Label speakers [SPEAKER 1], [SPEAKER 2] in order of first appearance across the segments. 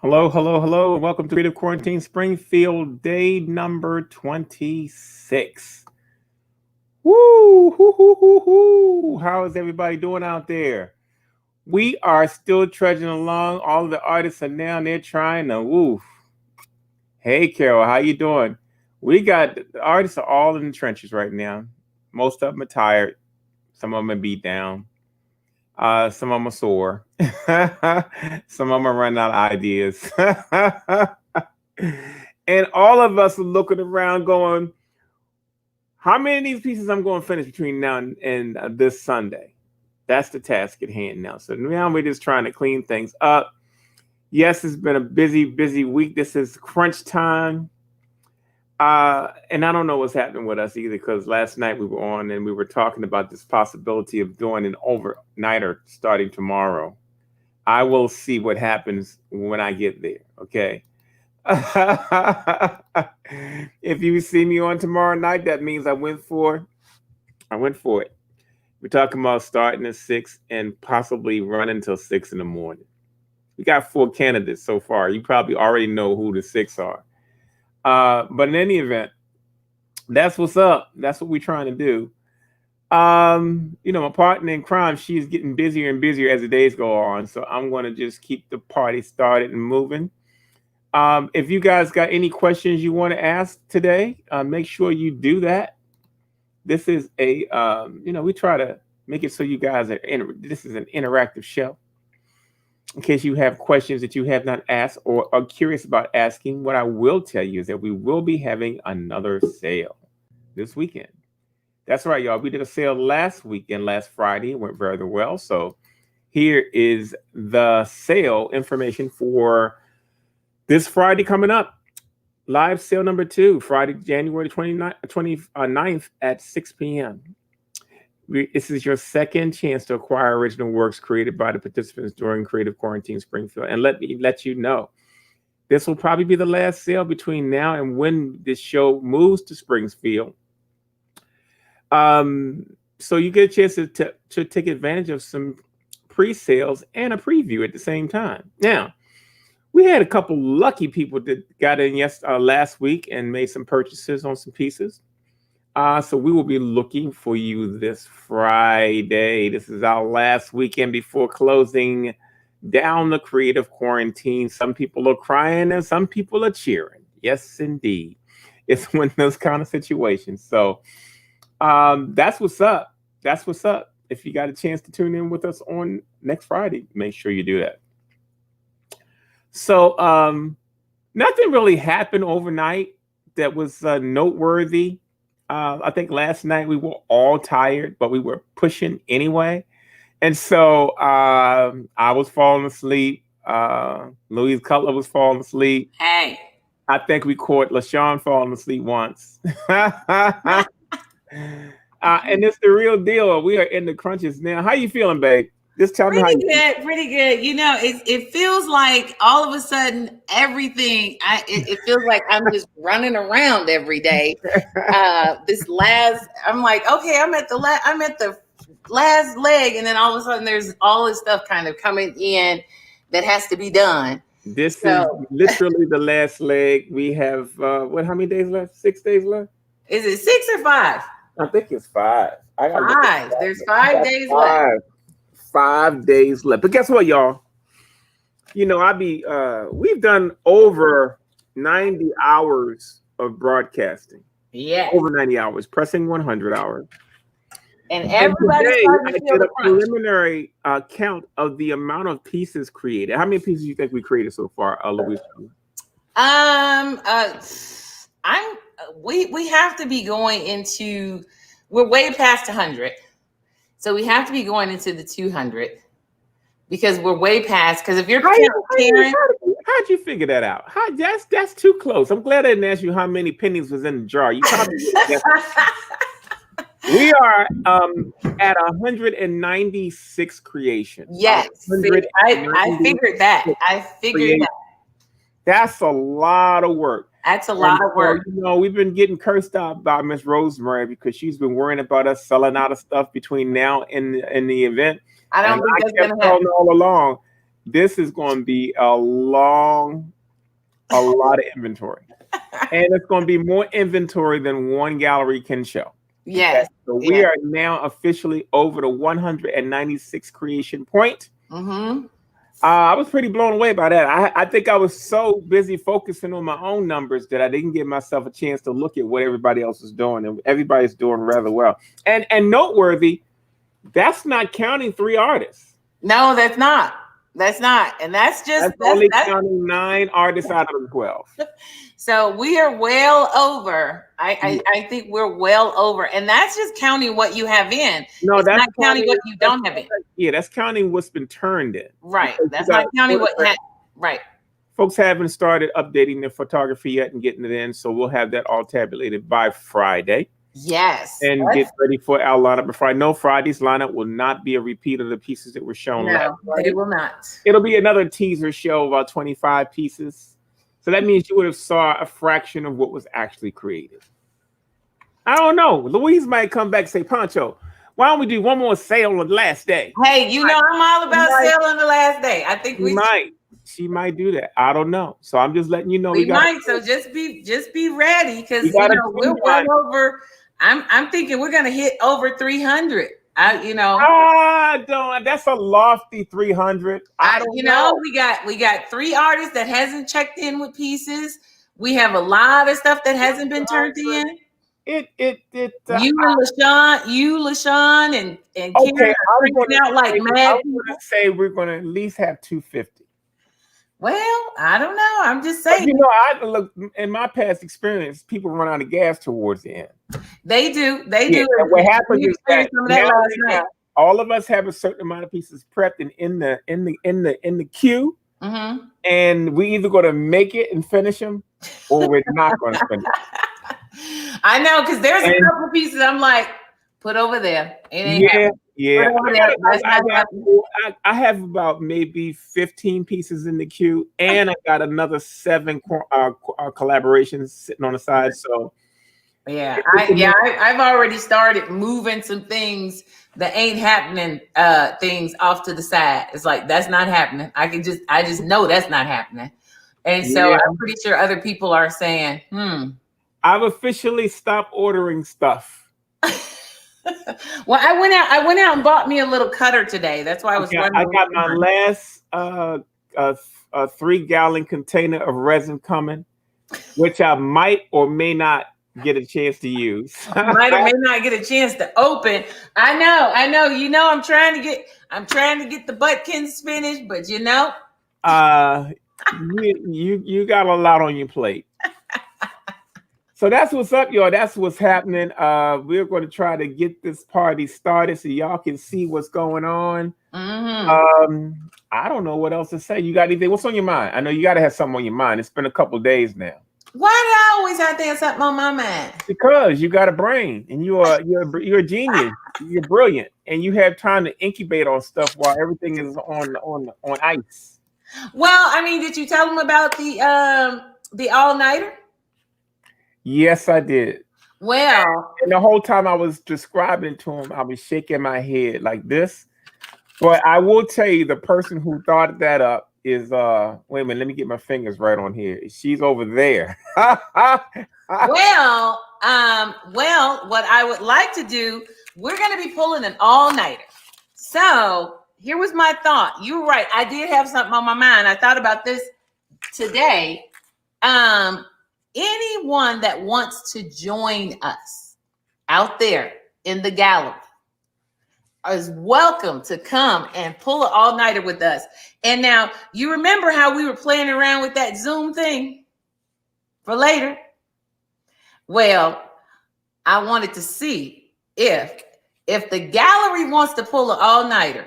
[SPEAKER 1] Hello, hello, hello, and welcome to Creative Quarantine Springfield-Day number 26. Woo, hoo, hoo, hoo, hoo. How is everybody doing out there? We are still trudging along. All of the artists are down there trying to woof. Hey, Carol, how you doing? The artists are all in the trenches right now. Most of them are tired. Some of them are beat down. Some of them are sore. Some of them are running out of ideas. And all of us are looking around going, how many of these pieces I'm going to finish between now and this Sunday? That's the task at hand now. So now we're just trying to clean things up. Yes, it's been a busy week. This is crunch time. And I don't know what's happening with us either, because last night we were on and we were talking about this possibility of doing an overnighter starting tomorrow. I will see what happens when I get there. Okay. If you see me on tomorrow night, that means I went for it. We're talking about starting at 6 and possibly running until 6 in the morning. We got 4 candidates so far. You probably already know who the 6 are. But in any event, that's what's up. That's what we're trying to do. My partner in crime, she's getting busier and busier as the days go on. So I'm going to just keep the party started and moving. If you guys got any questions you want to ask today, make sure you do that. This is we try to make it so you guys this is an interactive show. In case you have questions that you have not asked or are curious about asking, what I will tell you is that we will be having another sale this weekend. That's right, y'all. We did a sale last Friday. It went very well. So here is the sale information for this Friday coming up. Live sale number 2, Friday, January 29th at 6 p.m. This is your second chance to acquire original works created by the participants during Creative Quarantine Springfield. And let me let you know, this will probably be the last sale between now and when this show moves to Springfield. So you get a chance to take advantage of some pre-sales and a preview at the same time. Now, we had a couple lucky people that got in last week and made some purchases on some pieces. So we will be looking for you this Friday. This is our last weekend before closing down the Creative Quarantine. Some people are crying and some people are cheering. Yes, indeed. It's one of those kind of situations. So that's what's up. That's what's up. If you got a chance to tune in with us on next Friday, make sure you do that. So nothing really happened overnight that was noteworthy. I think last night we were all tired, but we were pushing anyway. And so I was falling asleep. Louise Cutler was falling asleep.
[SPEAKER 2] Hey.
[SPEAKER 1] I think we caught LaShawn falling asleep once. And it's the real deal. We are in the crunches now. How you feeling, babe? Just tell me how you feel.
[SPEAKER 2] Pretty good. It feels like all of a sudden everything. It feels like I'm just running around every day. I'm like, okay, I'm at the last leg, and then all of a sudden there's all this stuff kind of coming in that has to be done.
[SPEAKER 1] This is literally the last leg. We have how many days left? 6 days left.
[SPEAKER 2] Is it 6 or 5?
[SPEAKER 1] I think it's 5.
[SPEAKER 2] 5. There's 5 days left.
[SPEAKER 1] 5 days left. But guess what, y'all? We've done over 90 hours of broadcasting.
[SPEAKER 2] Yeah.
[SPEAKER 1] Over 90 hours, pressing 100 hours.
[SPEAKER 2] And everybody's
[SPEAKER 1] I did a preliminary count of the amount of pieces created. How many pieces do you think we created so far, Louise?
[SPEAKER 2] We have to be going into, we're way past 100. So we have to be going into the 200 because we're way past. Because if you're
[SPEAKER 1] how'd you figure that out? That's too close. I'm glad I didn't ask you how many pennies was in the jar. You probably we are at 196 creations.
[SPEAKER 2] Yes, I figured that.
[SPEAKER 1] That's a lot of work.
[SPEAKER 2] That's a lot of work.
[SPEAKER 1] We've been getting cursed out by Miss Rosemary because she's been worrying about us selling out of stuff between now and the event.
[SPEAKER 2] I don't think that's going to happen.
[SPEAKER 1] All along, this is going to be a lot of inventory. And it's going to be more inventory than one gallery can show.
[SPEAKER 2] Yes.
[SPEAKER 1] Okay? So we are now officially over the 196 creation point.
[SPEAKER 2] Mm-hmm.
[SPEAKER 1] I was pretty blown away by that. I think I was so busy focusing on my own numbers that I didn't give myself a chance to look at what everybody else is doing, and everybody's doing rather well. And noteworthy, that's not counting 3 artists.
[SPEAKER 2] No, that's not. That's not, and that's
[SPEAKER 1] only counting 9 artists out of the 12.
[SPEAKER 2] So we are well over. I think we're well over, and that's just counting what you have in.
[SPEAKER 1] No,
[SPEAKER 2] it's
[SPEAKER 1] that's
[SPEAKER 2] not counting what you don't have in.
[SPEAKER 1] Yeah, that's counting what's been turned in.
[SPEAKER 2] Right. That's not counting what. Right.
[SPEAKER 1] Folks haven't started updating their photography yet and getting it in, so we'll have that all tabulated by Friday.
[SPEAKER 2] Yes.
[SPEAKER 1] And get ready for our lineup before I know Friday's lineup will not be a repeat of the pieces that were shown last Friday.
[SPEAKER 2] They will not.
[SPEAKER 1] It'll be another teaser show, about 25 pieces. So that means you would have saw a fraction of what was actually created. I don't know. Louise might come back and say, Pancho, why don't we do one more sale on the last day?
[SPEAKER 2] Hey, you know I'm all about sale on the last day. I think we
[SPEAKER 1] might. She might do that. I don't know. So I'm just letting you know.
[SPEAKER 2] We might. So just be ready, because we're well over. I'm thinking we're gonna hit over 300.
[SPEAKER 1] Don't. That's a lofty 300.
[SPEAKER 2] We got 3 artists that hasn't checked in with pieces. We have a lot of stuff that hasn't been turned in. You LaShawn, and
[SPEAKER 1] okay,
[SPEAKER 2] Karen are freaking out like mad.
[SPEAKER 1] I'm gonna say we're gonna at least have 250.
[SPEAKER 2] Well, I don't know. I'm just saying.
[SPEAKER 1] I look, in my past experience, people run out of gas towards the end.
[SPEAKER 2] They do.
[SPEAKER 1] And what happens is that all of us have a certain amount of pieces prepped and in the queue, and we either going to make it and finish them, or we're not going to finish.
[SPEAKER 2] I know, because there's a couple of pieces I'm like, put over there.
[SPEAKER 1] Yeah. I have about maybe 15 pieces in the queue, and I got another 7 collaborations sitting on the side. So
[SPEAKER 2] I've already started moving some things that ain't happening, things off to the side. It's like, that's not happening. I just know that's not happening. And so I'm pretty sure other people are saying,
[SPEAKER 1] I've officially stopped ordering stuff.
[SPEAKER 2] Well, I went out and bought me a little cutter today. That's why I was wondering.
[SPEAKER 1] I got my last 3-gallon container of resin coming, which I might or may not get a chance to use.
[SPEAKER 2] Might or may not get a chance to open. I know. I'm trying to get the Butkins finished, but you
[SPEAKER 1] got a lot on your plate. So that's what's up, y'all. That's what's happening. We're going to try to get this party started so y'all can see what's going on. I don't know what else to say. You got anything? What's on your mind? I know you got to have something on your mind. It's been a couple of days now.
[SPEAKER 2] Why do I always have to have something on my mind?
[SPEAKER 1] Because you got a brain, and you're a genius. You're brilliant, and you have time to incubate on stuff while everything is on ice.
[SPEAKER 2] Well, I mean, did you tell them about the all-nighter?
[SPEAKER 1] Yes, I did.
[SPEAKER 2] Well,
[SPEAKER 1] and the whole time I was describing it to him, I was shaking my head like this. But I will tell you, the person who thought that up is wait a minute, let me get my fingers right on here. She's over there.
[SPEAKER 2] Well, what I would like to do, we're going to be pulling an all-nighter. So here was my thought. You were right. I did have something on my mind. I thought about this today. Anyone that wants to join us out there in the gallery is welcome to come and pull an all-nighter with us. And now, you remember how we were playing around with that Zoom thing for later? Well, I wanted to see if the gallery wants to pull an all-nighter.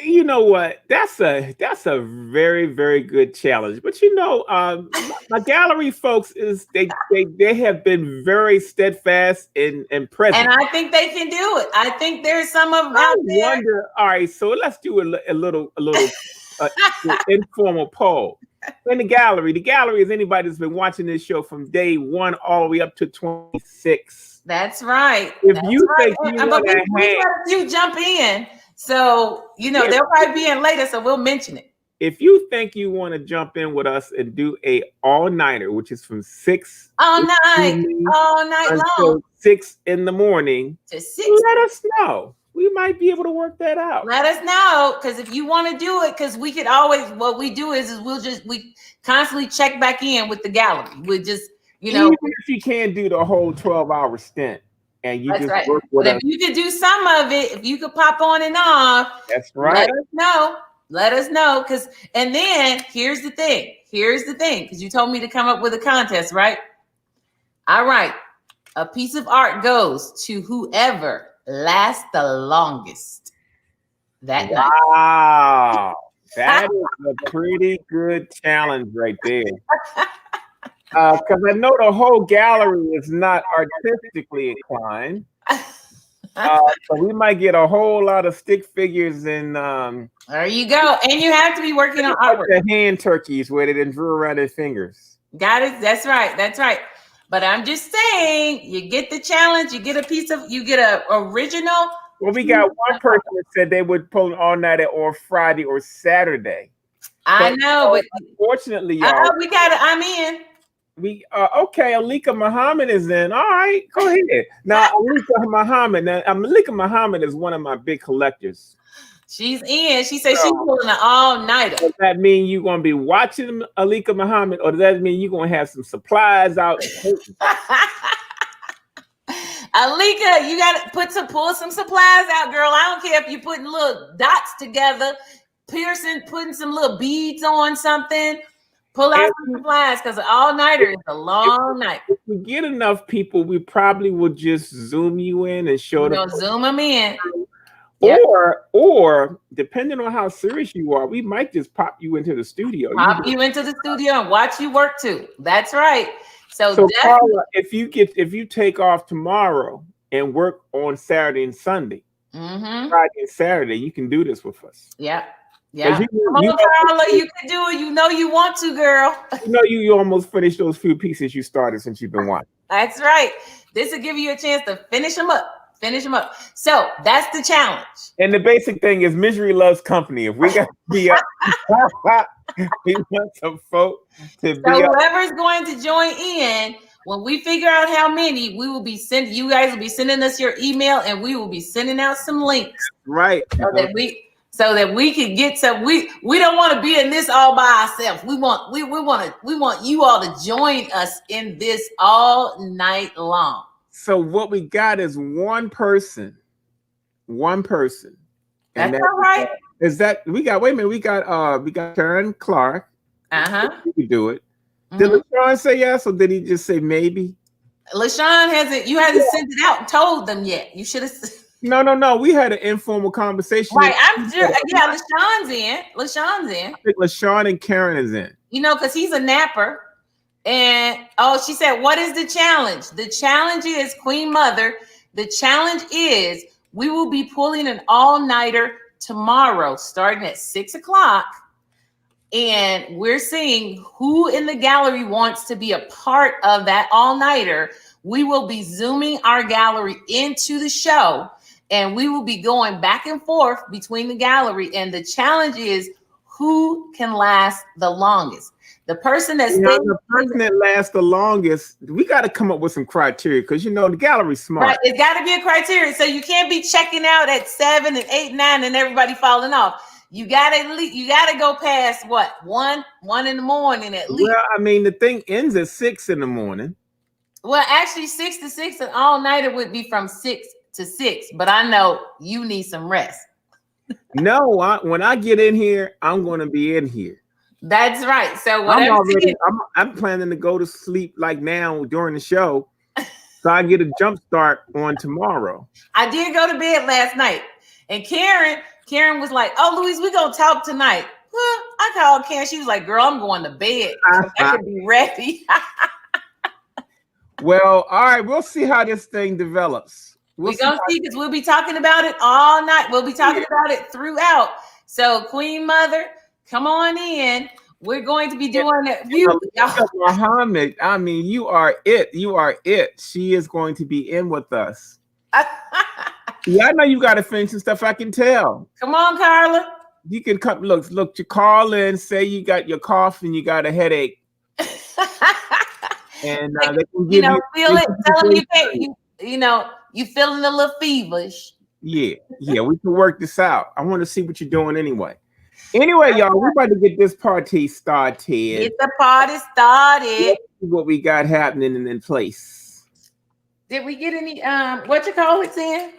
[SPEAKER 1] You know what? That's a very, very good challenge. But my gallery folks they have been very steadfast and present.
[SPEAKER 2] And I think they can do it. I think there's some of them out there.
[SPEAKER 1] All right, so let's do a little informal poll. In the gallery is anybody that's been watching this show from day 1 all the way up to 26.
[SPEAKER 2] That's right.
[SPEAKER 1] If you think you want to
[SPEAKER 2] hang, you jump in. So, they'll probably be in later, so we'll mention it.
[SPEAKER 1] If you think you want to jump in with us and do a all-nighter, which is from 6
[SPEAKER 2] all night long
[SPEAKER 1] 6 in the morning,
[SPEAKER 2] to 6,
[SPEAKER 1] let us know. We might be able to work that out.
[SPEAKER 2] Let us know, because if you want to do it, because we could always, what we do is we constantly check back in with the gallery. We just,
[SPEAKER 1] even if you can't do the whole 12-hour stint, and you
[SPEAKER 2] That's
[SPEAKER 1] just
[SPEAKER 2] right.
[SPEAKER 1] work with
[SPEAKER 2] But
[SPEAKER 1] us.
[SPEAKER 2] if you could do some of it, if you could pop on and off,
[SPEAKER 1] That's right.
[SPEAKER 2] let us know. Let us know. And then here's the thing. Because you told me to come up with a contest, right? All right. A piece of art goes to whoever lasts the longest that night.
[SPEAKER 1] Wow. That is a pretty good challenge right there. Because I know the whole gallery is not artistically inclined. So we might get a whole lot of stick figures and
[SPEAKER 2] there you go. And you have to be working on artwork.
[SPEAKER 1] the hand turkeys where they didn't drew around their fingers.
[SPEAKER 2] Got it. That's right. But I'm just saying, you get the challenge, you get a original.
[SPEAKER 1] Well, we got one person that said they would pull all night or Friday or Saturday.
[SPEAKER 2] I know, but
[SPEAKER 1] unfortunately, y'all,
[SPEAKER 2] I'm in.
[SPEAKER 1] Okay, Alika Muhammad is in. All right, go ahead. Now, Alika Muhammad is one of my big collectors.
[SPEAKER 2] She's in. She said she's pulling an all-nighter.
[SPEAKER 1] Does that mean you're going to be watching Alika Muhammad, or does that mean you're going to have some supplies out?
[SPEAKER 2] Alika, you got to pull some supplies out, girl. I don't care if you're putting little dots together, putting some little beads on something. Pull out some supplies because all-nighter is a long night.
[SPEAKER 1] If we get enough people, we probably will just Zoom you in and show them.
[SPEAKER 2] Zoom them in.
[SPEAKER 1] Or depending on how serious you are, we might just pop you into the studio.
[SPEAKER 2] Pop you into the studio and watch you work too. That's right. So
[SPEAKER 1] Carla, if you take off tomorrow and work on Saturday and Sunday, Friday and Saturday, you can do this with us.
[SPEAKER 2] Yeah. Come on, Carla, you can do it. You know you want to, girl.
[SPEAKER 1] You almost finished those few pieces you started since you've been watching.
[SPEAKER 2] That's right. This will give you a chance to finish them up. So that's the challenge.
[SPEAKER 1] And the basic thing is misery loves company. If we got to be up, we want some folk to be up.
[SPEAKER 2] Whoever's going to join in, when we figure out how many, you guys will be sending us your email and we will be sending out some links.
[SPEAKER 1] Right.
[SPEAKER 2] So that we can get some. We don't want to be in this all by ourselves. We want you all to join us in this all night long.
[SPEAKER 1] So what we got is one person.
[SPEAKER 2] That's all right.
[SPEAKER 1] Is that we got? Wait a minute. We got Karen Clark. You can do it. Did LaShawn say yes, or did he just say maybe?
[SPEAKER 2] LaShawn hasn't. You haven't sent it out and told them yet. You should have.
[SPEAKER 1] No. We had an informal conversation.
[SPEAKER 2] Right. I'm sure. Yeah, LaShawn's in. I
[SPEAKER 1] think LaShawn and Karen is in.
[SPEAKER 2] Because he's a napper. And she said, what is the challenge? The challenge is Queen Mother. The challenge is we will be pulling an all-nighter tomorrow, starting at 6:00. And we're seeing who in the gallery wants to be a part of that all-nighter. We will be zooming our gallery into the show, and we will be going back and forth between the gallery. And the challenge is who can last the longest. The person that
[SPEAKER 1] lasts the longest, we got to come up with some criteria because the gallery's smart.
[SPEAKER 2] Right, it's got to be a criteria. So you can't be checking out at 7 and 8, 9, and everybody falling off. You gotta go past what 1 in the morning at least.
[SPEAKER 1] Well, I mean, the thing ends at 6 in the morning.
[SPEAKER 2] Well, actually, 6 to 6, and all nighter would be from 6 to 6. But I know you need some rest.
[SPEAKER 1] No, when I get in here, I'm going to be in here.
[SPEAKER 2] That's right. So
[SPEAKER 1] I'm planning to go to sleep like now during the show, so I get a jump start on tomorrow.
[SPEAKER 2] I did go to bed last night, and Karen was like, "Oh, Louise, we're gonna talk tonight." Well, I called Karen. She was like, "Girl, I'm going to bed. I can be ready."
[SPEAKER 1] Well, all right. We'll see how this thing develops.
[SPEAKER 2] We're gonna see because we'll be talking about it all night. We'll be talking about it throughout. So, Queen Mother, come on in. We're going to be doing it.
[SPEAKER 1] Muhammad, I mean, you are it. You are it. She is going to be in with us. Yeah, I know you got to finish some stuff. I can tell.
[SPEAKER 2] Come on, Carla.
[SPEAKER 1] You can come. Look. You call in, say you got your cough and you got a headache, and they can give
[SPEAKER 2] feel it. Tell them you can't. You feeling a little feverish.
[SPEAKER 1] Yeah. We can work this out. I want to see what you're doing anyway. Anyway, y'all, we're about to get this party started.
[SPEAKER 2] Get the party started.
[SPEAKER 1] Let's see what we got happening in place.
[SPEAKER 2] Did we get any what you call it in?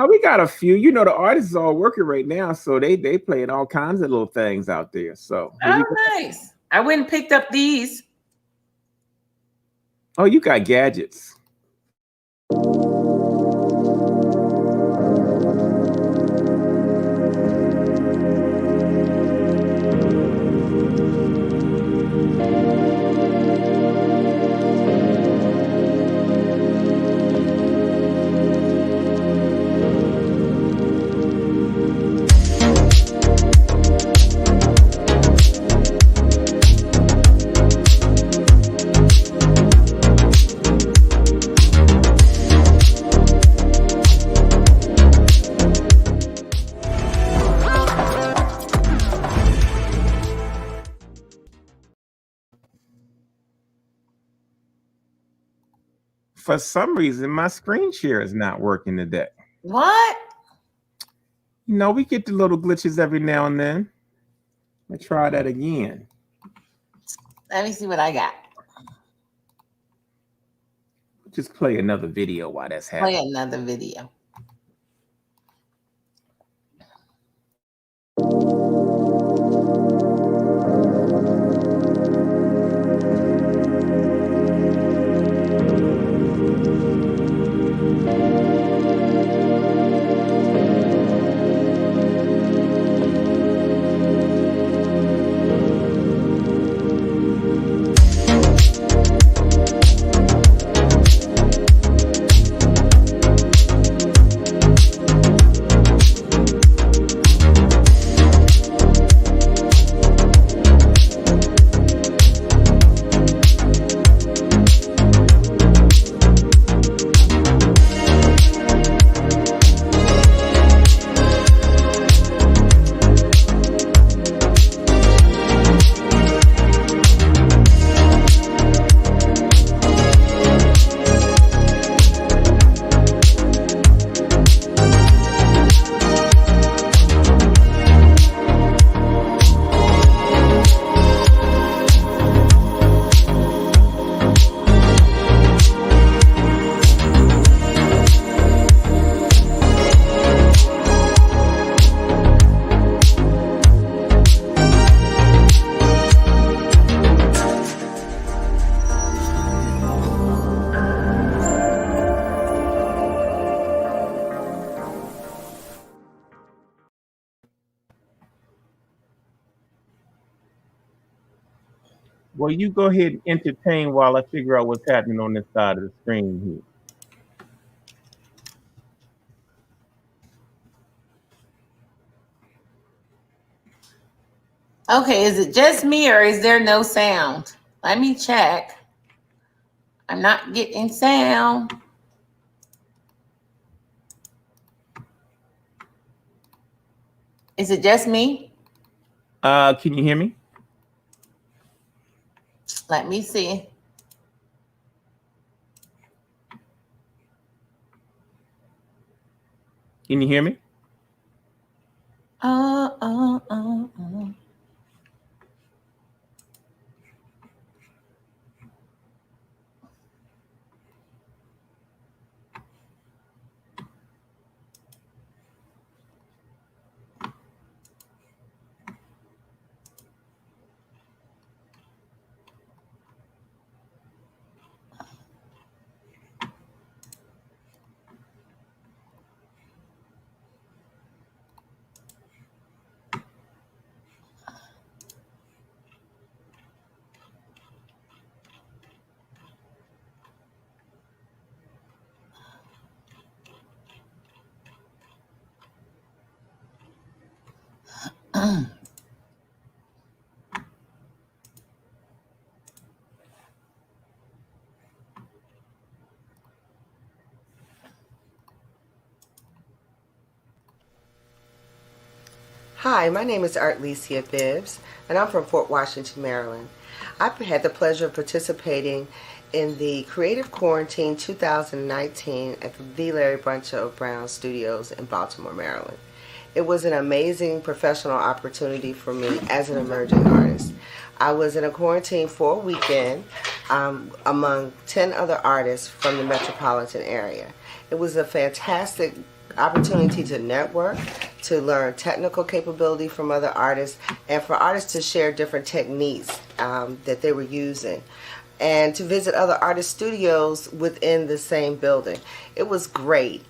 [SPEAKER 1] We got a few. You know, the artists are all working right now, so they playing all kinds of little things out there. So here we go.
[SPEAKER 2] Oh, nice. I went and picked up these.
[SPEAKER 1] Oh, you got gadgets. For some reason, my screen share is not working today.
[SPEAKER 2] What?
[SPEAKER 1] You know, we get the little glitches every now and then. Let's try that again.
[SPEAKER 2] Let me see what I got.
[SPEAKER 1] Just play another video while that's happening.
[SPEAKER 2] Play another video.
[SPEAKER 1] Well, you go ahead and entertain while I figure out what's happening on this side of the screen here.
[SPEAKER 2] Okay, is it just me or is there no sound? Let me check. I'm not getting sound. Is it just me?
[SPEAKER 1] Can you hear me?
[SPEAKER 2] Let me see.
[SPEAKER 1] Can you hear me?
[SPEAKER 3] Hi, my name is Artlesia Bibbs, and I'm from Fort Washington, Maryland. I've had the pleasure of participating in the Creative Quarantine 2019 at the V. Larry Buncho Brown Studios in Baltimore, Maryland. It was an amazing professional opportunity for me as an emerging artist. I was in a quarantine for a weekend among 10 other artists from the metropolitan area. It was a fantastic opportunity to network, to learn technical capability from other artists, and for artists to share different techniques that they were using, and to visit other artist studios within the same building. It was great.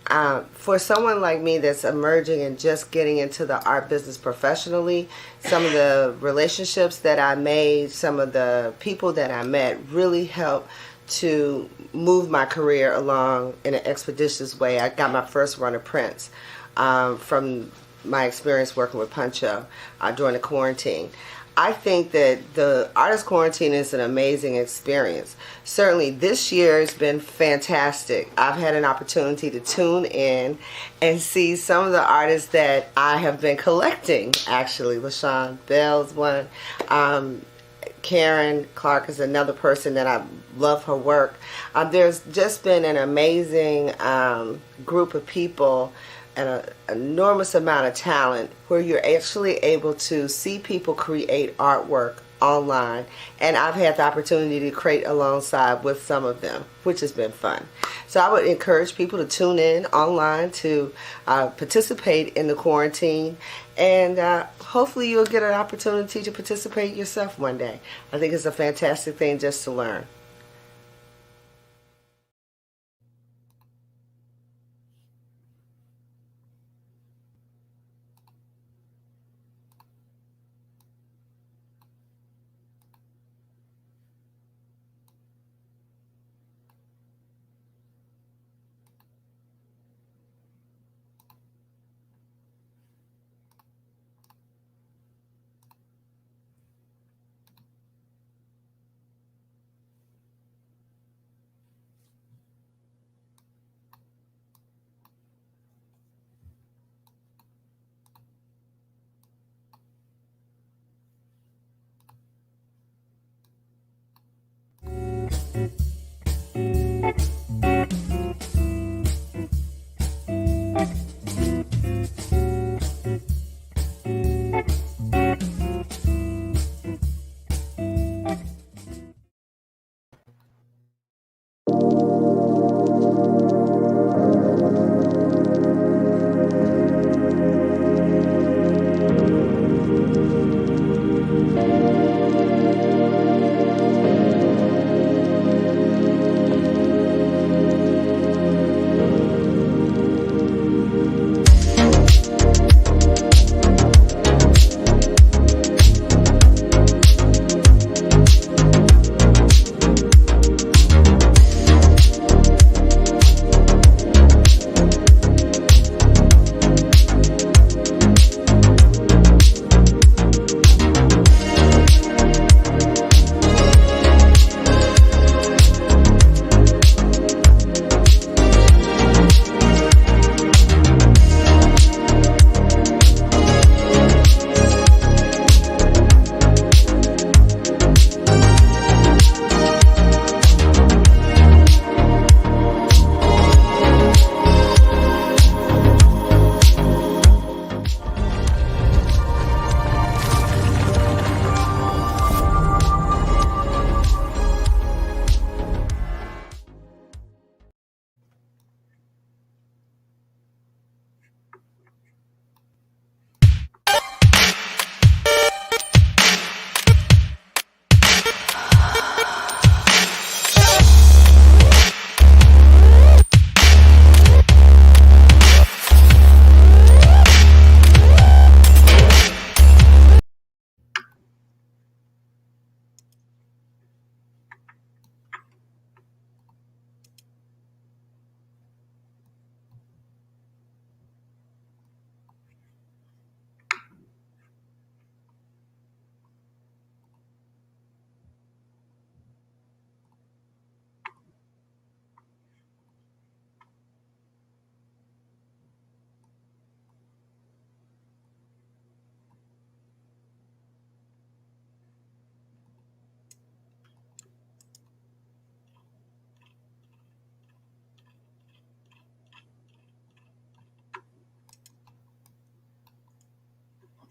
[SPEAKER 3] For someone like me that's emerging and just getting into the art business professionally, some of the relationships that I made, some of the people that I met really helped to move my career along in an expeditious way. I got my first run of prints from my experience working with Puncho during the quarantine. I think that the artist quarantine is an amazing experience. Certainly this year has been fantastic. I've had an opportunity to tune in and see some of the artists that I have been collecting. Actually, LaShawn Bell's one. Karen Clark is another person that I love her work. There's just been an amazing group of people and an enormous amount of talent where you're actually able to see people create artwork online, and I've had the opportunity to create alongside with some of them, which has been fun. So I would encourage people to tune in online to participate in the quarantine, and hopefully you'll get an opportunity to participate yourself one day. I think it's a fantastic thing just to learn.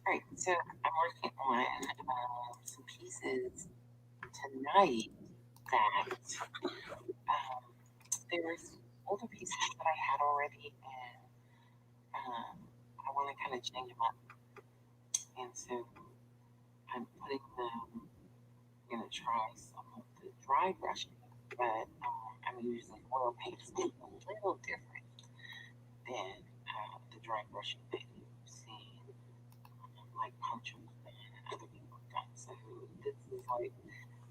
[SPEAKER 2] Right. So I'm working on some pieces tonight that there's older pieces that I had already, and I want to kind of change them up. And so I'm putting them, I'm going to try some of the dry brushing, but I'm using oil paints, a little different than the dry brushing that you've seen, like punctures and other people have done. So this is like,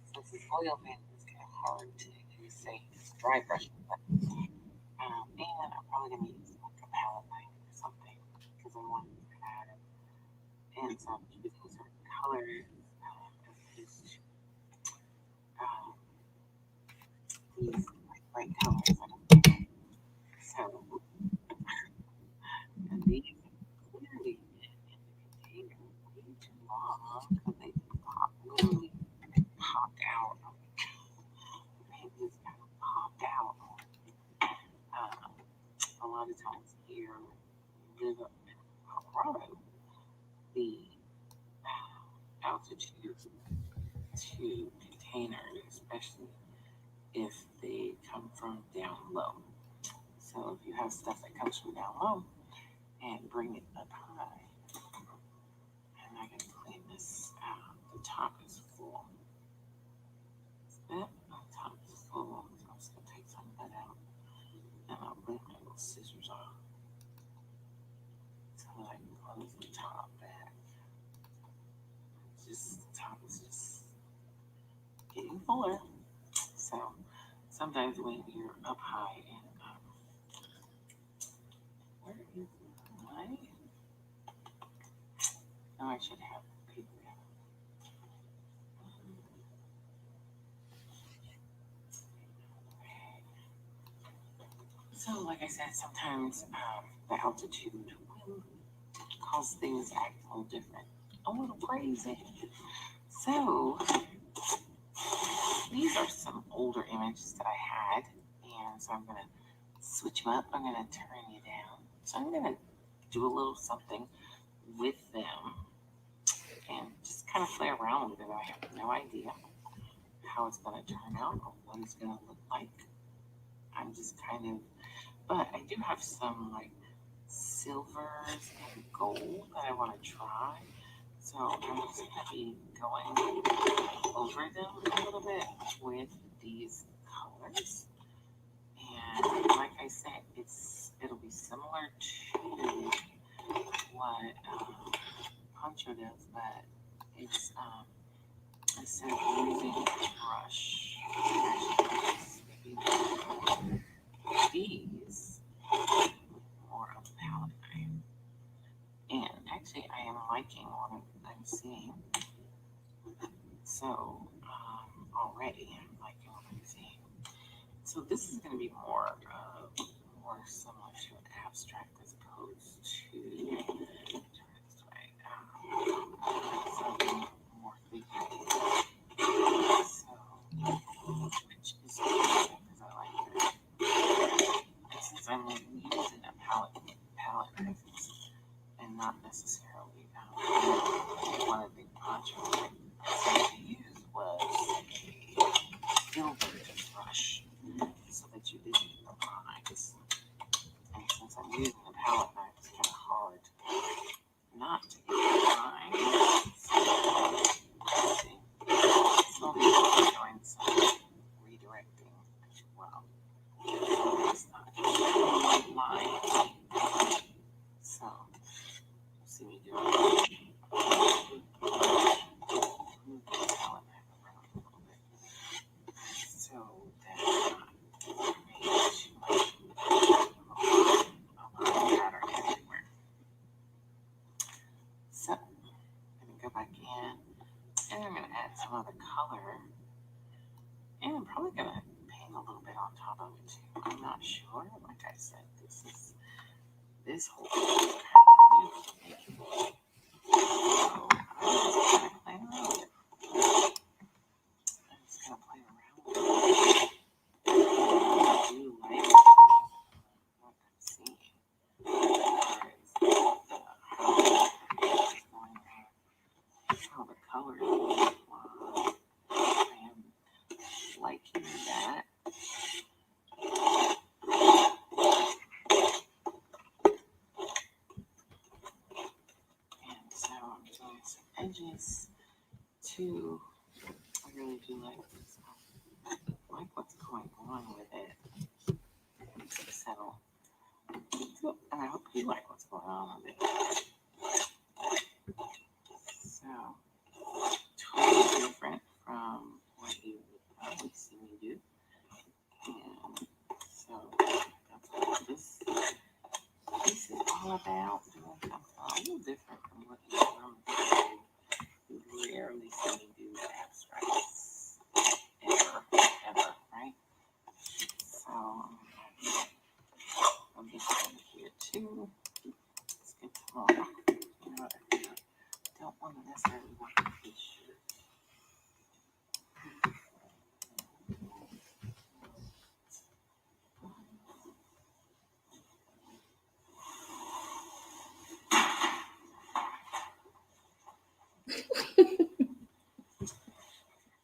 [SPEAKER 2] since it's oil paint, it's kind of hard to say it's dry brushing, but and I'm probably going to use like a palette knife or something because I want to add and some using certain colors as opposed to these like bright colors. I don't think. So, and these clearly in the container way too long because they literally popped out. They just kind of popped out. A lot of times here, we live up in Colorado, the altitude to containers, especially if they come from down low. So if you have stuff that comes from down low and bring it up high, and I can clean this out. The top is full. The top is full, so I'm just gonna take some of that out, and I'll bring my little scissors off so that I can close the top back. Just the top is just getting fuller. So sometimes when you're up high and where is my? No, I should have paper. So, like I said, sometimes the altitude will cause things to act a little different, a little crazy. So, these are some older images that I had, and so I'm going to switch them up. I'm going to turn you down. So, I'm going to do a little something with them and just kind of play around with it. I have no idea how it's going to turn out or what it's going to look like. I'm just kind of, but I do have some like silvers and gold that I want to try. So I'm just going to be going over them a little bit with these colors. And like I said, it'll be similar to what Poncho does, but it's instead of using a brush, these more of a palette knife. And actually, I am liking what I'm seeing. So already, I'm liking what I'm seeing. So this is going to be more similar to an abstract as opposed to turn it this way. Something more figurative. So, which is good because I like it. And since I'm using a palette knife and not necessarily one of the ponchos I used was a filtered brush so that you didn't get the lines. And since I'm using a palette knife, it's kind of hard not to get the lines. So, see, still need to join some redirecting as well. It's not line. So, see me do it. Move the palette knife around a little bit so that I'm not creating too much a pattern everywhere. So, I'm going to go back in and I'm going to add some other color. And I'm probably going to paint a little bit on top of it too. I'm not sure. Like I said, this whole thing is kind of new to me. So I'm just going to play around with it. I do like what I'm seeing. How the colors apply. I am liking edges too. I really do like this. I like what's going on with it. So, I hope you like what's going on with it. So, totally different from what you would probably see me do. And so, that's what this is all about. Doing something a little different from what you normally do. You rarely see me do abstracts. Ever, right? So, I'll get over here too. Let's get some more. You know what? I don't want to necessarily work with this shirt.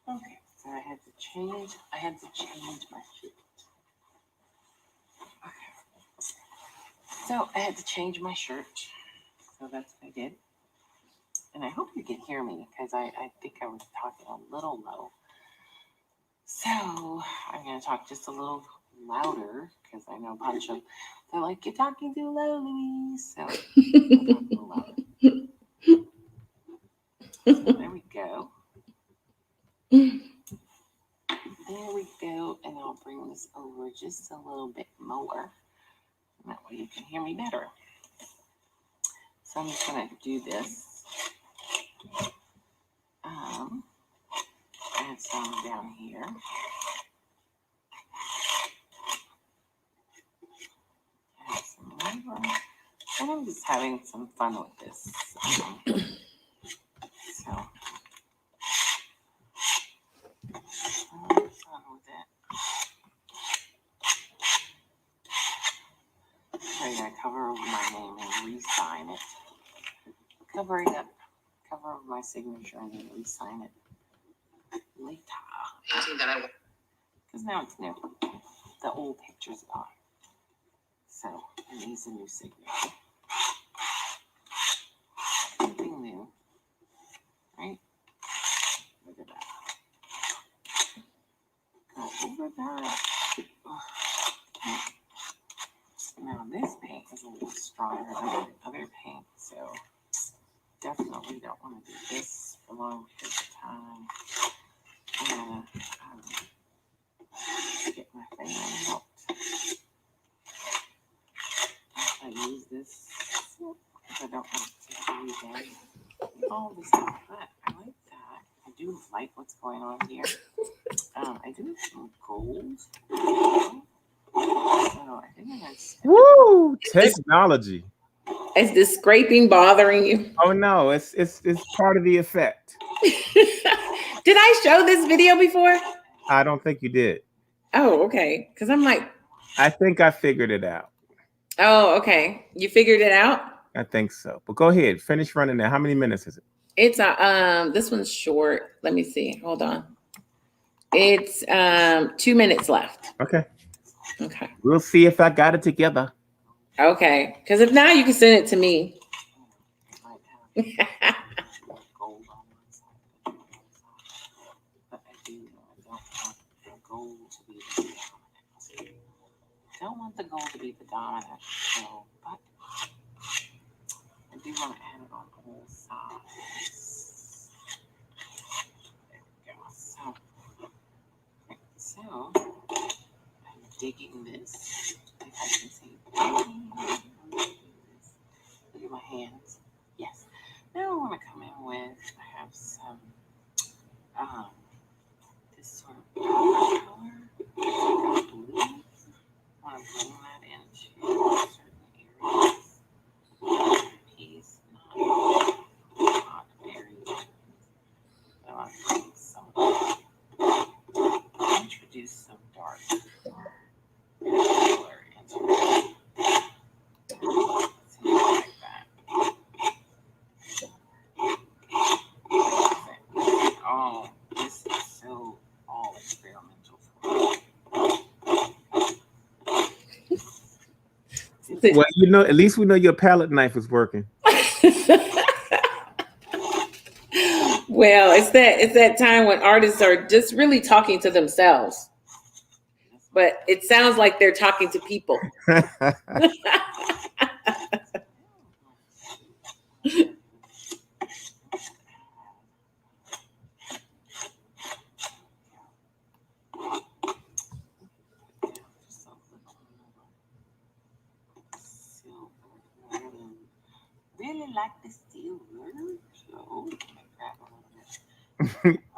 [SPEAKER 2] Okay, so I had to change my shirt. Okay. So I had to change my shirt. So that's what I did. And I hope you can hear me because I think I was talking a little low. So I'm going to talk just a little louder because I know a bunch of they're like, you're talking too low, Louise. So I'll talk a little louder. So there we go. There we go. And I'll bring this over just a little bit more. And that way you can hear me better. So I'm just going to do this. Add some down here. Add some more. And I'm just having some fun with this. So, fun with it. I'm going to cover over my name and re-sign it. Cover over my signature and then re-sign it later. Because now it's new. The old picture's gone. So it needs a new signature. Something new. Right? Look at that. Go over that. Now this paint is a little stronger than the other paint, so definitely don't want to do this for long periods of time. I'm gonna get my fan out. I use this because I don't want to do that. All this stuff, but I like that. I do like what's going on here. I do have some gold. So I think I'm gonna
[SPEAKER 1] Woo! Technology.
[SPEAKER 4] Is this scraping bothering you?
[SPEAKER 1] Oh no, it's part of the effect.
[SPEAKER 4] Did I show this video before?
[SPEAKER 1] I don't think you did.
[SPEAKER 4] Oh, okay. Because I'm like,
[SPEAKER 1] I think I figured it out.
[SPEAKER 4] oh, okay. You figured it out?
[SPEAKER 1] I think so. But go ahead, finish running there. How many minutes is it?
[SPEAKER 4] It's this one's short. Let me see. Hold on. It's 2 minutes left.
[SPEAKER 1] Okay.
[SPEAKER 4] Okay.
[SPEAKER 1] We'll see if I got it together.
[SPEAKER 4] Okay. Because if not, you can send it to me.
[SPEAKER 2] Don't want the gold to be the dominant, so, but I do want to add it on all sides. There we go. So I'm digging this. If I can see. Look at my hands. Yes. Now I want to come in with, I have some, this sort of color. Blue. I want to bring that into certain areas. Piece, not very. I want to bring some, introduce some dark color into it. See, like that. Oh, this is so all experimental for me.
[SPEAKER 1] Well, you know, at least we know your palette knife is working.
[SPEAKER 4] Well, it's that time when artists are just really talking to themselves. But it sounds like they're talking to people.
[SPEAKER 2] Really like the silver. So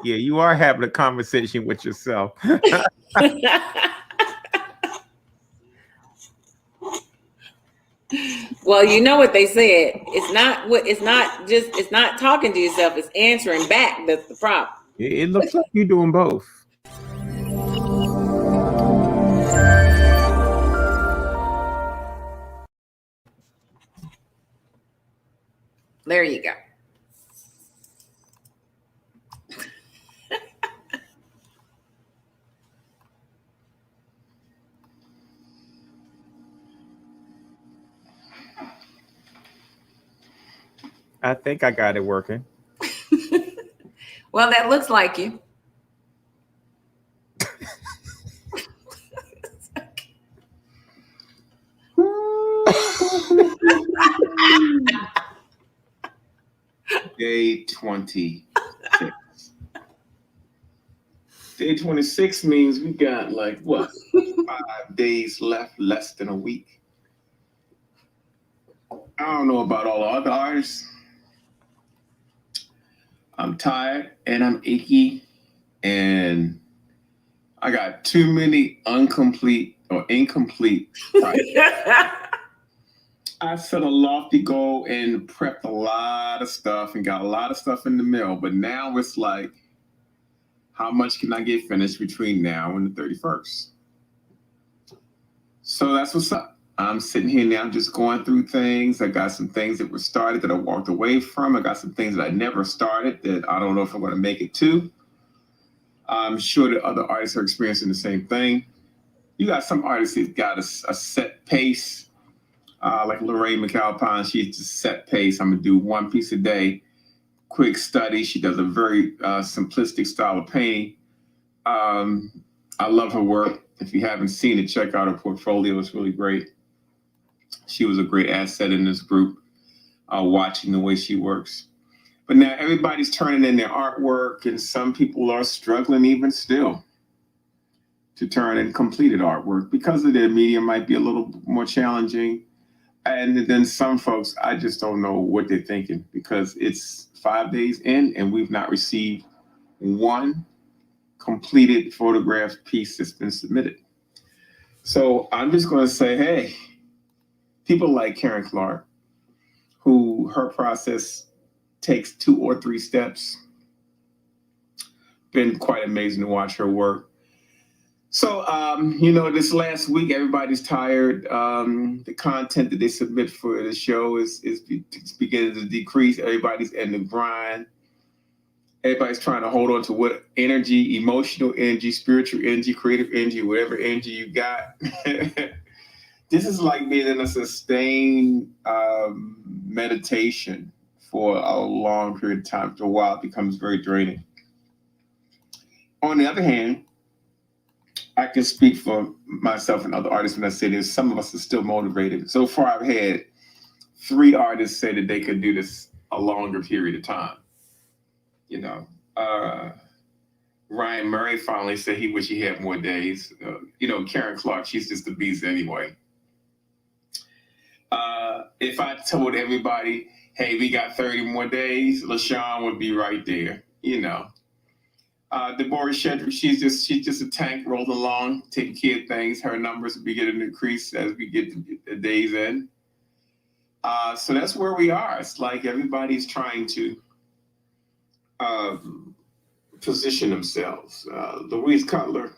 [SPEAKER 1] Yeah, you are having a conversation with yourself.
[SPEAKER 4] Well, you know what they said. It's not talking to yourself, it's answering back. That's the problem.
[SPEAKER 1] It looks like you're doing both.
[SPEAKER 4] There you go.
[SPEAKER 1] I think I got it working.
[SPEAKER 4] Well, that looks like you.
[SPEAKER 1] Day 26. Day 26 means we got like what? 5 days left, less than a week. I don't know about all the other artists. I'm tired and I'm achy and I got too many incomplete projects. I set a lofty goal and prepped a lot of stuff and got a lot of stuff in the mail, but now it's like, how much can I get finished between now and the 31st? So that's what's up. I'm sitting here now just going through things. I got some things that were started that I walked away from. I got some things that I never started that I don't know if I'm going to make it to. I'm sure that other artists are experiencing the same thing. You got some artists that got a set pace. Like Lorraine McAlpine, she's just set pace. I'm gonna do one piece a day, quick study. She does a very simplistic style of painting. I love her work. If you haven't seen it, check out her portfolio. It's really great. She was a great asset in this group, watching the way she works. But now everybody's turning in their artwork, and some people are struggling even still to turn in completed artwork because of their medium might be a little more challenging. And then some folks, I just don't know what they're thinking because it's 5 days in and we've not received one completed photograph piece that's been submitted. So I'm just going to say, hey, people like Karen Clark, who her process takes 2 or 3 steps, been quite amazing to watch her work. So, this last week, everybody's tired. The content that they submit for the show is beginning to decrease. Everybody's in the grind. Everybody's trying to hold on to what energy, emotional energy, spiritual energy, creative energy, whatever energy you got. This is like being in a sustained meditation for a long period of time. After a while, it becomes very draining. On the other hand, I can speak for myself and other artists when I say this. Some of us are still motivated. So far, I've had 3 artists say that they could do this a longer period of time. Ryan Murray finally said he wished he had more days. Karen Clark, she's just a beast anyway. If I told everybody, hey, we got 30 more days, LaShawn would be right there, Deborah Shedrick, she's just a tank rolling along, taking care of things. Her numbers will be getting increased as we get the days in. So that's where we are. It's like everybody's trying to position themselves. Louise Cutler,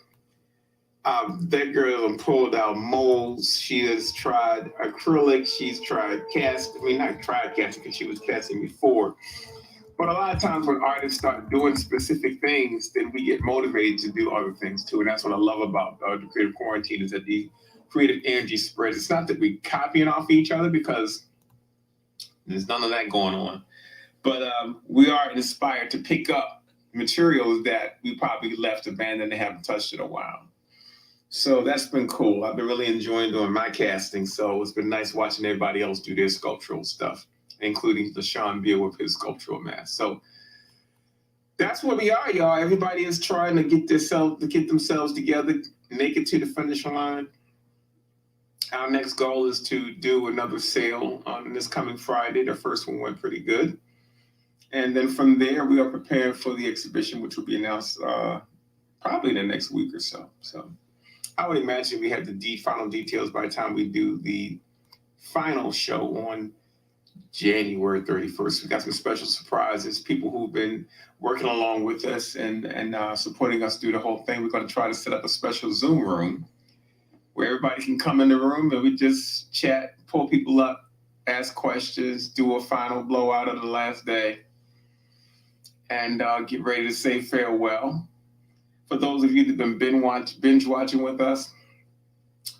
[SPEAKER 1] that girl has pulled out molds. She has tried acrylic. She's tried not tried casting because she was casting before. But a lot of times when artists start doing specific things, then we get motivated to do other things too. And that's what I love about the Creative Quarantine is that the creative energy spreads. It's not that we're copying off each other because there's none of that going on. But we are inspired to pick up materials that we probably left abandoned and haven't touched in a while. So that's been cool. I've been really enjoying doing my casting. So it's been nice watching everybody else do their sculptural stuff, including LaShawn Beal with his sculptural mask. So that's where we are, y'all. Everybody is trying to get themselves together, make it to the finish line. Our next goal is to do another sale on this coming Friday. The first one went pretty good. And then from there, we are preparing for the exhibition, which will be announced probably in the next week or so. So I would imagine we have the final details by the time we do the final show on January 31st. We got some special surprises, people who've been working along with us and supporting us through the whole thing. We're going to try to set up a special Zoom room where everybody can come in the room and we just chat, pull people up, ask questions, do a final blowout of the last day, and get ready to say farewell. For those of you that have been binge watching with us,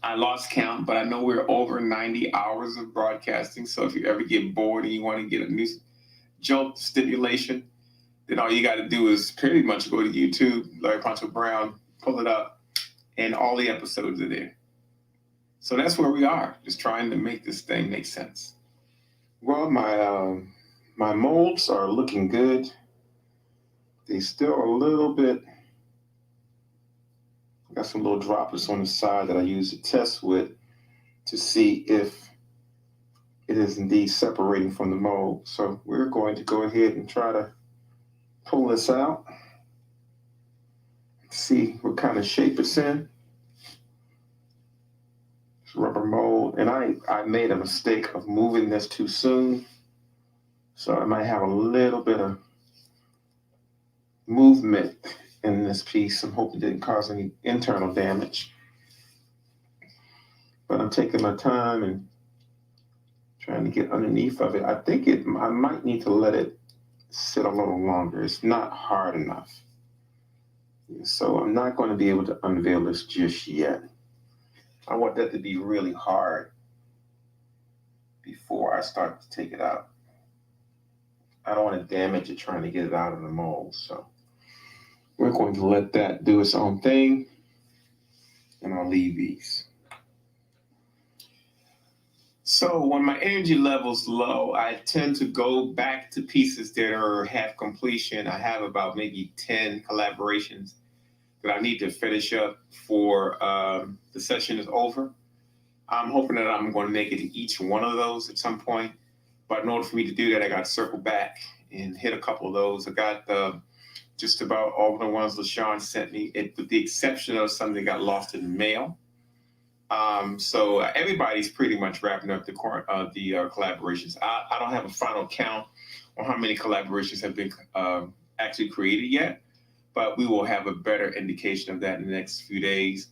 [SPEAKER 1] I lost count, but I know we're over 90 hours of broadcasting. So if you ever get bored and you want to get a new jolt stimulation, then all you got to do is pretty much go to YouTube, Larry Poncho Brown, pull it up, and all the episodes are there. So that's where we are, just trying to make this thing make sense. Well, my molds are looking good. They still are a little bit, got some little droplets on the side that I use to test with to see if it is indeed separating from the mold. So we're going to go ahead and try to pull this out, see what kind of shape it's in. Rubber mold, and I made a mistake of moving this too soon, so I might have a little bit of movement in this piece. I'm hoping it didn't cause any internal damage, but I'm taking my time and trying to get underneath of it. I think I might need to let it sit a little longer. It's not hard enough, so I'm not going to be able to unveil this just yet. I want that to be really hard before I start to take it out. I don't want to damage it trying to get it out of the mold. So we're going to let that do its own thing, and I'll leave these. So when my energy level's low, I tend to go back to pieces that are half completion. I have about maybe 10 collaborations that I need to finish up for the session is over. I'm hoping that I'm going to make it to each one of those at some point. But in order for me to do that, I got to circle back and hit a couple of those. I got just about all the ones LaShawn sent me, with the exception of some that got lost in the mail. So everybody's pretty much wrapping up the collaborations. I don't have a final count on how many collaborations have been actually created yet, but we will have a better indication of that in the next few days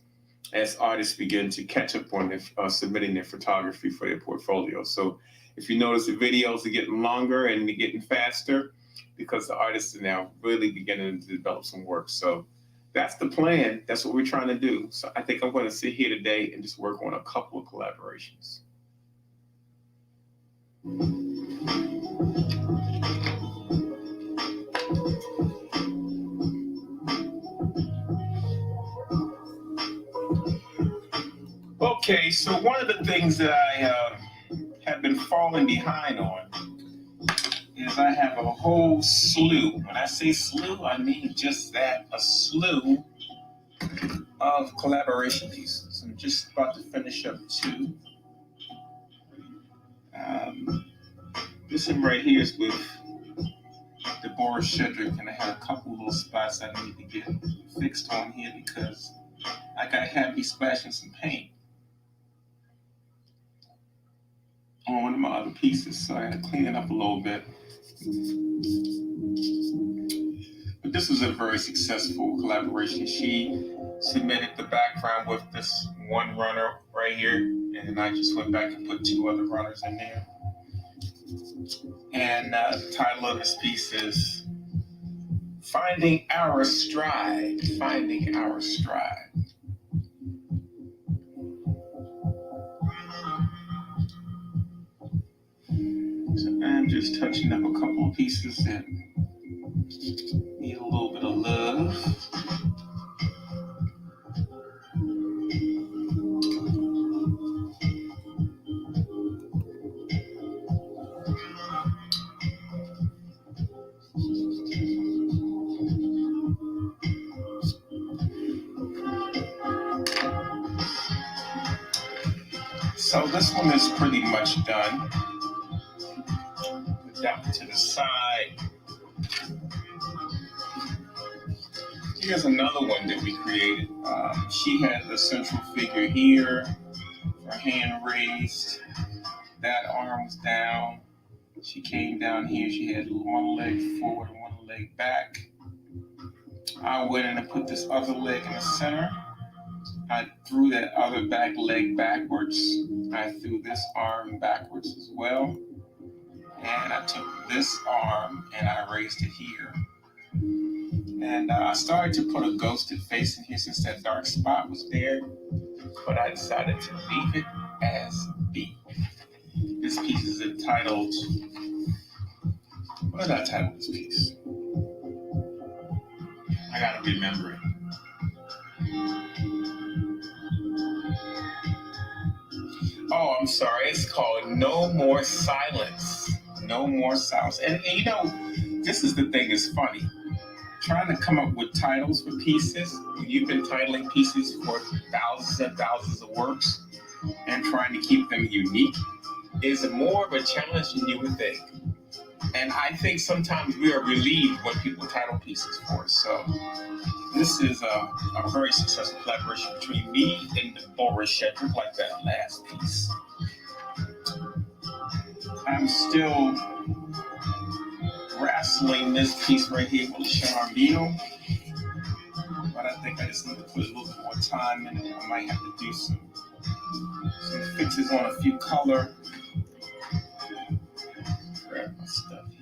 [SPEAKER 1] as artists begin to catch up on submitting their photography for their portfolio. So if you notice, the videos are getting longer and they're getting faster because the artists are now really beginning to develop some work. So that's the plan. That's what we're trying to do. So I think I'm going to sit here today and just work on a couple of collaborations. Okay, so one of the things that I have been falling behind on is I have a whole slew. When I say slew, I mean just that, a slew of collaboration pieces. I'm just about to finish up 2. This one right here is with Deborah Shedrick, and I have a couple little spots I need to get fixed on here because I got happy splashing some paint on one of my other pieces, so I had to clean it up a little bit. But this was a very successful collaboration. She submitted the background with this one runner right here, and then I just went back and put 2 other runners in there. And the title of this piece is Finding Our Stride. Finding Our Stride. I'm just touching up a couple of pieces that need a little bit of love. So this one is pretty much done. Put that one to the side. Here's another one that we created. She had the central figure here, her hand raised. That arm was down. She came down here. She had one leg forward and one leg back. I went in and put this other leg in the center. I threw that other back leg backwards. I threw this arm backwards as well. And I took this arm and I raised it here. And I started to put a ghosted face in here since that dark spot was there. But I decided to leave it as B. This piece is entitled, what did I title this piece? I gotta remember it. Oh, I'm sorry. It's called No More Silence. No More Silence. And you know, this is the thing that's funny. Trying to come up with titles for pieces, when you've been titling pieces for thousands and thousands of works and trying to keep them unique is more of a challenge than you would think. And I think sometimes we are relieved when people title pieces for us. So this is a very successful collaboration between me and Boris Shedrick, like that last piece. I'm still wrestling this piece right here with Charmino, but I think I just need to put a little bit more time in it. I might have to do some fixes on a few color. Grab my stuff here.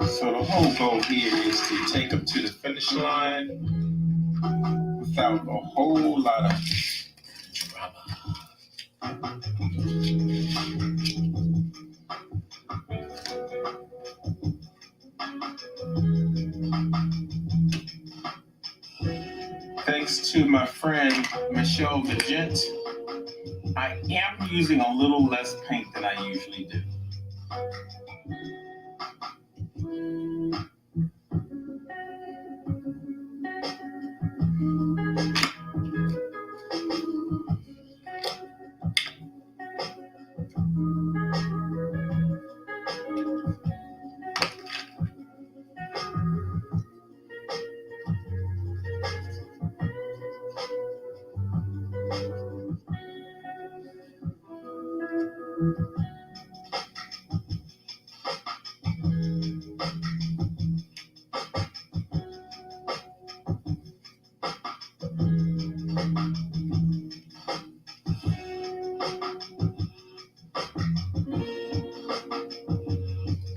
[SPEAKER 1] So the whole goal here is to take them to the finish line without a whole lot of drama. Thanks to my friend Michelle Vigent, I am using a little less paint than I usually do.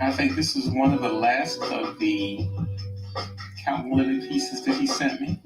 [SPEAKER 1] I think this is one of the last of the calculated pieces that he sent me.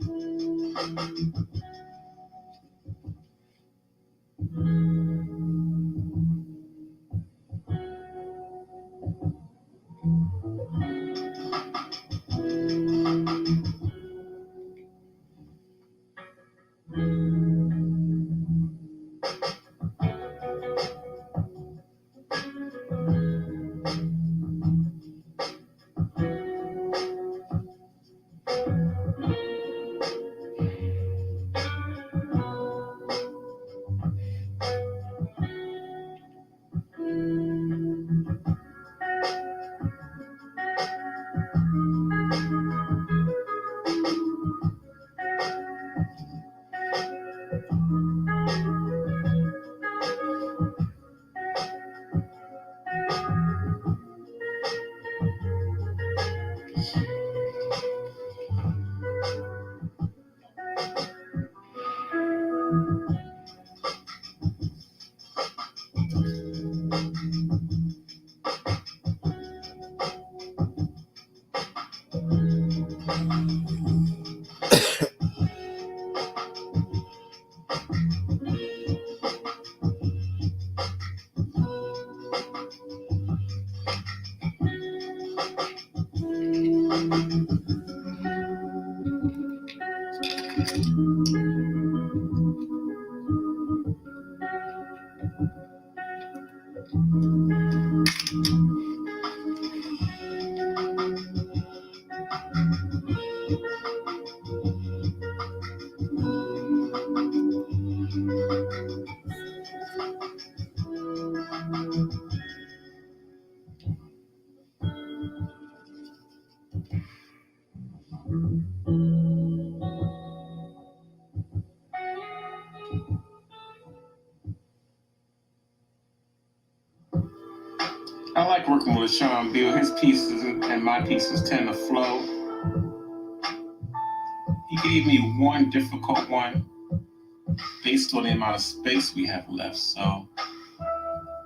[SPEAKER 1] I like working with Sean Bill. His pieces and my pieces tend to flow. He gave me one difficult one based on the amount of space we have left. So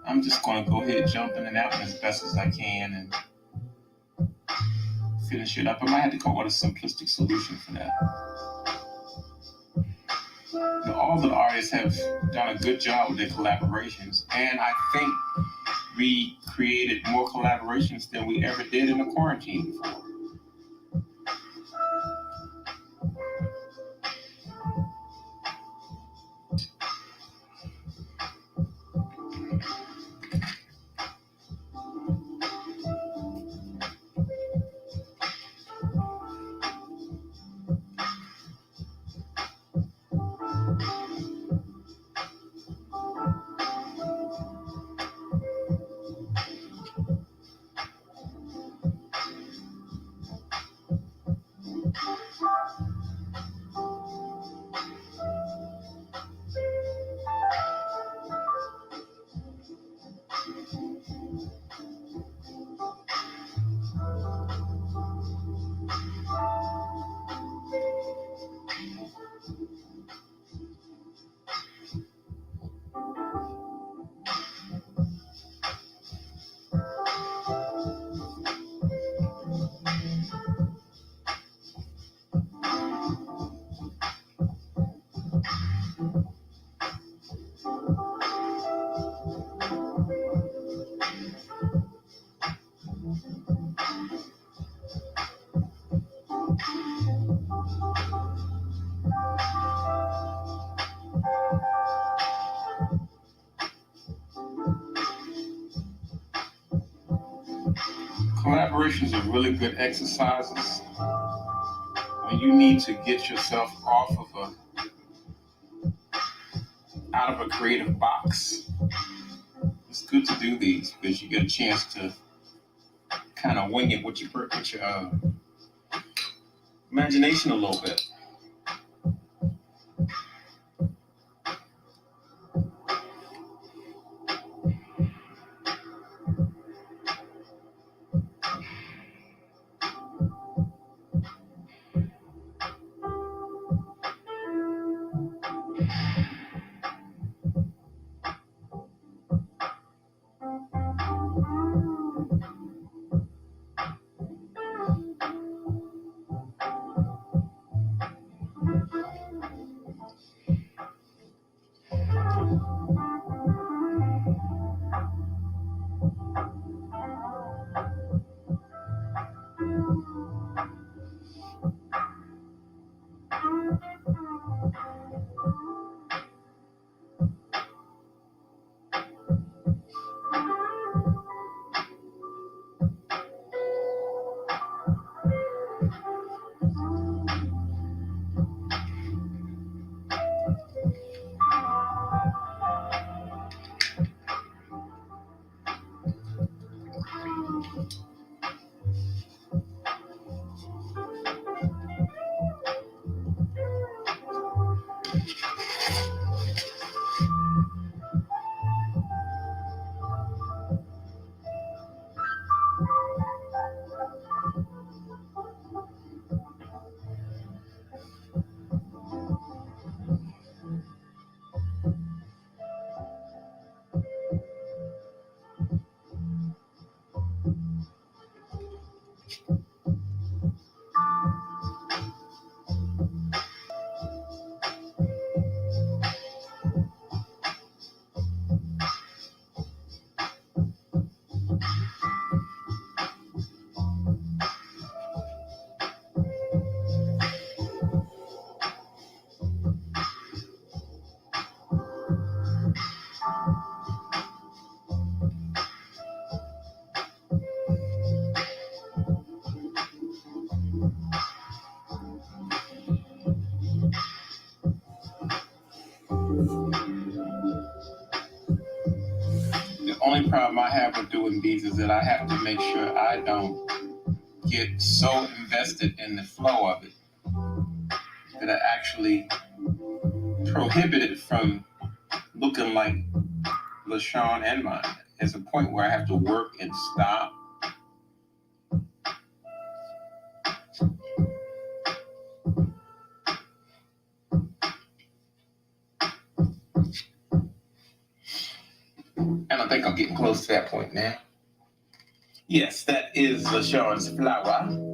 [SPEAKER 1] I'm just going to go ahead and jump in and out as best as I can and finish it up. I might have to come up with a simplistic solution for that. But all the artists have done a good job with their collaborations, and I think we created more collaborations than we ever did in the quarantine before. Collaborations are really good exercises when you need to get yourself out of a creative box. It's good to do these because you get a chance to kind of wing it with your imagination a little bit. problem I have with doing beads is that I have to make sure I don't get so invested in the flow of it that I actually prohibit it from looking like LaShawn and mine. There's a point where I have to work and stop. And I think I'm getting close to that point now. Yes, that is LaShawn's flower.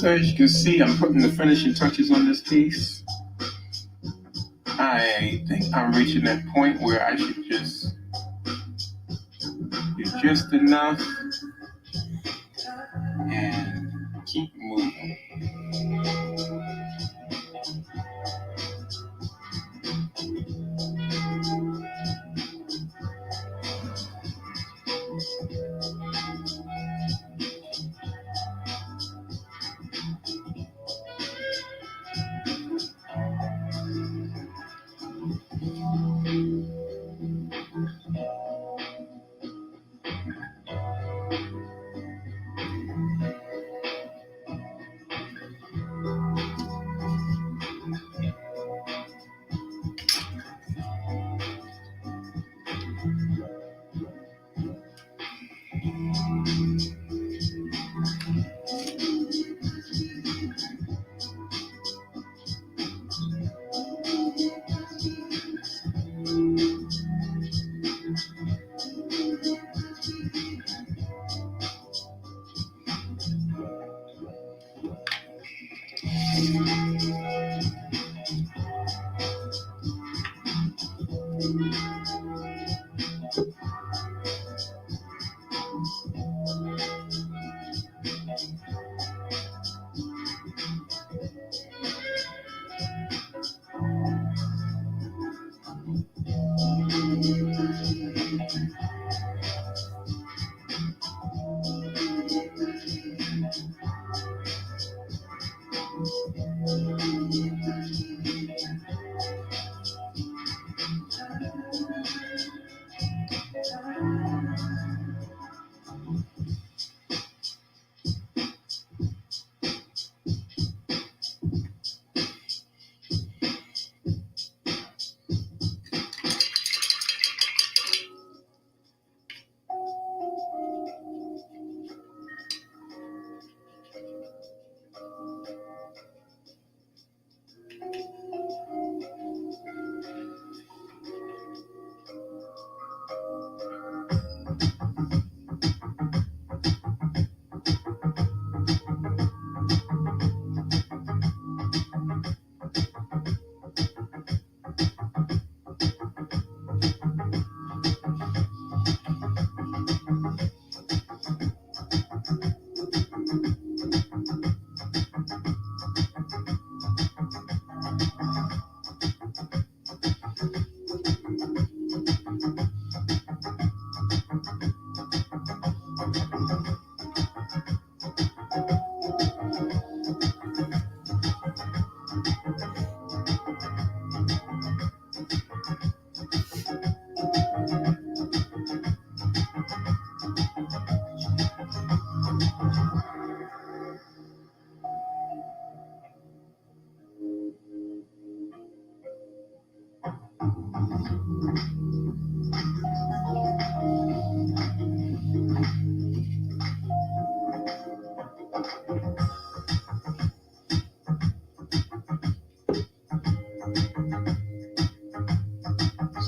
[SPEAKER 1] So as you can see, I'm putting the finishing touches on this piece. I think I'm reaching that point where I should just do just enough and keep moving.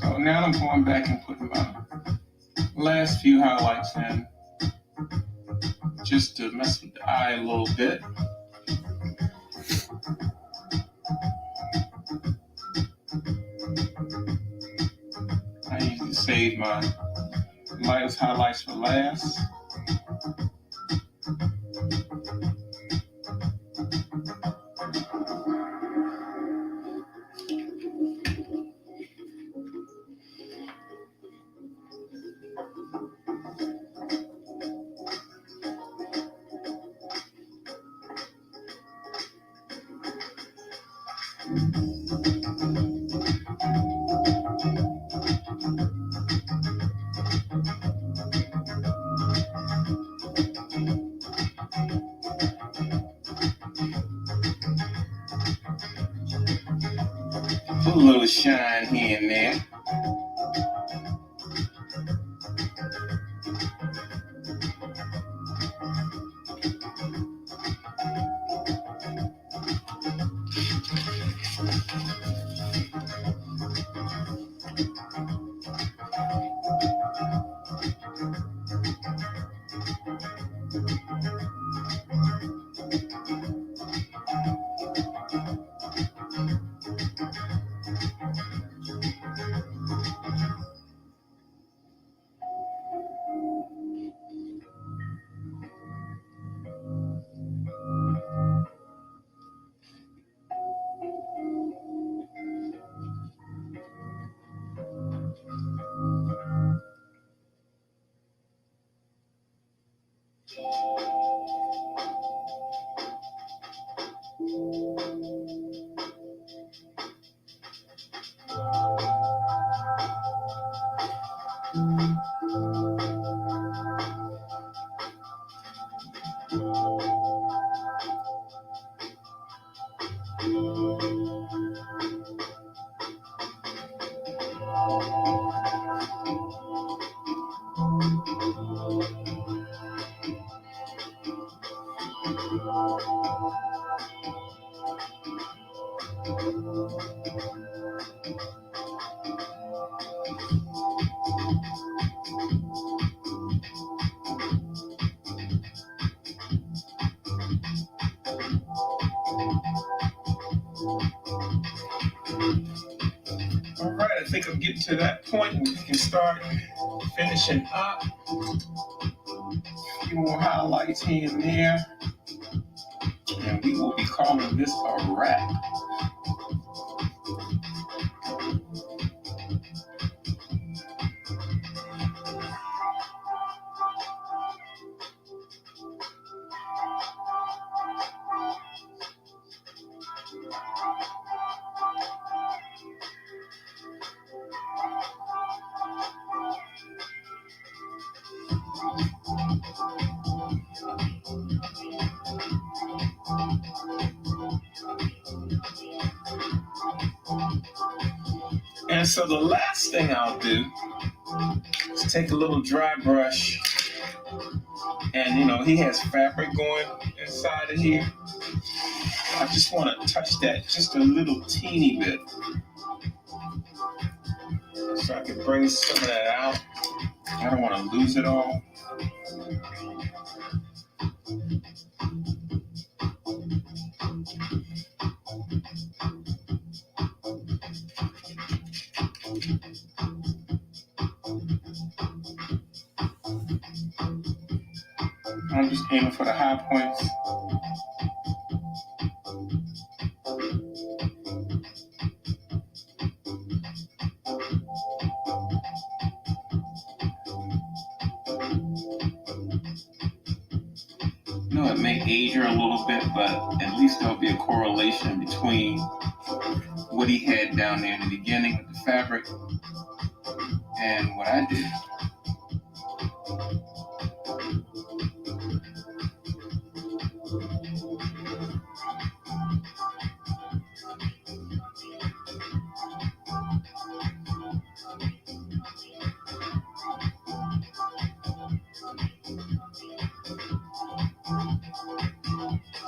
[SPEAKER 1] So now I'm going back and putting my last few highlights in just to mess with the eye a little bit. I usually save my lightest highlights for last. Put a little shine here and there. All right, I think I'm getting to that point where we can start finishing up. A few more highlights here and there. And we will be calling this a wrap. And so the last thing I'll do is take a little dry brush, and he has fabric going inside of here. I just want to touch that just a little teeny bit so I can bring some of that out. I don't want to lose it all. I'm just aiming for the high points. It may age her a little bit, but at least there'll be a correlation between what he had down there in the beginning with the fabric and what I did.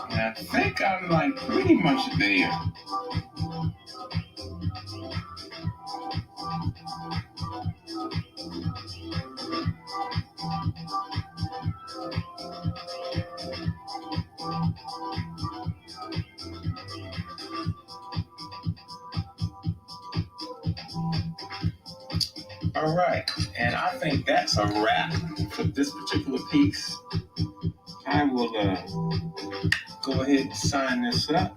[SPEAKER 1] And I think I'm like pretty much there. All right, and I think that's a wrap for this particular piece. I will go ahead and sign this up.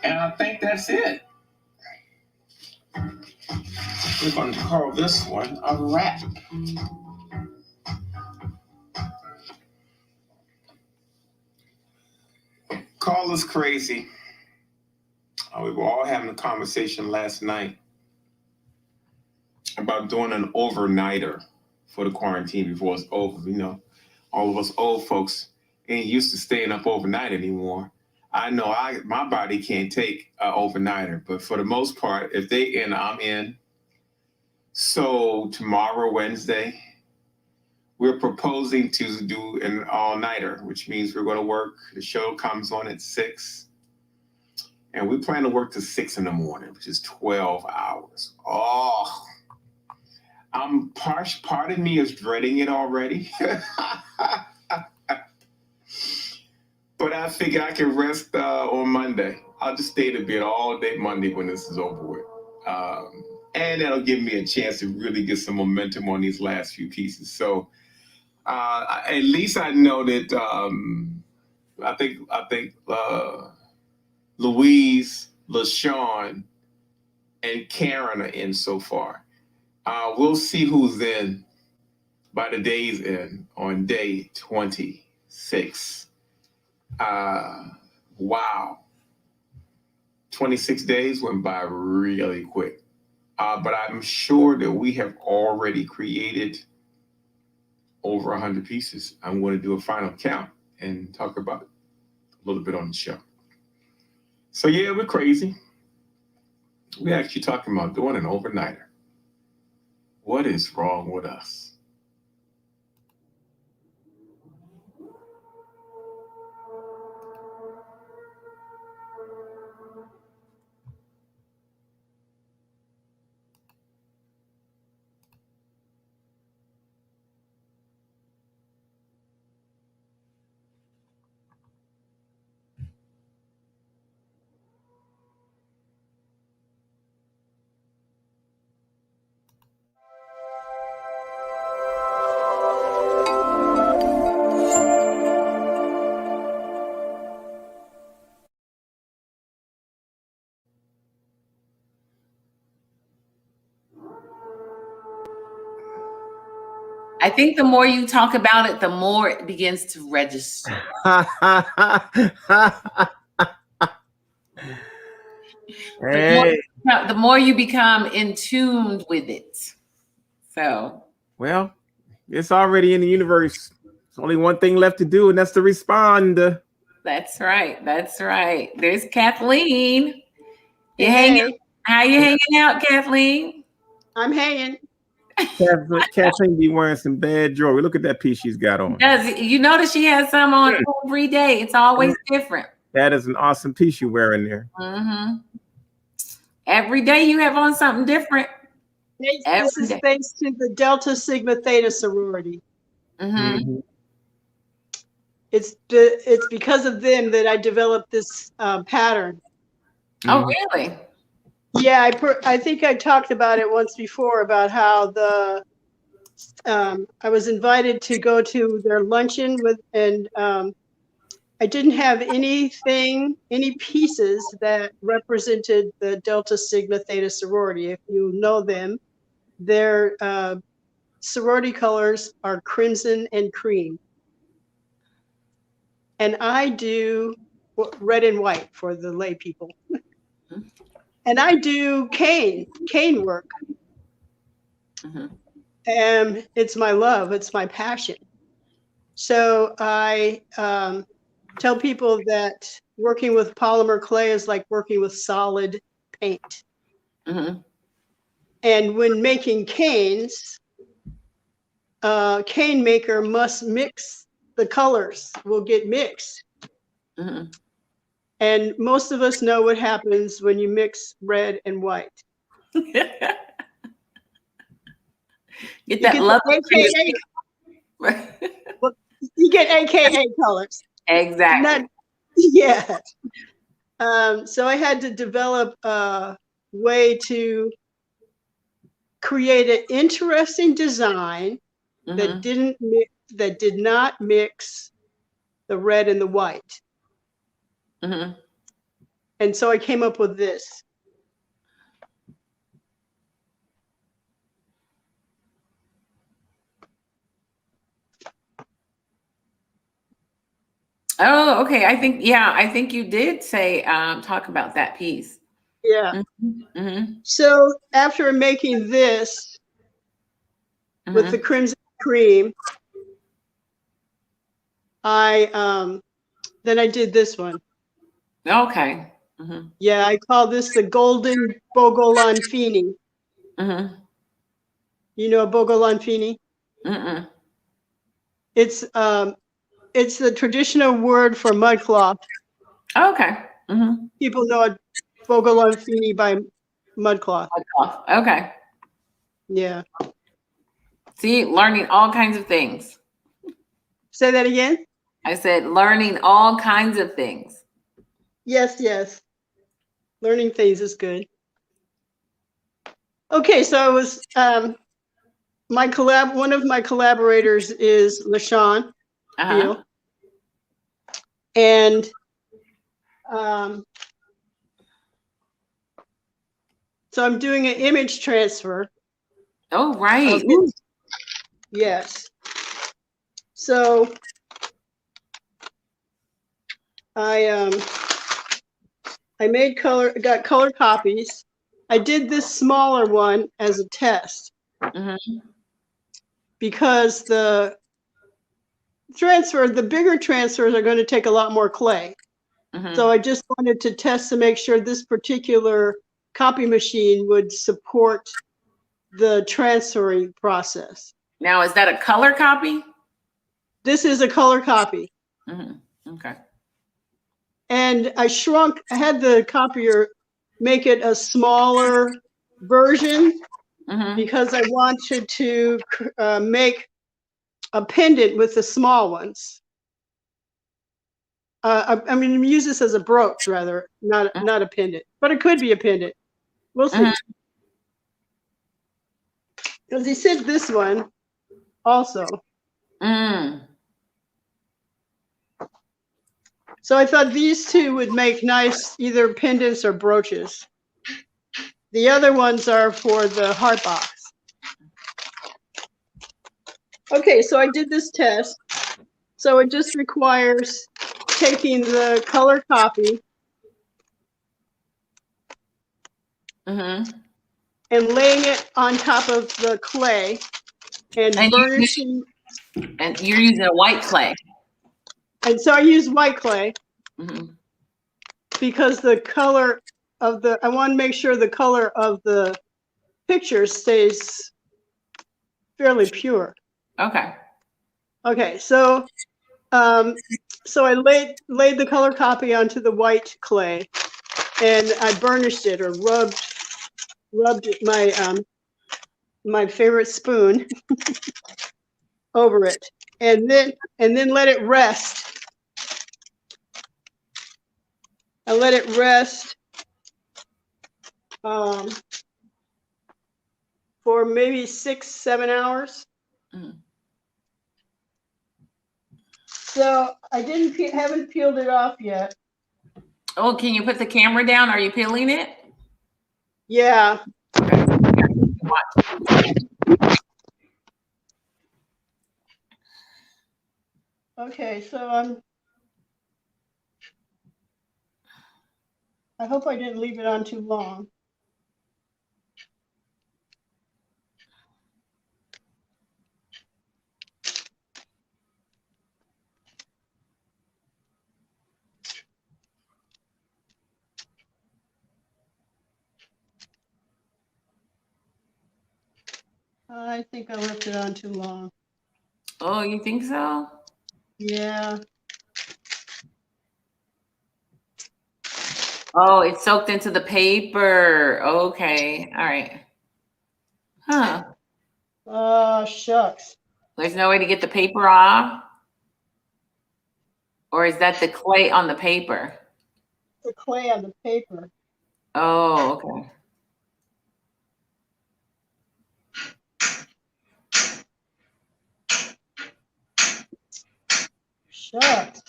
[SPEAKER 1] And I think that's it. We're going to call this one a wrap. Call us crazy. We were all having a conversation last night about doing an overnighter for the quarantine before it's over. You know, all of us old folks ain't used to staying up overnight anymore. I know my body can't take an overnighter, but for the most part, if they in, I'm in. So tomorrow, Wednesday, we're proposing to do an all-nighter, which means we're going to work. The show comes on at 6. And we plan to work to 6 in the morning, which is 12 hours. Oh, part of me is dreading it already. But I figure I can rest on Monday. I'll just stay to bed all day Monday when this is over with. And that'll give me a chance to really get some momentum on these last few pieces. So at least I know that I think Louise, LaShawn, and Karen are in so far. We'll see who's in by the day's end on day 26. Wow. 26 days went by really quick. But I'm sure that we have already created over 100 pieces. I'm going to do a final count and talk about it a little bit on the show. So yeah, we're crazy. We're actually talking about doing an overnighter. What is wrong with us?
[SPEAKER 2] I think the more you talk about it, the more it begins to register.
[SPEAKER 1] Hey.
[SPEAKER 2] The more you become in tune with it. So.
[SPEAKER 1] Well, it's already in the universe. There's only one thing left to do, and that's to respond.
[SPEAKER 2] That's right. That's right. There's Kathleen.
[SPEAKER 5] Hey.
[SPEAKER 2] How you hanging out, Kathleen?
[SPEAKER 5] I'm hanging.
[SPEAKER 1] Kathleen be wearing some bad jewelry. Look at that piece she's got on.
[SPEAKER 2] You notice she has some on every day. It's always different.
[SPEAKER 1] That is an awesome piece you're wearing there.
[SPEAKER 2] Mm-hmm. Every day you have on something different.
[SPEAKER 5] This is thanks to the Delta Sigma Theta sorority.
[SPEAKER 2] Mm-hmm.
[SPEAKER 5] It's because of them that I developed this pattern.
[SPEAKER 2] Oh, really?
[SPEAKER 5] Yeah, I think I talked about it once before about how I was invited to go to their luncheon and I didn't have any pieces that represented the Delta Sigma Theta sorority. If you know them, their sorority colors are crimson and cream. And I do red and white for the lay people. And I do cane work.
[SPEAKER 2] Mm-hmm.
[SPEAKER 5] And it's my love, it's my passion. So I tell people that working with polymer clay is like working with solid paint.
[SPEAKER 2] Mm-hmm.
[SPEAKER 5] And when making canes, cane maker must mix the colors, will get mixed.
[SPEAKER 2] Mm-hmm.
[SPEAKER 5] And most of us know what happens when you mix red and white.
[SPEAKER 2] Get that love.
[SPEAKER 5] AKA. You get AKA colors.
[SPEAKER 2] Exactly.
[SPEAKER 5] Yeah. So I had to develop a way to create an interesting design that did not mix the red and the white.
[SPEAKER 2] Mm-hmm.
[SPEAKER 5] And so I came up with this.
[SPEAKER 4] Oh, okay. I think you did say talk about that piece.
[SPEAKER 5] Yeah.
[SPEAKER 4] Mm-hmm. Mm-hmm.
[SPEAKER 5] So after making this with the crimson cream, then I did this one.
[SPEAKER 4] Okay. Mm-hmm.
[SPEAKER 5] Yeah, I call this the Golden Bogolanfini.
[SPEAKER 4] Mm-hmm.
[SPEAKER 5] You know Bogolanfini?
[SPEAKER 4] Mm-mm.
[SPEAKER 5] It's the traditional word for mudcloth.
[SPEAKER 4] Okay. Mm-hmm.
[SPEAKER 5] People know it Bogolanfini by mudcloth.
[SPEAKER 4] Okay.
[SPEAKER 5] Yeah.
[SPEAKER 4] See, learning all kinds of things.
[SPEAKER 5] Say that again?
[SPEAKER 4] I said learning all kinds of things.
[SPEAKER 5] Yes. Learning things is good. Okay, so I was one of my collaborators is LaShawn Beal. And so I'm doing an image transfer.
[SPEAKER 4] Oh, right.
[SPEAKER 5] Yes. So I got color copies. I did this smaller one as a test because the bigger transfers are going to take a lot more clay. So I just wanted to test to make sure this particular copy machine would support the transferring process.
[SPEAKER 4] Now, is that a color copy?
[SPEAKER 5] This is a color copy.
[SPEAKER 4] Okay.
[SPEAKER 5] And I had the copier make it a smaller version because I wanted to make a pendant with the small ones. I mean, use this as a brooch rather, not a pendant, but it could be a pendant. We'll see. Because he said this one also. So I thought these two would make nice either pendants or brooches. The other ones are for the heart box. Okay, so I did this test. So it just requires taking the color copy and laying it on top of the clay and burnishing.
[SPEAKER 4] And you're using a white clay.
[SPEAKER 5] And so I use white clay because the color of I want to make sure the color of the picture stays fairly pure. Okay, so so I laid the color copy onto the white clay and I burnished it or rubbed it, my favorite spoon over it, and then let it rest. I let it rest for maybe 6-7 hours. So I haven't peeled it off yet.
[SPEAKER 4] Oh, can you put the camera down? Are you peeling it?
[SPEAKER 5] Yeah. Okay, so I hope I didn't leave it on too long. I think I left it on too long.
[SPEAKER 4] Oh, you think so?
[SPEAKER 5] Yeah.
[SPEAKER 4] Oh, it's soaked into the paper. Okay. All right. Huh.
[SPEAKER 5] Oh, shucks.
[SPEAKER 4] There's no way to get the paper off? Or is that the clay on the paper?
[SPEAKER 5] The clay on the paper.
[SPEAKER 4] Oh, okay.
[SPEAKER 5] Shucks.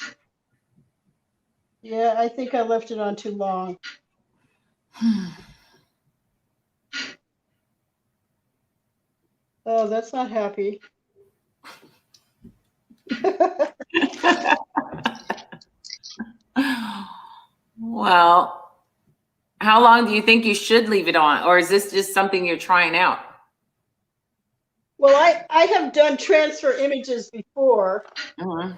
[SPEAKER 5] Yeah, I think I left it on too long. Oh, that's not happy.
[SPEAKER 4] Well, how long do you think you should leave it on? Or is this just something you're trying out?
[SPEAKER 5] Well, I have done transfer images before.
[SPEAKER 4] Mhm.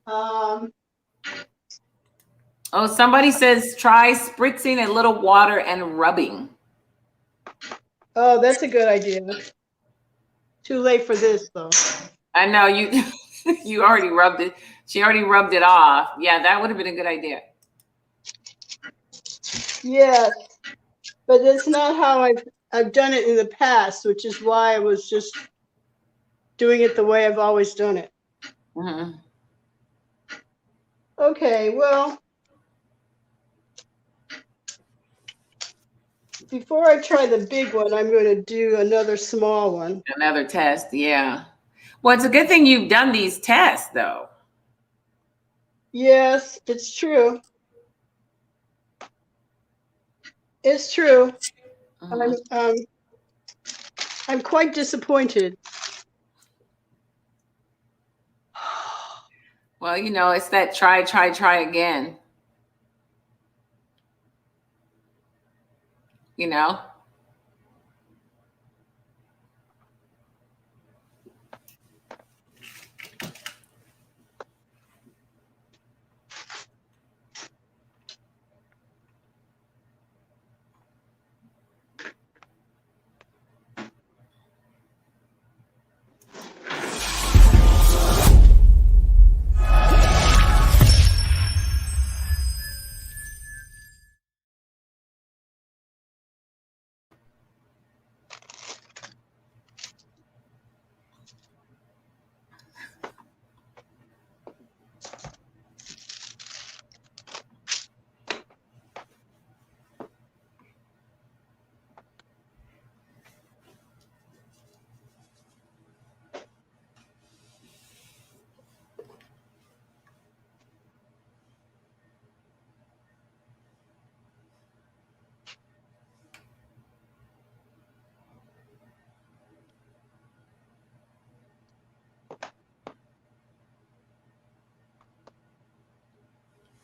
[SPEAKER 5] Um,
[SPEAKER 4] Oh, somebody says try spritzing a little water and rubbing.
[SPEAKER 5] oh, that's a good idea. Too late for this, though.
[SPEAKER 4] I know you you already rubbed it. She already rubbed it off. Yeah, that would have been a good idea.
[SPEAKER 5] Yes, but that's not how I've done it in the past, which is why I was just doing it the way I've always done it.
[SPEAKER 4] Mhm.
[SPEAKER 5] Okay, well, before I try the big one, I'm going to do another small one.
[SPEAKER 4] Another test, yeah. Well, it's a good thing you've done these tests, though.
[SPEAKER 5] Yes, it's true. It's true.
[SPEAKER 4] Mhm.
[SPEAKER 5] I'm quite disappointed.
[SPEAKER 4] Well, you know, it's that try again. You know?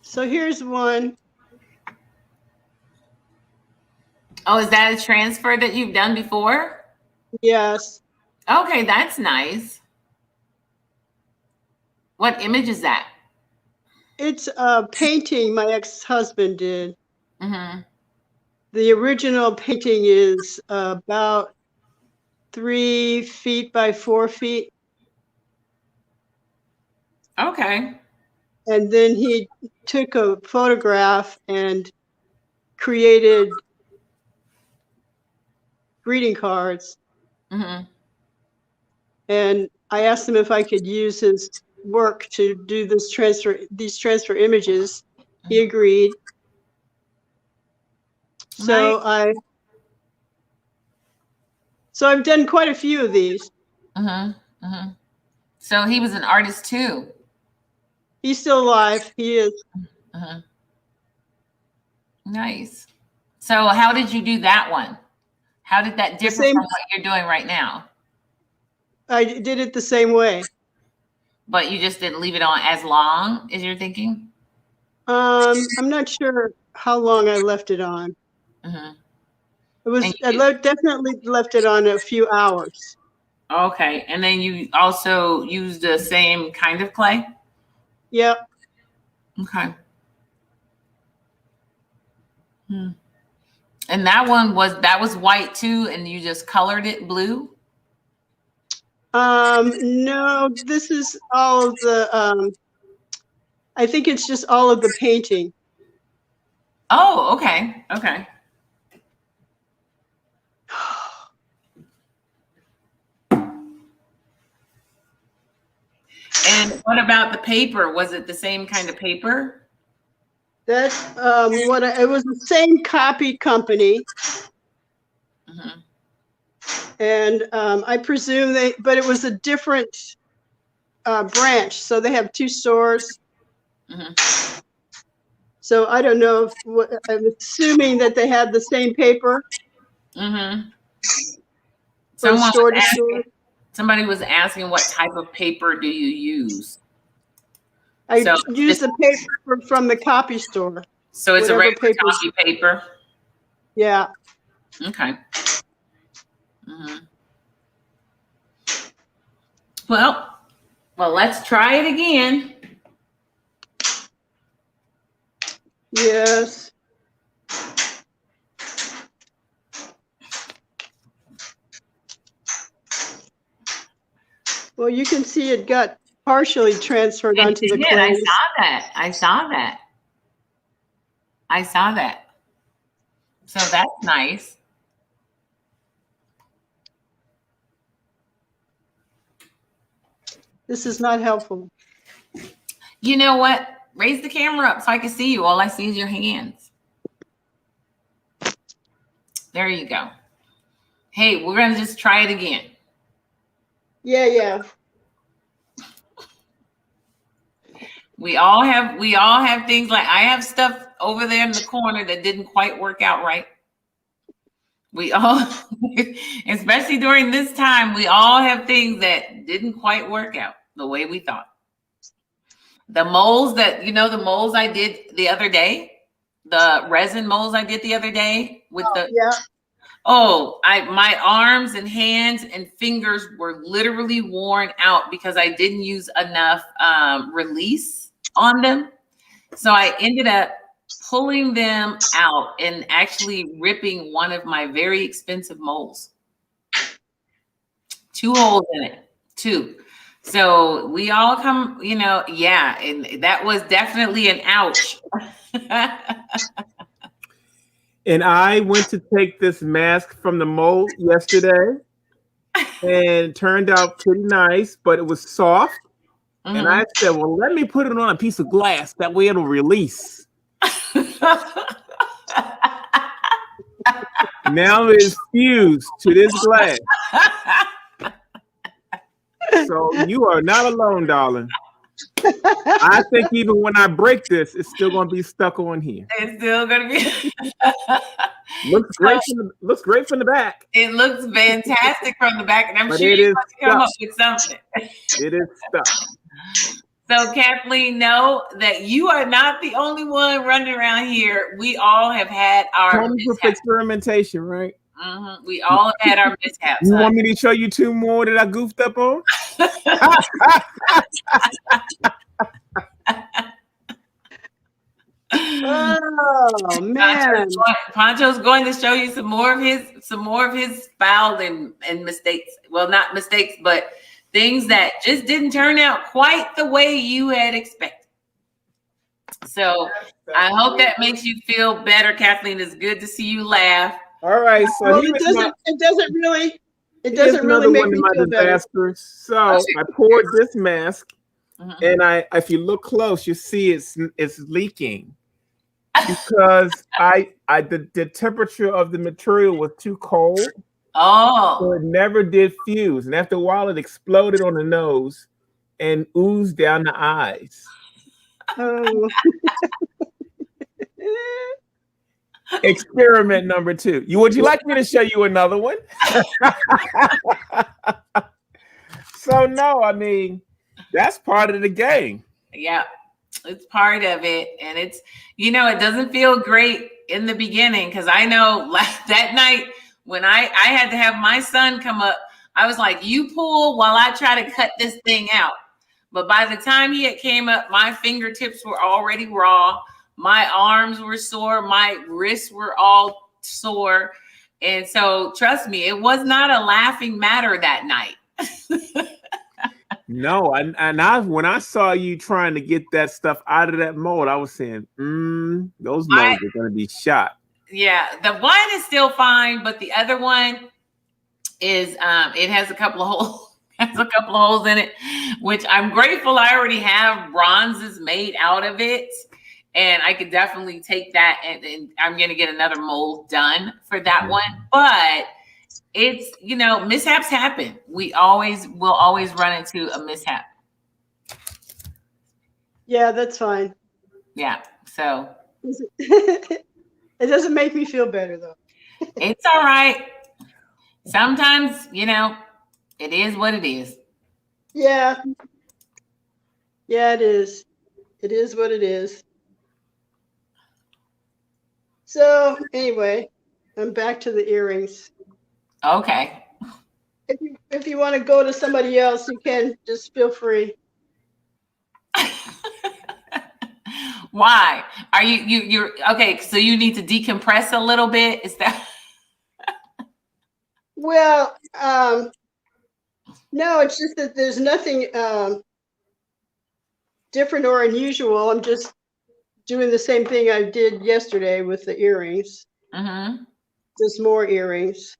[SPEAKER 5] So here's one.
[SPEAKER 4] Oh, is that a transfer that you've done before?
[SPEAKER 5] Yes.
[SPEAKER 4] Okay, that's nice. What image is that?
[SPEAKER 5] It's a painting my ex-husband did.
[SPEAKER 4] Mm-hmm.
[SPEAKER 5] The original painting is about 3 feet by 4 feet.
[SPEAKER 4] Okay.
[SPEAKER 5] And then he took a photograph and created greeting cards.
[SPEAKER 4] Mm-hmm.
[SPEAKER 5] And I asked him if I could use his work to do these transfer images. He agreed. So
[SPEAKER 4] Nice.
[SPEAKER 5] I've done quite a few of these.
[SPEAKER 4] Mm-hmm. Mm-hmm. So he was an artist too.
[SPEAKER 5] He's still alive. He is.
[SPEAKER 4] Mm-hmm. Nice. So how did you do that one? How did that
[SPEAKER 5] The
[SPEAKER 4] differ
[SPEAKER 5] same.
[SPEAKER 4] from what you're doing right now?
[SPEAKER 5] I did it the same way.
[SPEAKER 4] But you just didn't leave it on as long as you're thinking?
[SPEAKER 5] I'm not sure how long I left it on.
[SPEAKER 4] Mm-hmm.
[SPEAKER 5] It was definitely left it on a few hours.
[SPEAKER 4] Okay. And then you also used the same kind of clay?
[SPEAKER 5] Yep.
[SPEAKER 4] Okay. Hmm. And that one was white too, and you just colored it blue?
[SPEAKER 5] No, this is all of the I think it's just all of the painting.
[SPEAKER 4] Oh, okay. Okay. And what about the paper? Was it the same kind of paper?
[SPEAKER 5] That's it was the same copy company.
[SPEAKER 4] Mm-hmm.
[SPEAKER 5] And I presume but it was a different branch. So they have two stores.
[SPEAKER 4] Mm-hmm.
[SPEAKER 5] So I don't know if I'm assuming that they had the same paper.
[SPEAKER 2] Mm-hmm.
[SPEAKER 5] From store to store.
[SPEAKER 2] Somebody was asking what type of paper do you use?
[SPEAKER 5] I use the paper from the copy store.
[SPEAKER 2] So it's a regular copy paper?
[SPEAKER 5] Yeah.
[SPEAKER 2] Okay. Mm-hmm. Well, let's try it again.
[SPEAKER 5] Yes. Well, you can see it got partially transferred onto the clay.
[SPEAKER 2] I saw that. So that's nice.
[SPEAKER 5] This is not helpful.
[SPEAKER 2] You know what? Raise the camera up so I can see you. All I see is your hands. There you go. Hey, we're going to just try it again.
[SPEAKER 5] Yeah.
[SPEAKER 2] We all have things like I have stuff over there in the corner that didn't quite work out right. We all, especially during this time, we all have things that didn't quite work out the way we thought. The molds the molds I did the other day, the resin molds I did the other day with my arms and hands and fingers were literally worn out because I didn't use enough release on them. So I ended up pulling them out and actually ripping one of my very expensive molds. 2 holes in it, 2. So we all come, and that was definitely an ouch.
[SPEAKER 1] And I went to take this mask from the mold yesterday, and it turned out pretty nice, but it was soft. Mm-hmm. And I said, well, let me put it on a piece of glass. That way it'll release. Now it's fused to this glass. So you are not alone, darling. I think even when I break this, it's still going to be stuck on here.
[SPEAKER 2] It's still going to be.
[SPEAKER 1] Looks great from the back.
[SPEAKER 2] It looks fantastic from the back, and I'm sure
[SPEAKER 1] you're going to
[SPEAKER 2] come up with something.
[SPEAKER 1] It is stuck.
[SPEAKER 2] So Kathleen, know that you are not the only one running around here. We all have had our
[SPEAKER 1] experimentation, right?
[SPEAKER 2] Mm-hmm. We all have had our mishaps.
[SPEAKER 1] You want me to show you 2 more that I goofed up on?
[SPEAKER 5] Oh man!
[SPEAKER 2] Pancho's going to show you some more of his foul and mistakes. Well, not mistakes, but things that just didn't turn out quite the way you had expected. So I hope that makes you feel better, Kathleen. It's good to see you laugh.
[SPEAKER 1] All right, so
[SPEAKER 5] it doesn't really make me feel better.
[SPEAKER 1] So I poured this mask, and if you look close, you see it's leaking because the temperature of the material was too cold.
[SPEAKER 2] Oh,
[SPEAKER 1] so it never did fuse, and after a while, it exploded on the nose and oozed down the eyes.
[SPEAKER 5] Oh.
[SPEAKER 1] Experiment number 2. Would you like me to show you another one? So no, I mean, that's part of the game.
[SPEAKER 2] Yeah, it's part of it. And it's, it doesn't feel great in the beginning because I know that night when I had to have my son come up, I was like, you pull while I try to cut this thing out. But by the time he had came up, my fingertips were already raw. My arms were sore. My wrists were all sore. And so trust me, it was not a laughing matter that night.
[SPEAKER 1] No, when I saw you trying to get that stuff out of that mold, I was saying, those molds are going to be shot.
[SPEAKER 2] Yeah, the one is still fine, but the other one is it has a couple of holes. Has a couple of holes in it, which I'm grateful I already have bronzes made out of it. And I could definitely take that and I'm going to get another mold done for that one. But it's, mishaps happen. Will always run into a mishap.
[SPEAKER 5] Yeah, that's fine.
[SPEAKER 2] Yeah. So
[SPEAKER 5] It doesn't make me feel better though.
[SPEAKER 2] It's all right. Sometimes, it is what it is.
[SPEAKER 5] Yeah. Yeah, it is. It is what it is. So anyway, I'm back to the earrings.
[SPEAKER 2] Okay.
[SPEAKER 5] If you want to go to somebody else, you can. Just feel free.
[SPEAKER 2] Why? Are you're okay, so you need to decompress a little bit? Is that
[SPEAKER 5] Well, no, it's just that there's nothing different or unusual. I'm just doing the same thing I did yesterday with the earrings.
[SPEAKER 2] mm-hmm.
[SPEAKER 5] Just more earrings.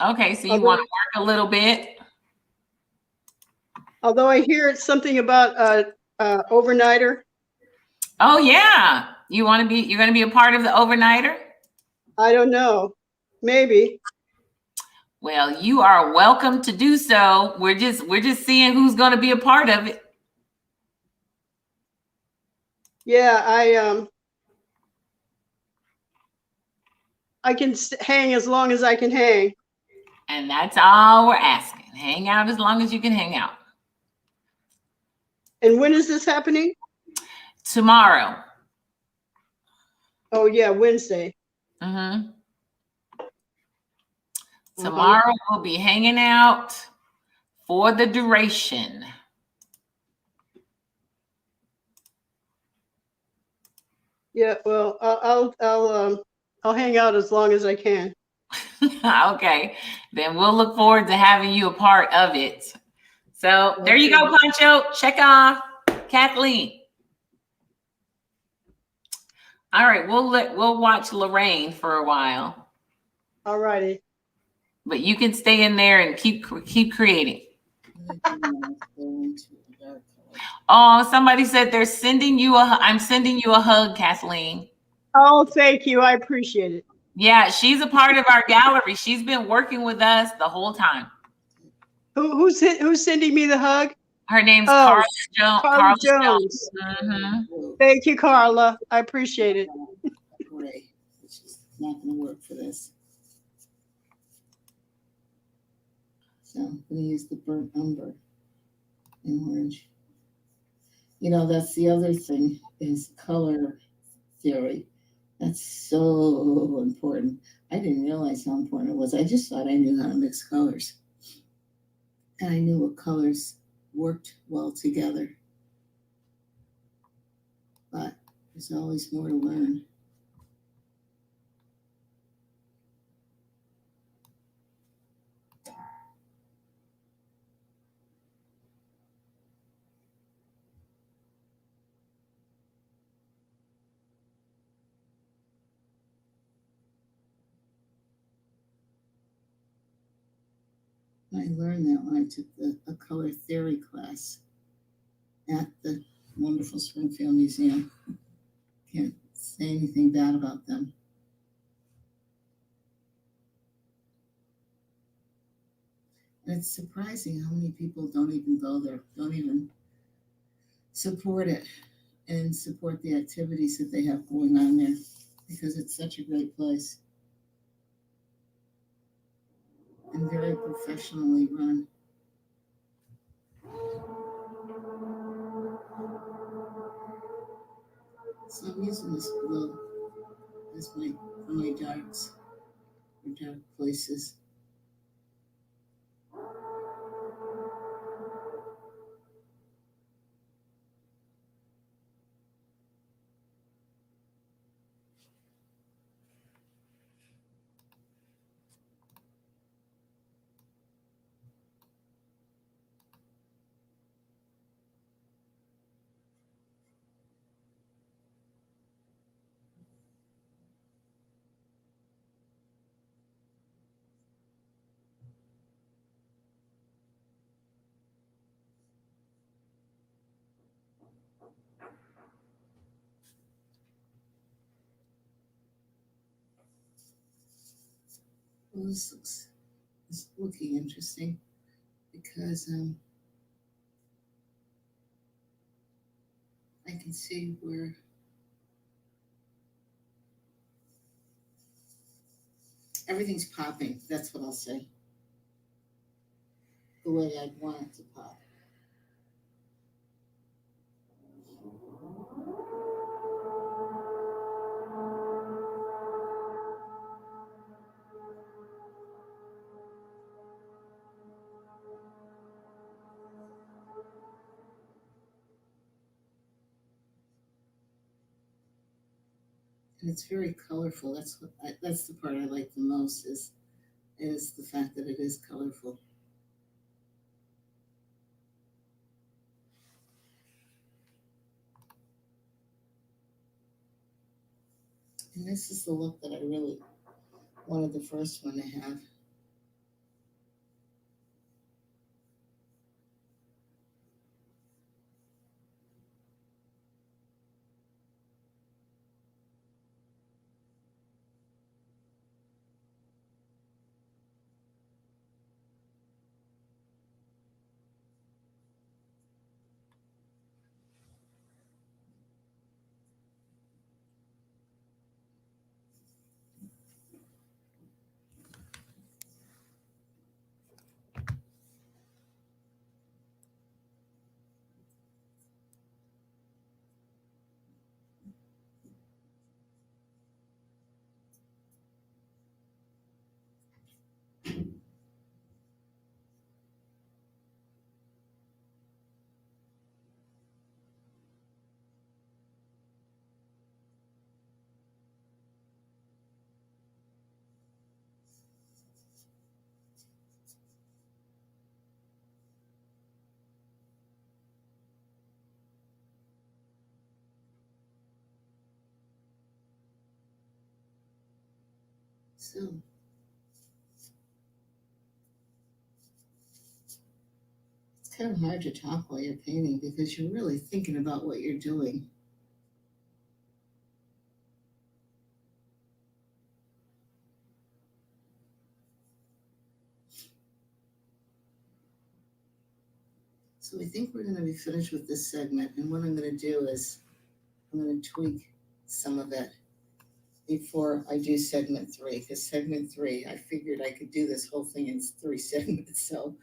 [SPEAKER 2] Okay, so you
[SPEAKER 5] Although,
[SPEAKER 2] want to work a little bit?
[SPEAKER 5] although I hear it's something about overnighter.
[SPEAKER 2] Oh yeah. You're gonna be a part of the overnighter?
[SPEAKER 5] I don't know. Maybe.
[SPEAKER 2] Well, you are welcome to do so. We're just seeing who's gonna be a part of it.
[SPEAKER 5] Yeah, I can hang as long as I can hang.
[SPEAKER 2] And that's all we're asking. Hang out as long as you can hang out.
[SPEAKER 5] And when is this happening?
[SPEAKER 2] Tomorrow.
[SPEAKER 5] Oh yeah, Wednesday.
[SPEAKER 2] Mm-hmm. Tomorrow we'll be hanging out for the duration.
[SPEAKER 5] Yeah, well, I'll hang out as long as I can.
[SPEAKER 2] Okay, then we'll look forward to having you a part of it. So there you go, Pancho. Check off Kathleen. All right, we'll watch Lorraine for a while.
[SPEAKER 5] All righty.
[SPEAKER 2] But you can stay in there and keep creating. Oh, somebody said I'm sending you a hug, Kathleen.
[SPEAKER 5] Oh, thank you. I appreciate it.
[SPEAKER 2] Yeah, she's a part of our gallery. She's been working with us the whole time.
[SPEAKER 5] Who's sending me the hug?
[SPEAKER 2] Her name's Carla Jones.
[SPEAKER 5] Carla Jones.
[SPEAKER 2] Mm-hmm.
[SPEAKER 5] Thank you, Carla. I appreciate it.
[SPEAKER 6] Gray, which is not going to work for this. So I'm going to use the burnt umber in orange. That's the other thing is color theory. That's so important. I didn't realize how important it was. I just thought I knew how to mix colors. And I knew what colors worked well together. But there's always more to learn. I learned that when I took a color theory class at the wonderful Springfield Museum. Can't say anything bad about them. And it's surprising how many people don't even go there, don't even support it and support the activities that they have going on there because it's such a great place and very professionally run. So I'm using this blue as for my darks, or dark places. Well, this is looking interesting because I can see where everything's popping. That's what I'll say. The way I'd want it to pop. And it's very colorful. That's the part I like the most is the fact that it is colorful. And this is the look that I really wanted the first one to have. So it's kind of hard to talk while you're painting because you're really thinking about what you're doing. So I think we're going to be finished with this segment. And what I'm going to do is I'm going to tweak some of it before I do segment 3. Because segment 3, I figured I could do this whole thing in 3 segments. So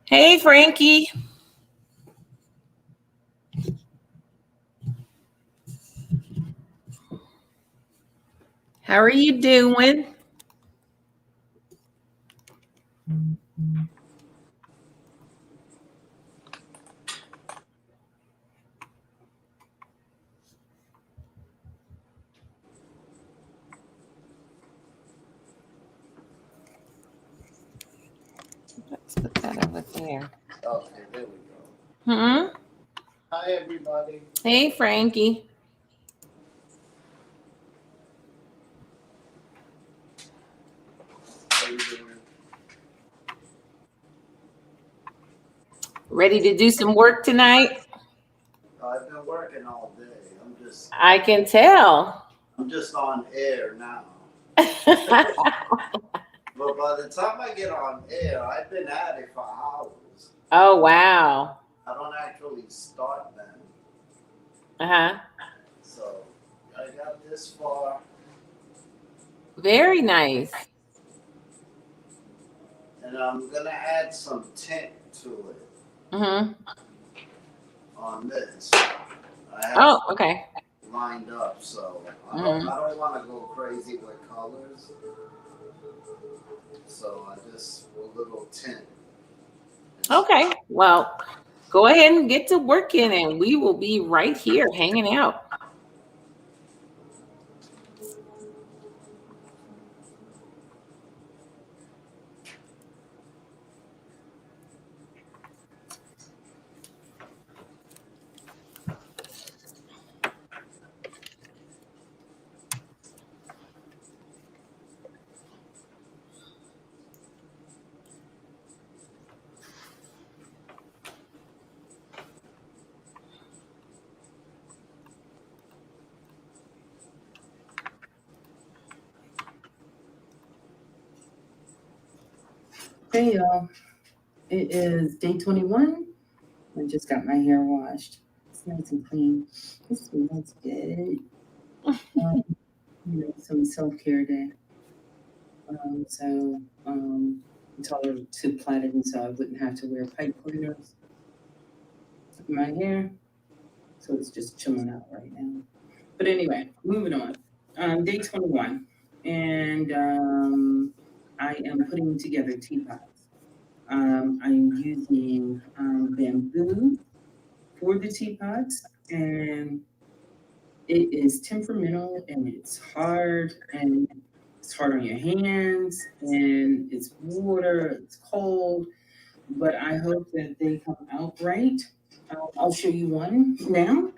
[SPEAKER 4] Hey, Frankie. How are you doing? Let's put that over there.
[SPEAKER 7] Okay, there we go.
[SPEAKER 4] Hmm?
[SPEAKER 7] Hi, everybody.
[SPEAKER 4] Hey, Frankie.
[SPEAKER 7] How you doing?
[SPEAKER 4] Ready to do some work tonight?
[SPEAKER 7] I've been working all day.
[SPEAKER 4] I can tell.
[SPEAKER 7] I'm just on air now. But by the time I get on air, I've been at it for hours.
[SPEAKER 4] Oh, wow.
[SPEAKER 7] I don't actually start them.
[SPEAKER 4] Uh-huh.
[SPEAKER 7] So I got this far.
[SPEAKER 4] Very nice.
[SPEAKER 7] And I'm gonna add some tint to it.
[SPEAKER 4] Mm-hmm.
[SPEAKER 7] on this. I have
[SPEAKER 4] Okay.
[SPEAKER 7] lined up, so I
[SPEAKER 4] Mhm.
[SPEAKER 7] don't want to go crazy with colors. So I just a little tint.
[SPEAKER 4] Okay. Well, go ahead and get to working, and we will be right here hanging out.
[SPEAKER 8] Hey y'all, it is day 21. I just got my hair washed. It's nice and clean. It smells good. Some self-care day. I told her to plait it so I wouldn't have to wear pipe cleaners in my hair. So it's just chilling out right now. But anyway, moving on. Day 21. And I am putting together teapots. I'm using bamboo for the teapots, and it is temperamental and it's hard on your hands, and it's water, it's cold, but I hope that they come out right. I'll show you one now.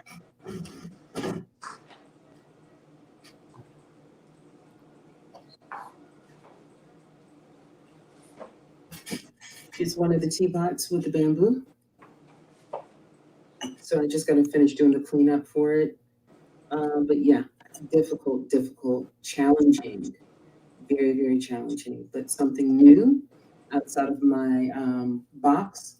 [SPEAKER 8] Here's one of the teapots with the bamboo. So I just got to finish doing the cleanup for it. But yeah, difficult, challenging, very, very challenging, but something new outside of my box.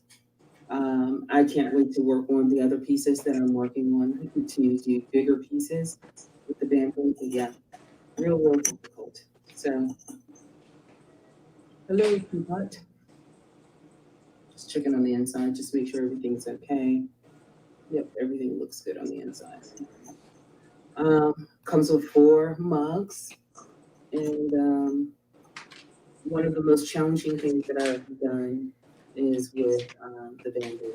[SPEAKER 8] I can't wait to work on the other pieces that I'm working on to do bigger pieces with the bamboo. But yeah, real difficult. So, hello, teapot. Just checking on the inside, just make sure everything's okay. Yep, everything looks good on the inside. Comes with 4 mugs, and one of the most challenging things that I've done is with the bamboo.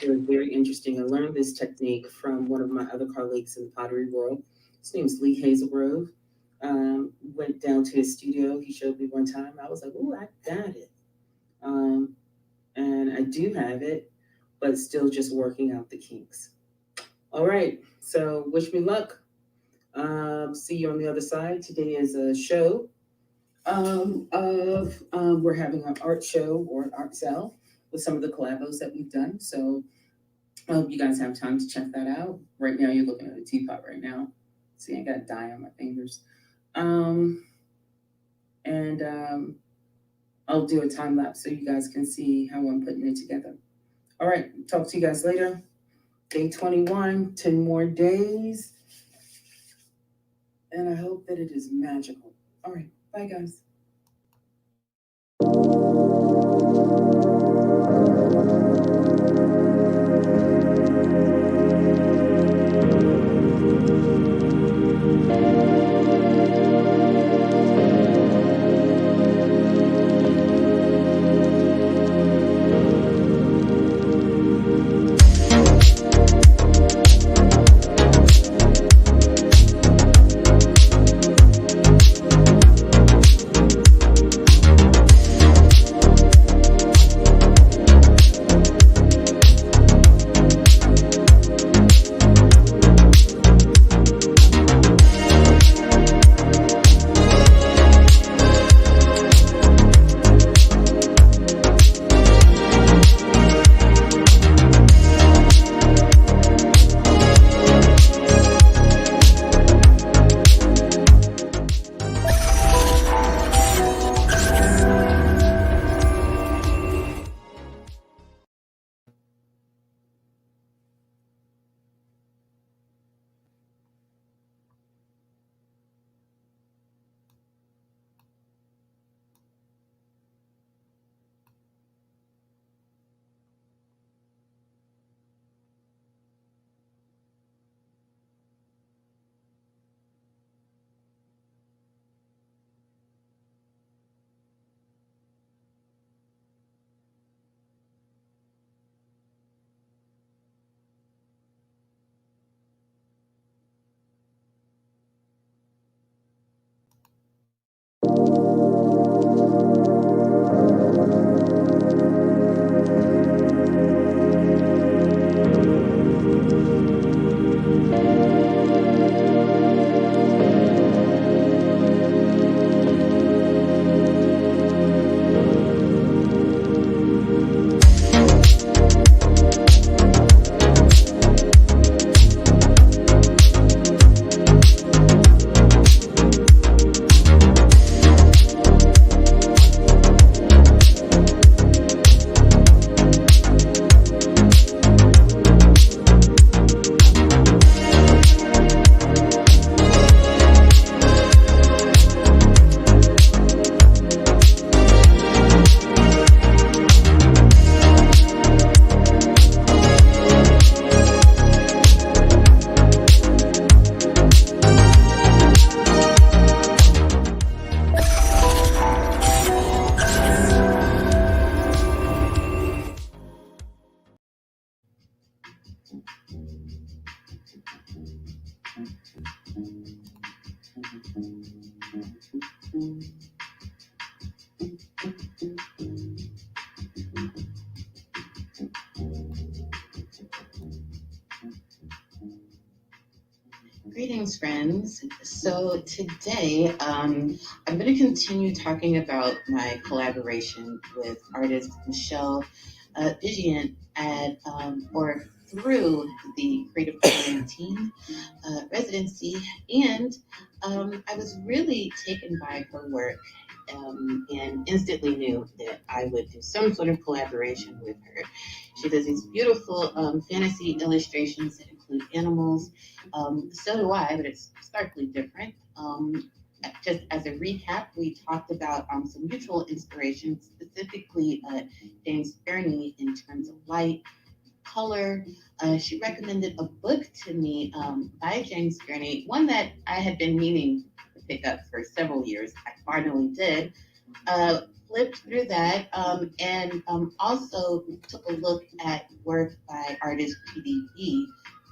[SPEAKER 8] It was very interesting. I learned this technique from one of my other colleagues in the pottery world. His name's Lee Hazelgrove. Went down to his studio. He showed me one time. I was like, "Oh, I got it." And I do have it, but still just working out the kinks. All right, so wish me luck. See you on the other side. Today is a show we're having an art show or an art sale with some of the collabos that we've done. So I hope you guys have time to check that out. Right now, you're looking at a teapot right now. See, I got dye on my fingers. I'll do a time lapse so you guys can see how I'm putting it together. All right, talk to you guys later. Day 21, 10 more days. And I hope that it is magical. All right, bye guys.
[SPEAKER 9] Greetings, friends. So today, I'm going to continue talking about my collaboration with artist Michelle Vigilant or through the Creative Quarantine residency, and I was really taken by her work and instantly knew that I would do some sort of collaboration with her. She does these beautiful fantasy illustrations that include animals. So do I, but it's starkly different. Just as a recap, we talked about some mutual inspiration, specifically James Gurney in terms of light, color. She recommended a book to me by James Gurney, one that I had been meaning to pick up for several years. I finally did. Flipped through that and also took a look at work by artist PDB,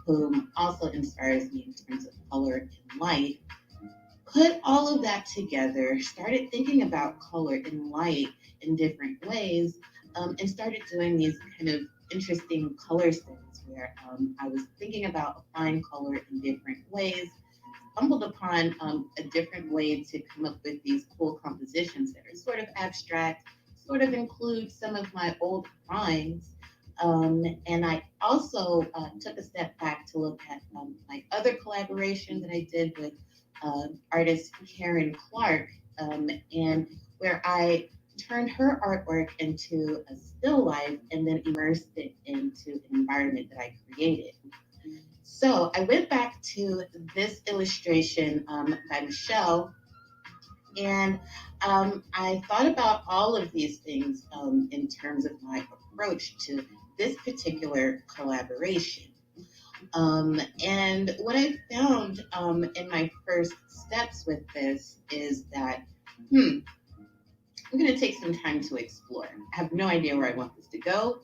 [SPEAKER 9] whom also inspires me in terms of color and light. Put all of that together, started thinking about color and light in different ways, and started doing these kind of interesting color studies where I was thinking about applying color in different ways, stumbled upon a different way to come up with these cool compositions that are sort of abstract, sort of include some of my old drawings. And I also took a step back to look at my other collaboration that I did with artist Karen Clark, and where I turned her artwork into a still life and then immersed it into an environment that I created. So I went back to this illustration by Michelle, and I thought about all of these things in terms of my approach to this particular collaboration. And what I found in my first steps with this is that, I'm going to take some time to explore. I have no idea where I want this to go.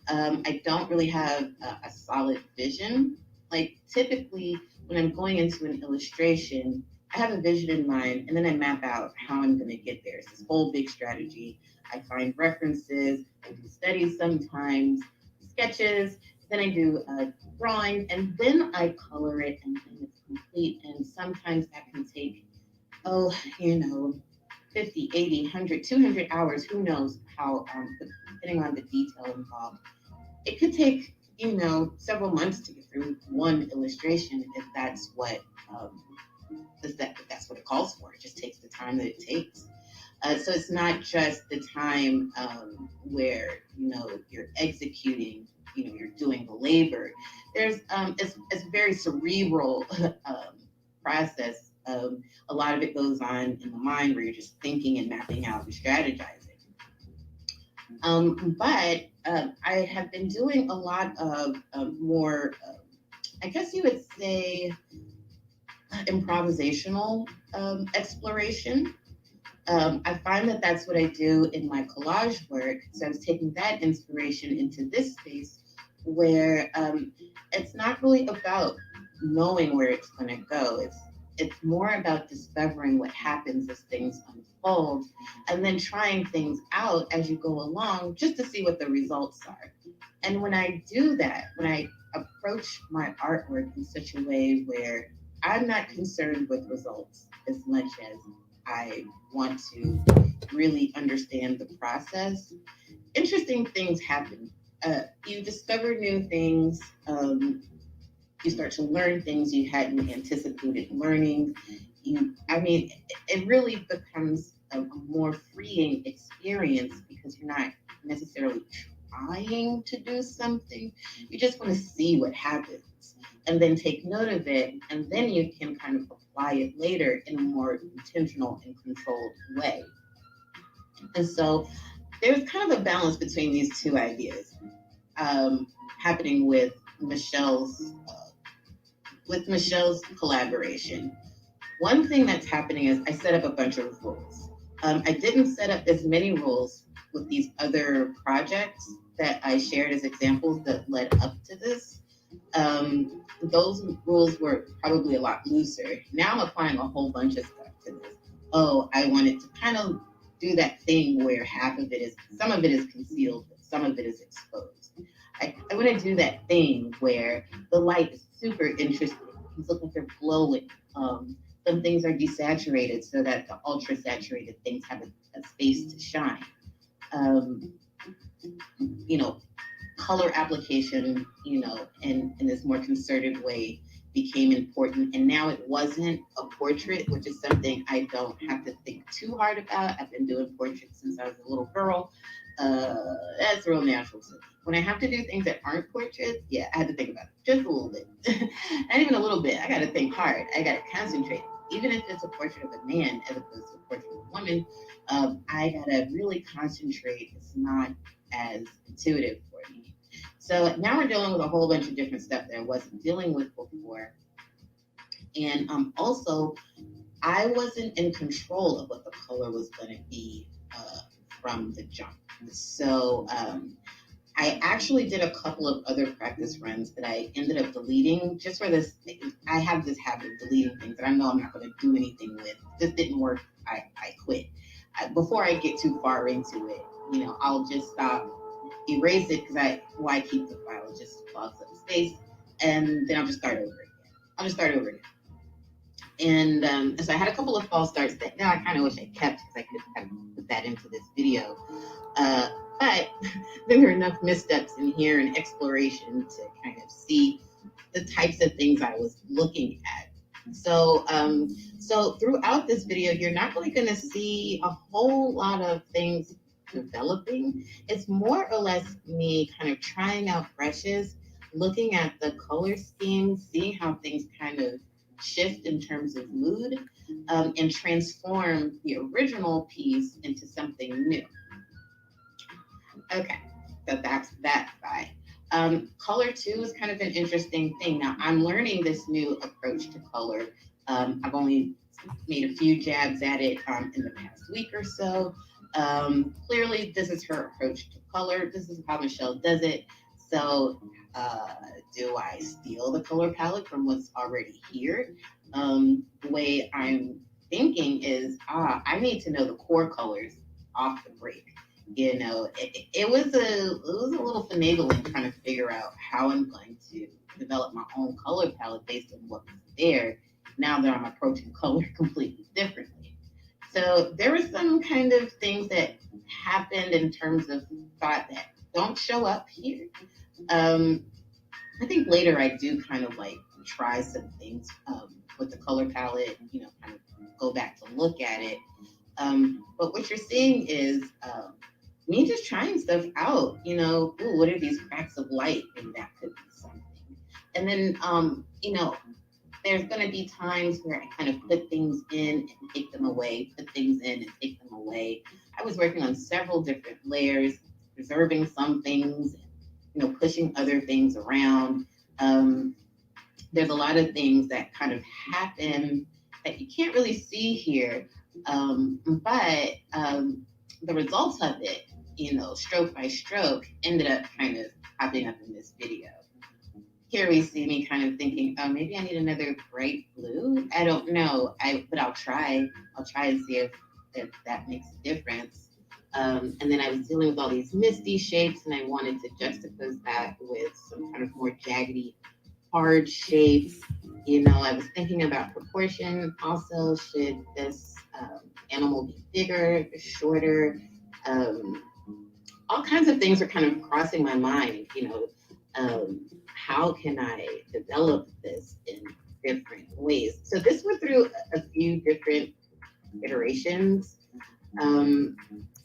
[SPEAKER 9] I don't really have a solid vision. Like typically when I'm going into an illustration, I have a vision in mind and then I map out how I'm going to get there. It's this whole big strategy. I find references, I do studies sometimes, sketches, then I do a drawing, and then I color it and then it's complete. And sometimes that can take, 50, 80, 100, 200 hours, who knows how, depending on the detail involved. It could take, several months to get through one illustration if that's what if that's what it calls for. It just takes the time that it takes. So it's not just the time where you're executing, you're doing the labor. There's it's a very cerebral process. A lot of it goes on in the mind where you're just thinking and mapping out and strategizing. But I have been doing a lot of more, I guess you would say, improvisational exploration. I find that that's what I do in my collage work. So I was taking that inspiration into this space where it's not really about knowing where it's going to go. It's more about discovering what happens as things unfold and then trying things out as you go along just to see what the results are. And when I do that, when I approach my artwork in such a way where I'm not concerned with results as much as I want to really understand the process, interesting things happen. You discover new things. You start to learn things you hadn't anticipated learning. It really becomes a more freeing experience because you're not necessarily trying to do something. You just want to see what happens and then take note of it. And then you can kind of apply it later in a more intentional and controlled way. And so there's kind of a balance between these two ideas happening with Michelle's collaboration. One thing that's happening is I set up a bunch of rules. I didn't set up as many rules with these other projects that I shared as examples that led up to this. Those rules were probably a lot looser. Now I'm applying a whole bunch of stuff to this. I wanted to kind of do that thing where some of it is concealed, but some of it is exposed. I want to do that thing where the light is super interesting things look like they're glowing. Some things are desaturated so that the ultra saturated things have a space to shine. You know, color application, you know, in this more concerted way became important. And now it wasn't a portrait, which is something I don't have to think too hard about. I've been doing portraits since I was a little girl. That's real natural to me. When I have to do things that aren't portraits, yeah, I had to think about it just a little bit. Not even a little bit. I got to think hard. I got to concentrate. Even if it's a portrait of a man as opposed to a portrait of a woman, I got to really concentrate. It's not as intuitive for me. So now we're dealing with a whole bunch of different stuff that I wasn't dealing with before. And also, I wasn't in control of what the color was going to be from the jump. So I actually did a couple of other practice runs that I ended up deleting just for this. I have this habit of deleting things that I know I'm not going to do anything with. This didn't work. I quit. Before I get too far into it, you know, I'll just stop, erase it, because why keep the file? It just clogs up space, and then I'll just start over again. And so I had a couple of false starts that now I kind of wish I kept, because I could kind of put that into this video. But there were enough missteps in here and exploration to kind of see the types of things I was looking at. So throughout this video, you're not really going to see a whole lot of things developing. It's more or less me kind of trying out brushes, looking at the color scheme, seeing how things kind of shift in terms of mood, and transform the original piece into something new. Okay, so that's that side. Color too is kind of an interesting thing. Now I'm learning this new approach to color. I've only made a few jabs at it in the past week or so. Clearly, this is her approach to color. This is how Michelle does it. So do I steal the color palette from what's already here? The way I'm thinking is, I need to know the core colors off the break. You know, it was a little finagling trying to figure out how I'm going to develop my own color palette based on what was there, now that I'm approaching color completely differently. So there were some kind of things that happened in terms of thought that don't show up here. I think later I do kind of like try some things with the color palette, you know, kind of go back to look at it. But what you're seeing is me just trying stuff out, you know, ooh, what are these cracks of light? And that could be something. And then, you know, there's going to be times where I kind of put things in and take them away, put things in and take them away. I was working on several different layers, preserving some things, you know, pushing other things around. There's a lot of things that kind of happen that you can't really see here. But the results of it, you know, stroke by stroke, ended up kind of popping up in this video. Here we see me kind of thinking, oh, maybe I need another bright blue. I don't know, but I'll try. I'll try and see if that makes a difference. And then I was dealing with all these misty shapes, and I wanted to juxtapose that with some kind of more jaggedy, hard shapes. You know, I was thinking about proportion. Also, should this animal be bigger, shorter? All kinds of things are kind of crossing my mind. You know, how can I develop this in different ways? So this went through a few different iterations. And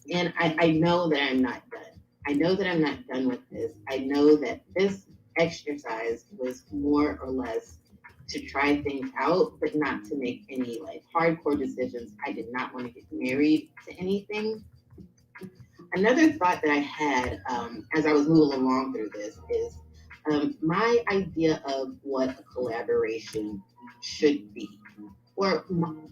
[SPEAKER 9] I know that I'm not done. I know that I'm not done with this. I know that this exercise was more or less to try things out, but not to make any like hardcore decisions. I did not want to get married to anything. Another thought that I had as I was moving along through this is my idea of what a collaboration should be. Or,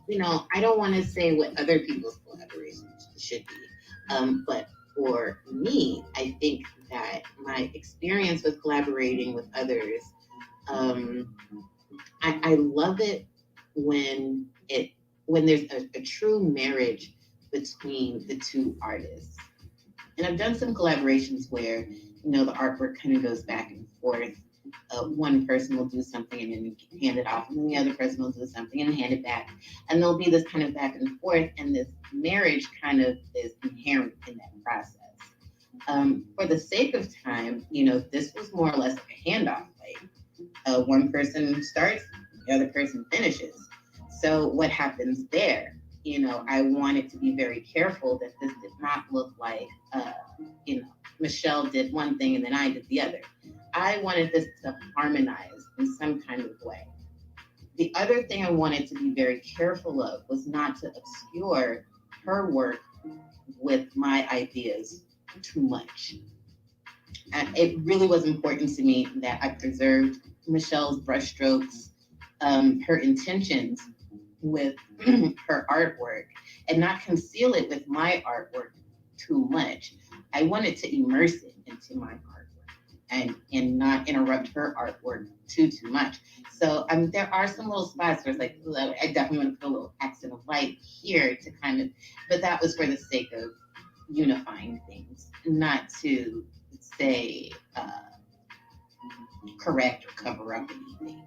[SPEAKER 9] you know, I don't want to say what other people's collaborations should be, but for me, I think that my experience with collaborating with others, I love it when there's a true marriage between the two artists. And I've done some collaborations where, you know, the artwork kind of goes back and forth. one person will do something and then hand it off, and then the other person will do something and hand it back. And there'll be this kind of back and forth, and this marriage kind of is inherent in that process. For the sake of time, this was more or less like a handoff. Like one person starts, the other person finishes. So what happens there? I wanted to be very careful that this did not look like, Michelle did one thing and then I did the other. I wanted this to harmonize in some kind of way. The other thing I wanted to be very careful of was not to obscure her work with my ideas too much. And it really was important to me that I preserved Michelle's brushstrokes, her intentions with her artwork, and not conceal it with my artwork too much. I wanted to immerse it into my artwork and not interrupt her artwork too much. So there are some little spots where it's like, I definitely want to put a little accent of light here to kind of, but that was for the sake of unifying things, not to say correct or cover up anything.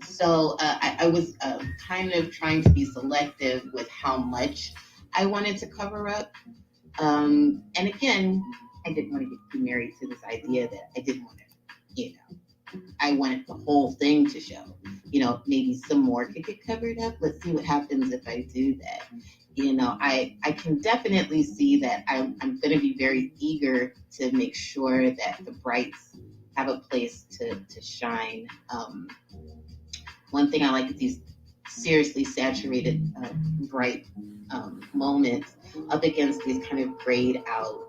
[SPEAKER 9] So I was kind of trying to be selective with how much I wanted to cover up. And again, I didn't want to get too married to this idea that I didn't want to, I wanted the whole thing to show. Maybe some more could get covered up. Let's see what happens if I do that. I can definitely see that I'm going to be very eager to make sure that the brights have a place to shine. One thing I like is these seriously saturated, bright moments up against these kind of grayed out,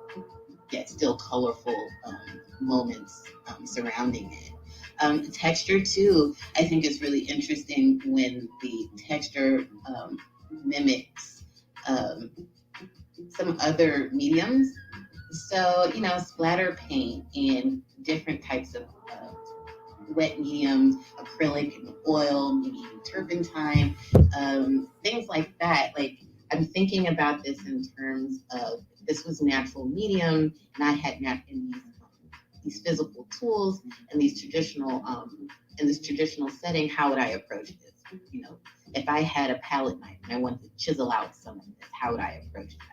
[SPEAKER 9] yet still colorful moments surrounding it. The texture too, I think is really interesting when the texture mimics some other mediums. So, splatter paint and different types of wet mediums, acrylic and oil, maybe even turpentine, things like that. Like, I'm thinking about this in terms of this was natural medium, and I had these physical tools and these traditional in this traditional setting. How would I approach this? If I had a palette knife and I wanted to chisel out some of this, how would I approach that?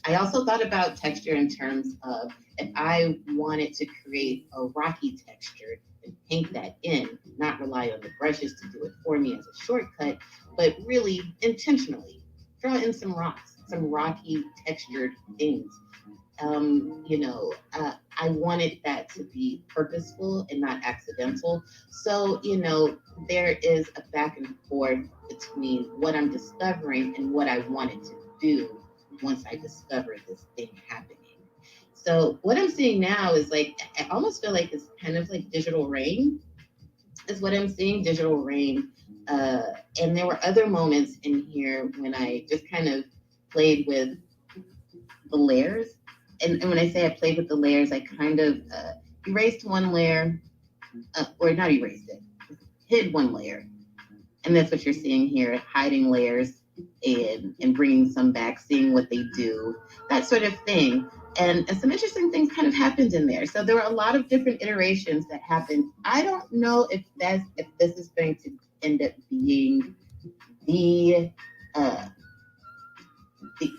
[SPEAKER 9] I also thought about texture in terms of if I wanted to create a rocky texture and paint that in, not rely on the brushes to do it for me as a shortcut, but really intentionally draw in some rocks, some rocky textured things. I wanted that to be purposeful and not accidental. So, there is a back and forth between what I'm discovering and what I wanted to do once I discovered this thing happening. So what I'm seeing now is I almost feel like it's kind of like digital rain is what I'm seeing, digital rain. And there were other moments in here when I just kind of played with the layers. And when I say I played with the layers, I kind of erased one layer, or not erased it, hid one layer. And that's what you're seeing here, hiding layers and bringing some back, seeing what they do, that sort of thing. And some interesting things kind of happened in there. So there were a lot of different iterations that happened. I don't know if this is going to end up being the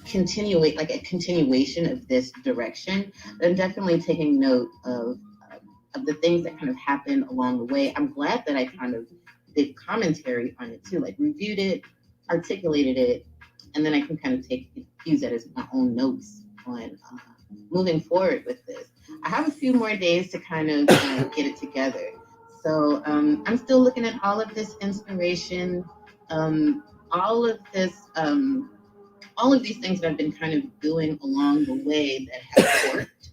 [SPEAKER 9] continuation of this direction. But I'm definitely taking note of the things that kind of happened along the way. I'm glad that I kind of did commentary on it too, like reviewed it, articulated it, and then I can kind of use that as my own notes on moving forward with this. I have a few more days to kind of get it together. So I'm still looking at all of this inspiration, all of these things that I've been kind of doing along the way that have worked,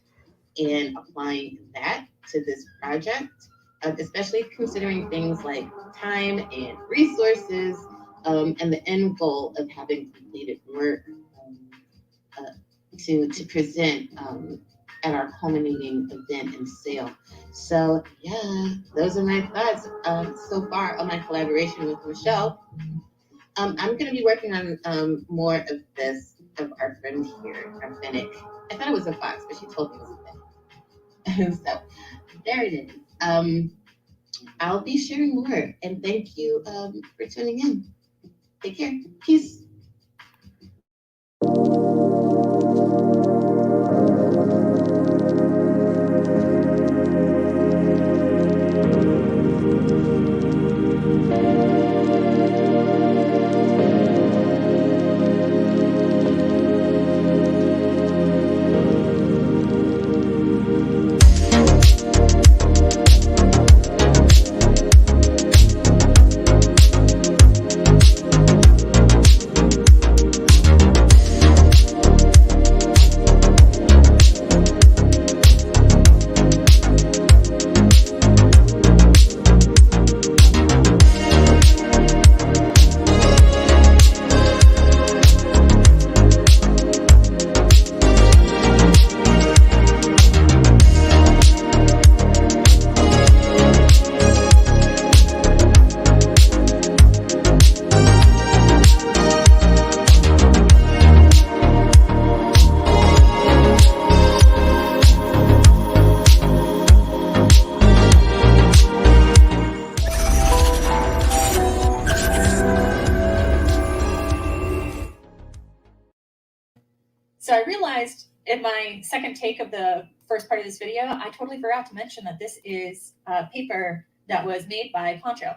[SPEAKER 9] and applying that to this project, especially considering things like time and resources, and the end goal of having completed work to present at our culminating event and sale. So yeah, those are my thoughts so far on my collaboration with Michelle. I'm going to be working on more of this of our friend here, our Finnick. I thought it was a fox, but she told me it was a Finnick. So there it is. I'll be sharing more, and thank you for tuning in. Take care. Peace.
[SPEAKER 10] So I realized in my second take of the first part of this video, I totally forgot to mention that this is paper that was made by Poncho.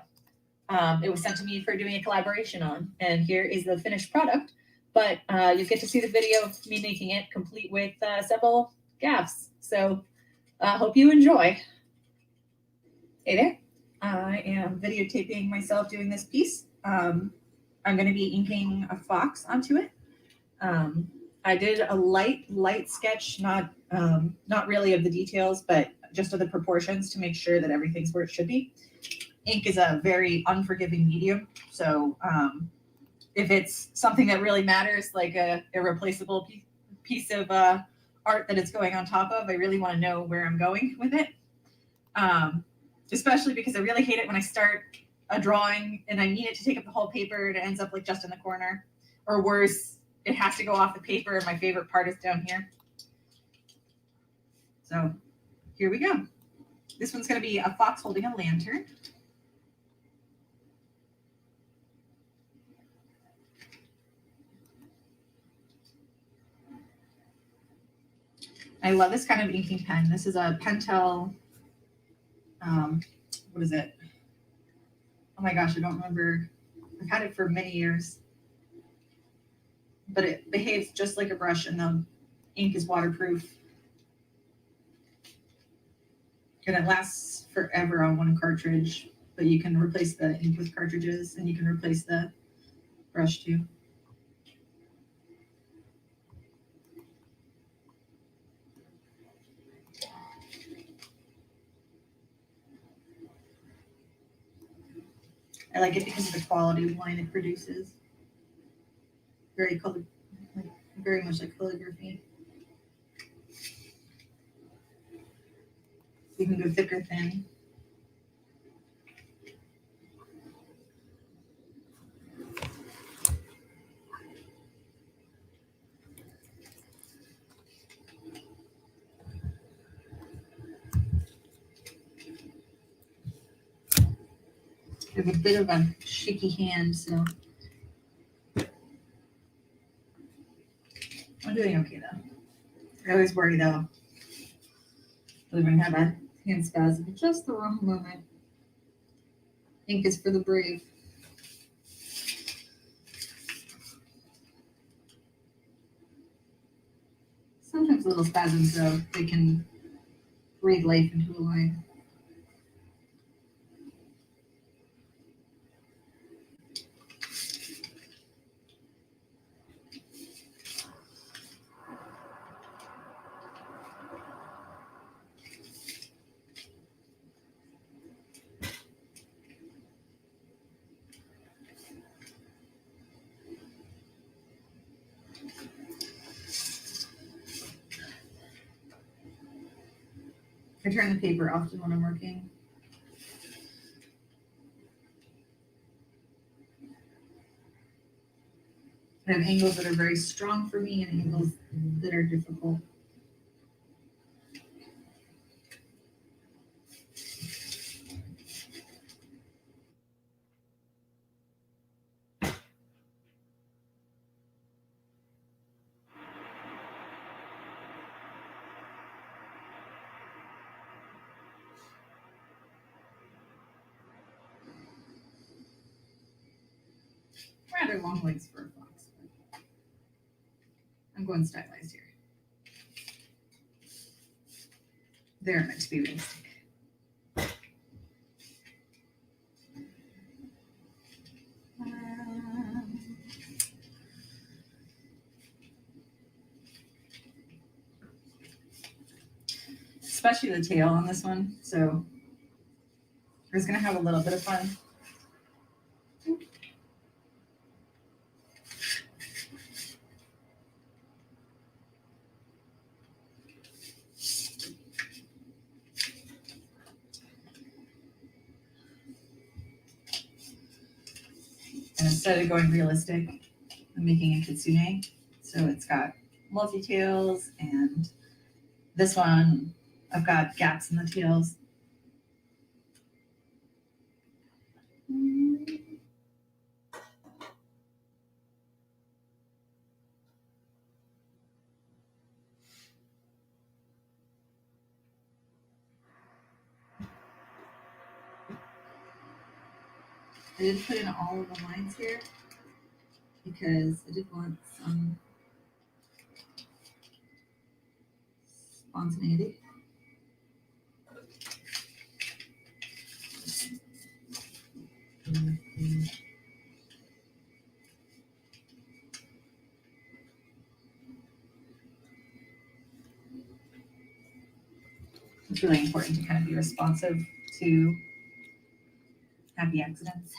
[SPEAKER 10] It was sent to me for doing a collaboration on, and here is the finished product. But you get to see the video of me making it, complete with several gaffs. So hope you enjoy. Hey there. I am videotaping myself doing this piece. I'm going to be inking a fox onto it. I did a light sketch, not really of the details, but just of the proportions to make sure that everything's where it should be. Ink is a very unforgiving medium, so if it's something that really matters, like a irreplaceable piece of art that it's going on top of, I really want to know where I'm going with it. Especially because I really hate it when I start a drawing and I need it to take up the whole paper and it ends up like just in the corner, or worse, it has to go off the paper and my favorite part is down here. So here we go. This one's going to be a fox holding a lantern. I love this kind of inking pen. This is a Pentel, what is it? Oh my gosh, I don't remember. I've had it for many years. But it behaves just like a brush and the ink is waterproof. And it lasts forever on one cartridge, but you can replace the ink with cartridges and you can replace the brush too. I like it because of the quality of line it produces. Very much like calligraphy. You can go thick or thin. I have a bit of a shaky hand, so I'm doing okay though. I always worry though that I'm gonna have a hand spasm at just the wrong moment. Ink is for the brave. Sometimes little spasms though, they can breathe life into a line. I turn the paper often when I'm working. I have angles that are very strong for me and angles that are difficult. rather long legs for a fox. But I'm going stylized here. They're meant to be realistic. Especially the tail on this one. So we're just going to have a little bit of fun. And instead of going realistic, I'm making a kitsune. So it's got multi-tails, and this one, I've got gaps in the tails. I didn't put in all of the lines here because I did want some spontaneity. It's really important to kind of be responsive to happy accidents.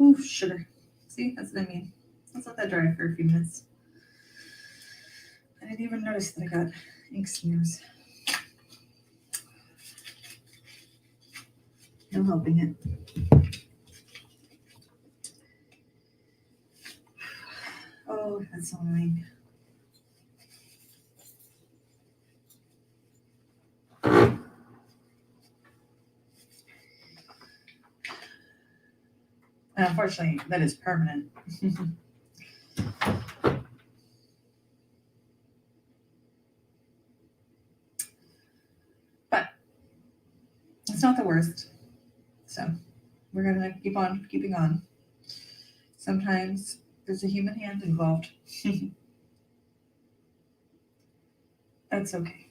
[SPEAKER 10] Ooh, sugar. See, that's what I mean. Let's let that dry for a few minutes. I didn't even notice that I got ink smears. No helping it. Oh, that's so annoying. And unfortunately, that is permanent. But it's not the worst. So we're going to keep on keeping on. Sometimes there's a human hand involved. That's okay.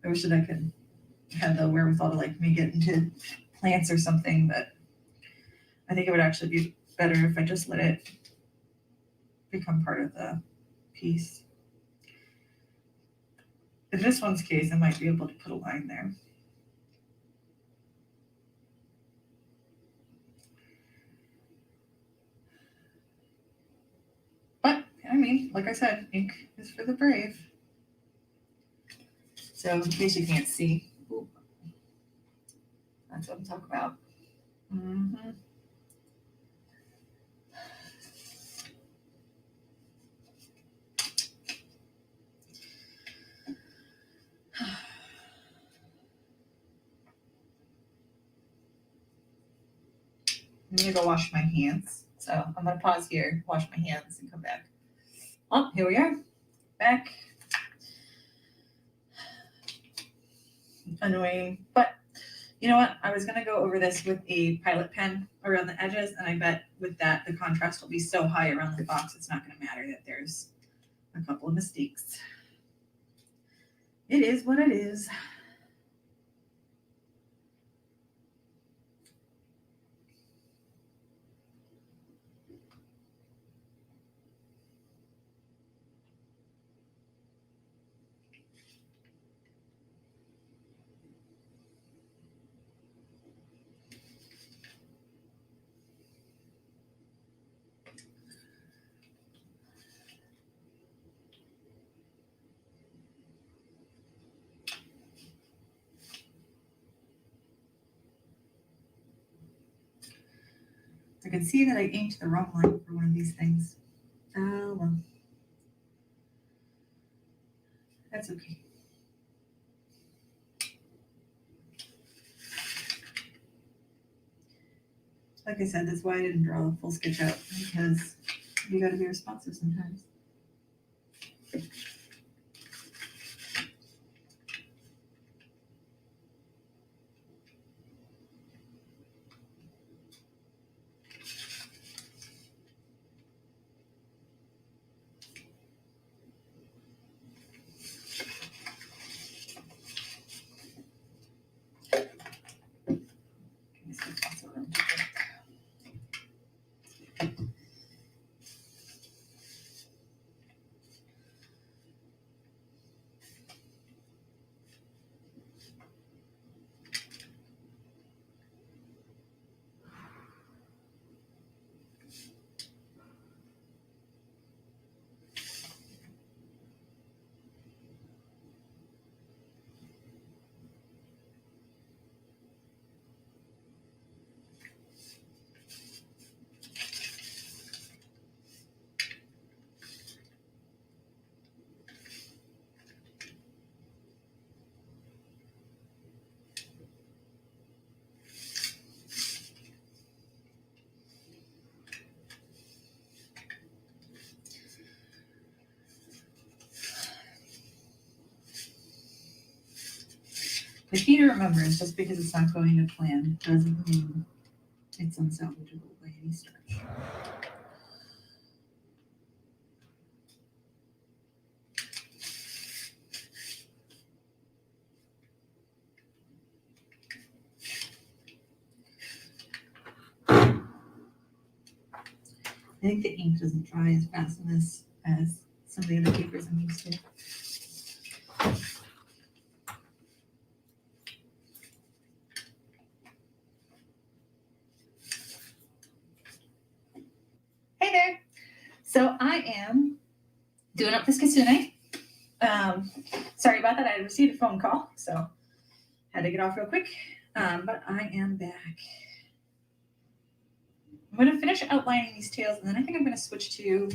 [SPEAKER 10] I wish that I could have the wherewithal to like make it into plants or something, but I think it would actually be better if I just let it become part of the piece. In this one's case, I might be able to put a line there. But, I mean, like I said, ink is for the brave. So, in case you can't see, ooh, that's what I'm talking about. Mm-hmm. I'm gonna go wash my hands. So I'm gonna pause here, wash my hands, and come back. Oh, here we are, back. Annoying, but you know what? I was gonna go over this with a pilot pen around the edges, and I bet with that the contrast will be so high around the box, it's not gonna matter that there's a couple of mistakes. It is what it is. I can see that I inked the wrong line for one of these things. Oh, well. That's okay. Like I said, that's why I didn't draw a full sketch out, because you got to be responsive sometimes. The key to remember is just because it's not going to plan doesn't mean it's unsalvageable by any stretch. I think the ink doesn't dry as fast in this as some of the other papers I'm used to. Hey there. So I am doing up this kitsune. Sorry about that. I received a phone call, so had to get off real quick. But I am back. I'm going to finish outlining these tails, and then I think I'm going to switch to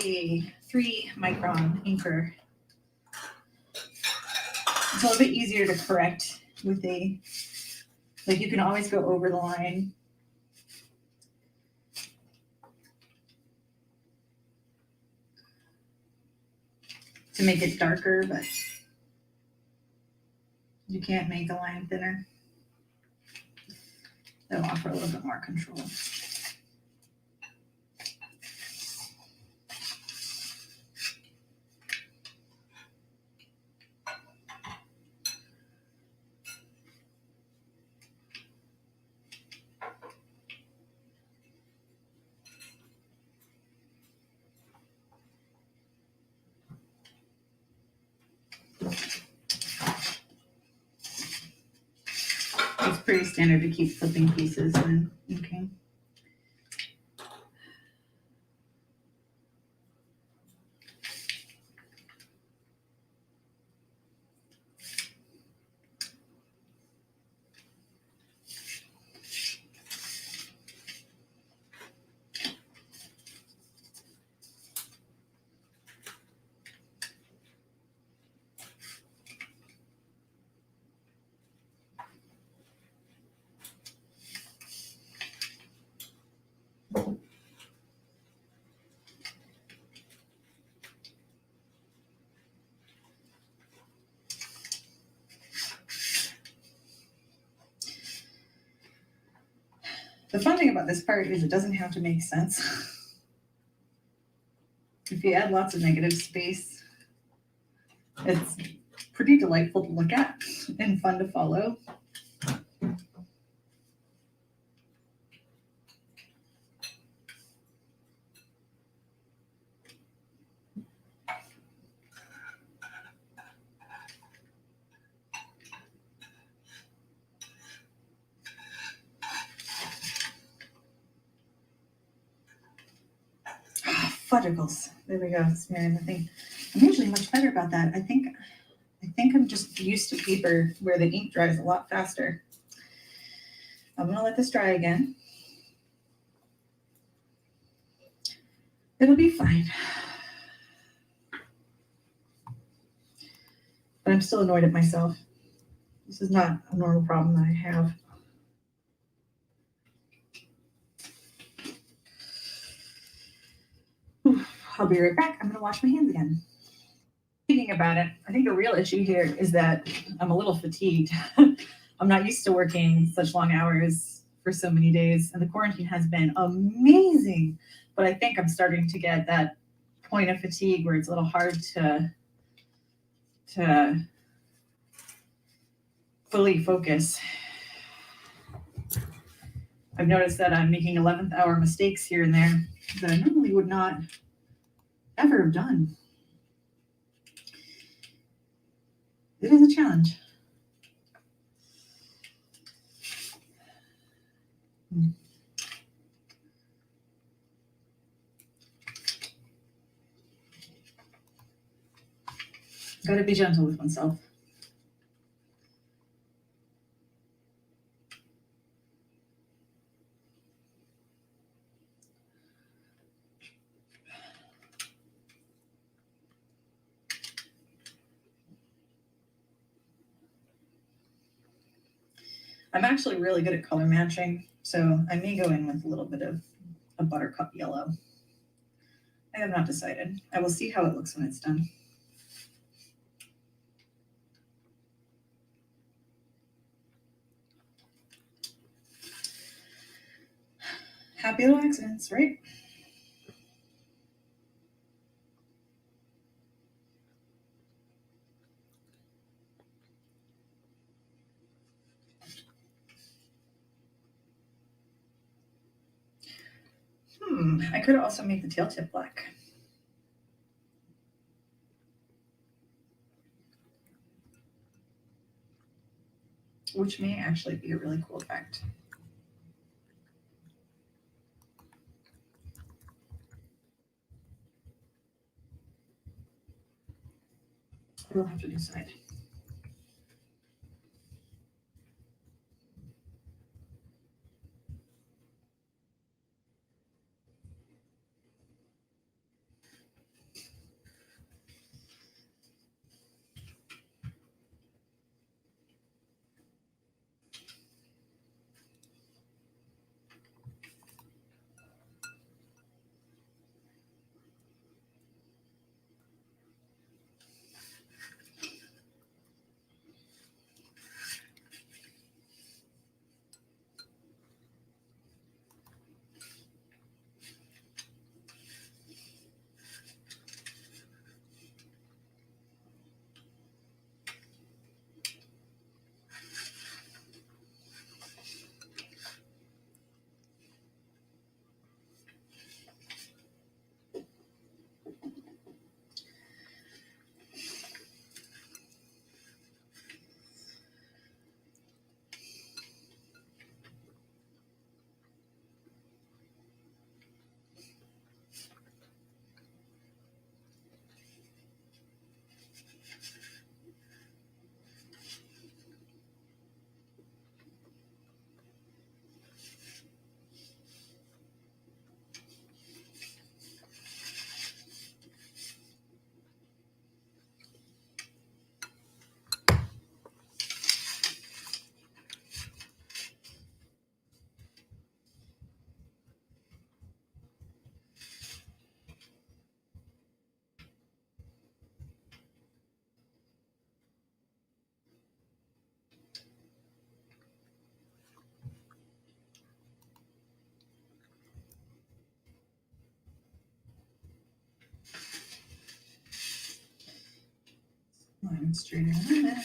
[SPEAKER 10] a 3-micron inker. It's a little bit easier to correct with a, like, you can always go over the line. To make it darker, but you can't make the line thinner. They'll offer a little bit more control. It's pretty standard to keep flipping pieces when inking. The fun thing about this part is it doesn't have to make sense. If you add lots of negative space, it's pretty delightful to look at and fun to follow. Fudgicles. There we go. Smearing the thing. I'm usually much better about that. I think I'm just used to paper where the ink dries a lot faster. I'm gonna let this dry again. It'll be fine. But I'm still annoyed at myself. This is not a normal problem that I have. I'll be right back. I'm going to wash my hands again. Thinking about it, I think the real issue here is that I'm a little fatigued. I'm not used to working such long hours for so many days, and the quarantine has been amazing. But I think I'm starting to get that point of fatigue where it's a little hard to fully focus. I've noticed that I'm making 11th hour mistakes here and there that I normally would not ever have done. It is a challenge. Gotta be gentle with oneself. I'm actually really good at color matching, so I may go in with a little bit of a buttercup yellow. I have not decided. I will see how it looks when it's done. Happy little accidents, right? I could also make the tail tip black. Which may actually be a really cool effect. We'll have to decide. Line straight in there.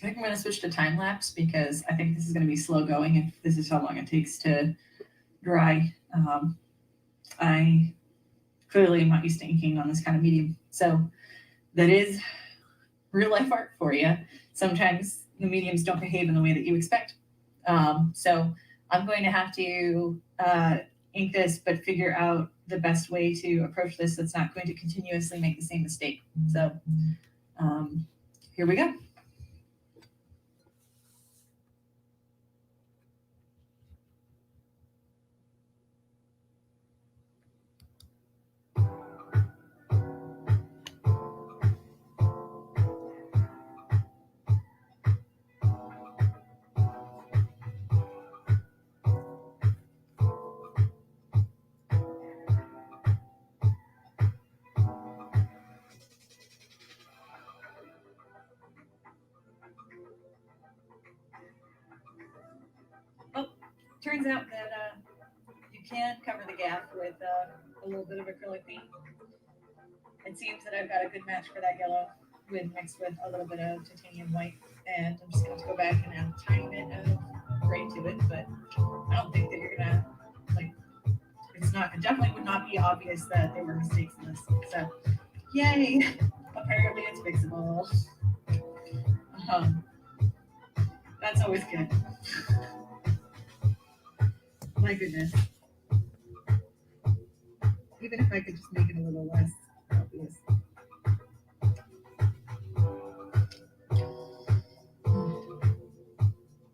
[SPEAKER 10] think I'm going to switch to time lapse because I think this is going to be slow going if this is how long it takes to dry. I clearly am not used to inking on this kind of medium. So that is real life art for you. Sometimes the mediums don't behave in the way that you expect. So I'm going to have to ink this, but figure out the best way to approach this that's not going to continuously make the same mistake. So here we go. Turns out that you can cover the gap with a little bit of acrylic paint. It seems that I've got a good match for that yellow mixed with a little bit of titanium white. And I'm just going to go back and add a tiny bit of gray to it. But I don't think that you're going to, it definitely would not be obvious that there were mistakes in this. So, yay! Apparently it's fixable. That's always good. My goodness. Even if I could just make it a little less obvious.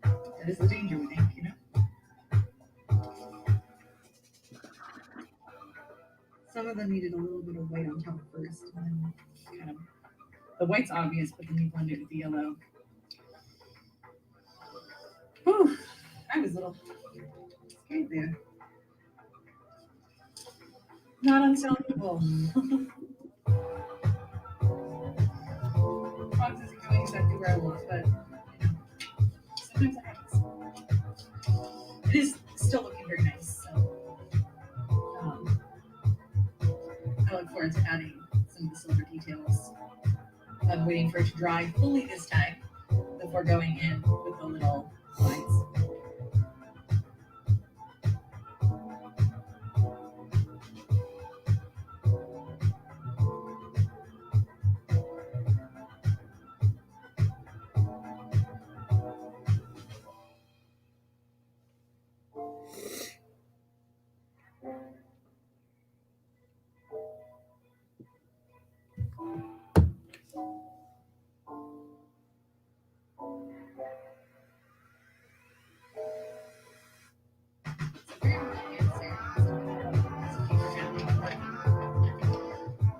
[SPEAKER 10] That is the danger with ink, you know? Some of them needed a little bit of white on top first, and then kind of, the white's obvious, but then you blend it with the yellow. Whew, I was a little scared there. Not unsalvageable. Fox isn't going exactly where I want, but you know, sometimes it happens. It is still looking very nice, so I look forward to adding some of the silver details. I'm waiting for it to dry fully this time before going in with the little lines.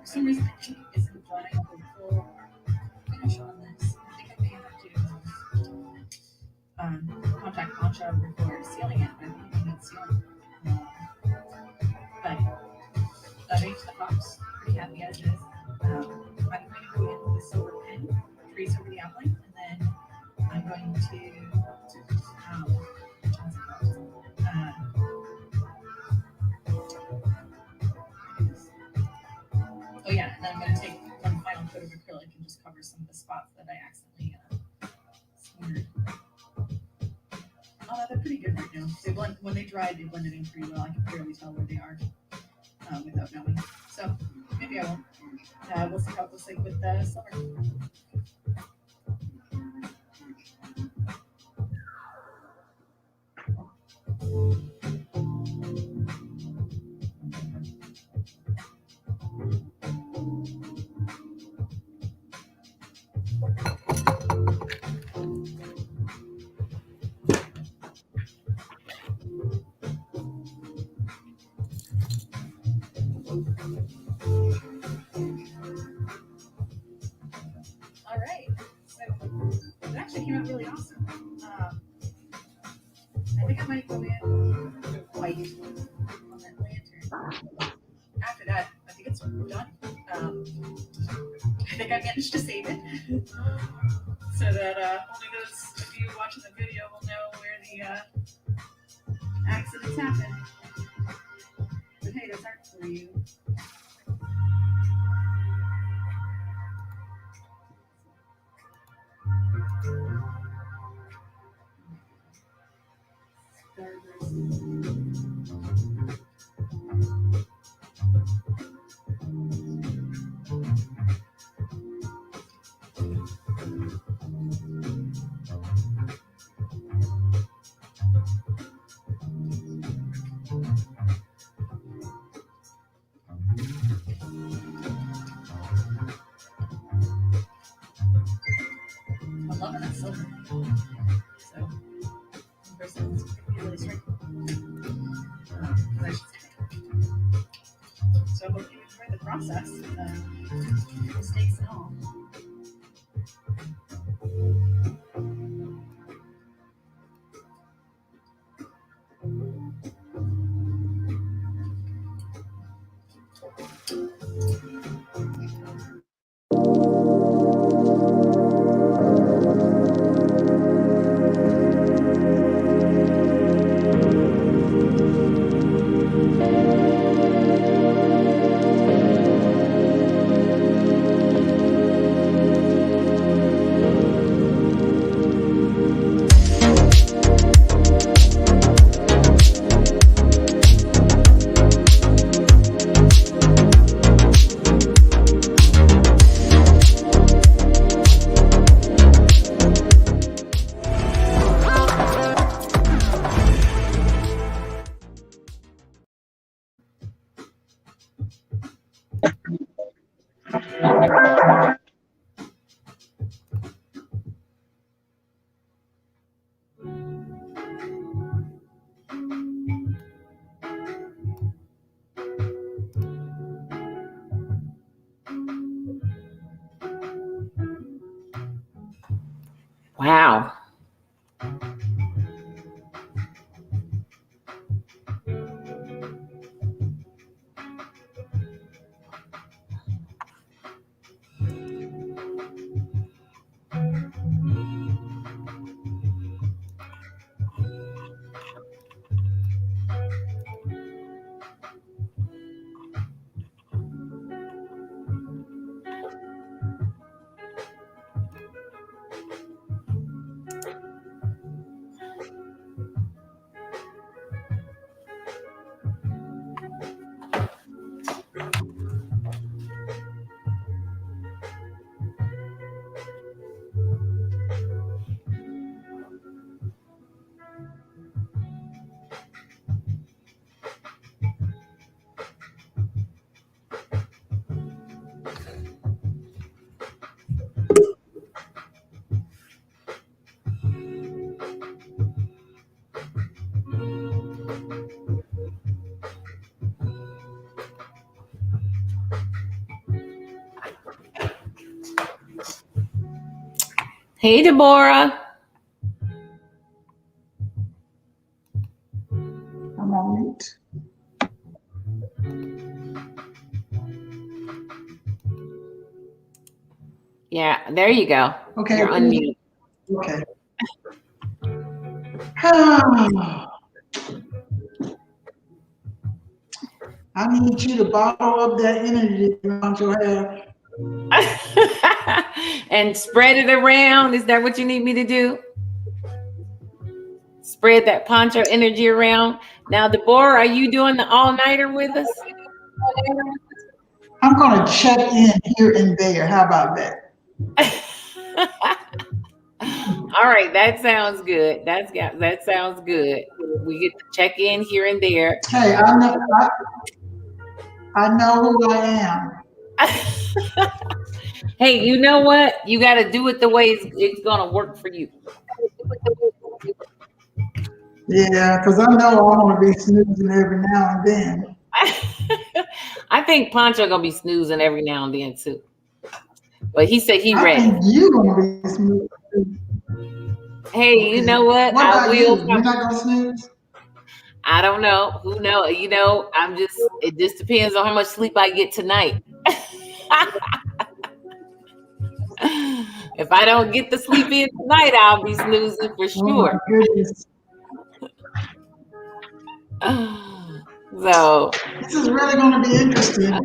[SPEAKER 10] For some reason, the ink isn't drying the full finish on this. I think I may have to contact Poncho before sealing it, but I think I need sealing. But that makes the box pretty happy as it is. I'm going to go in with a silver pen, trace over the outline, and then I'm going to oh yeah, and then I'm going to take one final coat of acrylic and just cover some of the spots that I accidentally smeared. Oh, they're pretty good right now. They blend, when they dry, they blended in pretty well. I can barely tell where they are without knowing. So maybe I won't. We'll see how it looks like with the silver. All right, so it actually came out really awesome. I think I might go in with white on that lantern. After that, I think it's done. I think I managed to save it so that only those of you watching the video will know where the accidents happen. But hey, that's art for you. silver. So, in person, it's really striking. So I hope you enjoy the process, mistakes and all.
[SPEAKER 4] Wow. Hey, Deborah.
[SPEAKER 11] I'm on mute.
[SPEAKER 4] Yeah, there you go.
[SPEAKER 11] Okay.
[SPEAKER 4] You're unmuted.
[SPEAKER 11] Okay. I need you to bottle up that energy around your hair.
[SPEAKER 4] And spread it around. Is that what you need me to do? Spread that poncho energy around. Now, Deborah, are you doing the all-nighter with us?
[SPEAKER 11] I'm going to check in here and there. How about that?
[SPEAKER 4] All right, that sounds good. That sounds good. We get to check in here and there.
[SPEAKER 11] Hey, I know who I am.
[SPEAKER 4] Hey, you know what? You got to do it the way it's going to work for you.
[SPEAKER 11] Yeah, because I know I'm going to be snoozing every now and then.
[SPEAKER 4] I think Poncho going to be snoozing every now and then too. But he said he ready.
[SPEAKER 11] I think you're going to be snoozing.
[SPEAKER 4] Hey, okay. You know what?
[SPEAKER 11] What about you? You're not going to snooze?
[SPEAKER 4] I don't know. Who knows? You know, it just depends on how much sleep I get tonight. If I don't get the sleep in tonight, I'll be snoozing for sure.
[SPEAKER 11] Oh my goodness.
[SPEAKER 4] So
[SPEAKER 11] this is really going to be interesting.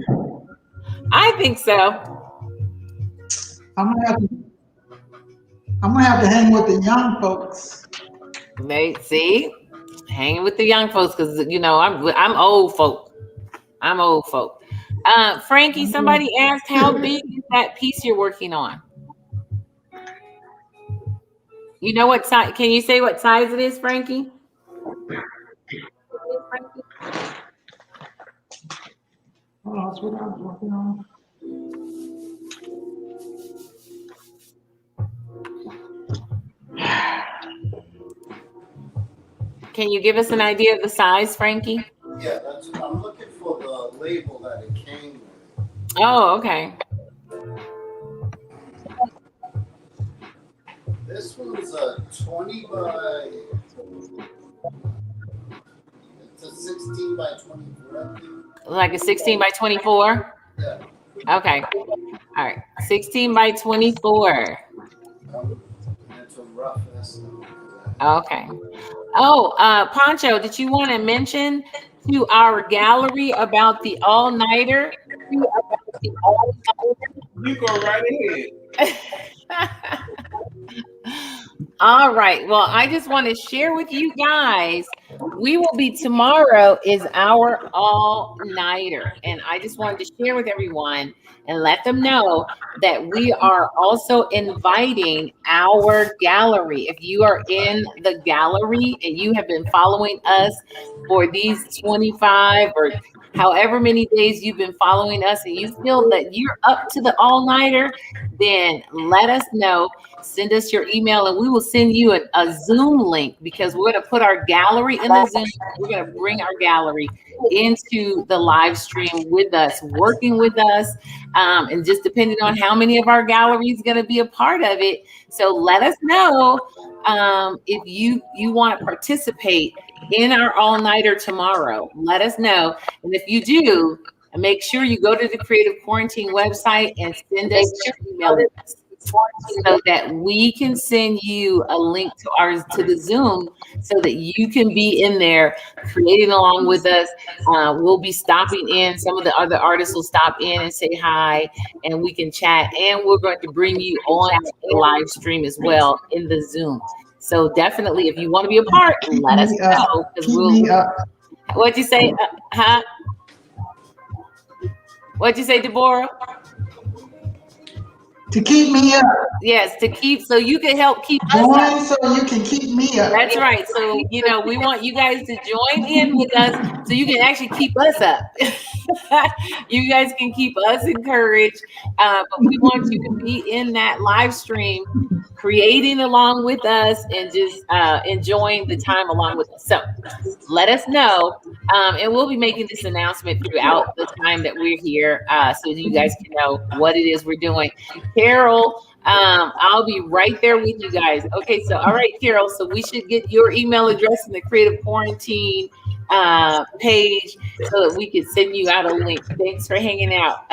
[SPEAKER 4] I think so.
[SPEAKER 11] I'm gonna have to hang with the young folks.
[SPEAKER 4] See, hanging with the young folks because you know I'm old folk. I'm old folk. Frankie, somebody asked how big is that piece you're working on? You know what size? Can you say what size it is, Frankie?
[SPEAKER 11] Oh, that's what I was working on.
[SPEAKER 4] Can you give us an idea of the size, Frankie?
[SPEAKER 7] Yeah, I'm looking for the label that it came with.
[SPEAKER 4] Oh, okay.
[SPEAKER 7] This one's a 20 by. It's a 16 by 24.
[SPEAKER 4] Like a 16 by 24?
[SPEAKER 7] Yeah.
[SPEAKER 4] Okay. All right. 16 by 24.
[SPEAKER 7] It's a rough estimate.
[SPEAKER 4] Okay. Oh, Pancho, did you want to mention to our gallery about the all-nighter?
[SPEAKER 1] You go right ahead.
[SPEAKER 4] All right. Well, I just want to share with you guys, tomorrow is our all-nighter. And I just wanted to share with everyone and let them know that we are also inviting our gallery. If you are in the gallery and you have been following us for these 25 or however many days you've been following us and you feel that you're up to the all-nighter, then let us know. Send us your email and we will send you a Zoom link, because we're going to put our gallery in the Zoom. We're going to bring our gallery into the live stream with us, working with us, and just depending on how many of our gallery is going to be a part of it. So let us know if you want to participate in our all-nighter tomorrow. Let us know. And if you do, make sure you go to the Creative Quarantine website and send us your email address, so that we can send you a link to the Zoom, so that you can be in there creating along with us. We'll be stopping in. Some of the other artists will stop in and say hi, and we can chat. And we're going to bring you on the live stream as well in the Zoom. So definitely, if you want to be a part, let us know. What'd you say? Huh? What'd you say, Deborah?
[SPEAKER 11] To keep me up.
[SPEAKER 4] Yes, to keep, so you can help keep
[SPEAKER 11] join
[SPEAKER 4] us up.
[SPEAKER 11] So you can keep me up.
[SPEAKER 4] That's right. So, we want you guys to join in with us so you can actually keep us up. You guys can keep us encouraged, but we want you to be in that live stream, creating along with us and just enjoying the time along with us. So let us know, and we'll be making this announcement throughout the time that we're here, so you guys can know what it is we're doing. Carol, I'll be right there with you guys. Okay, so all right, Carol, so we should get your email address in the Creative Quarantine page so that we can send you out a link. Thanks for hanging out.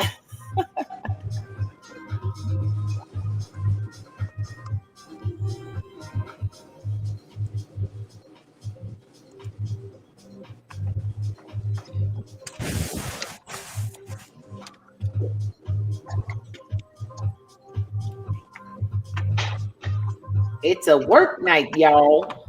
[SPEAKER 4] It's a work night, y'all.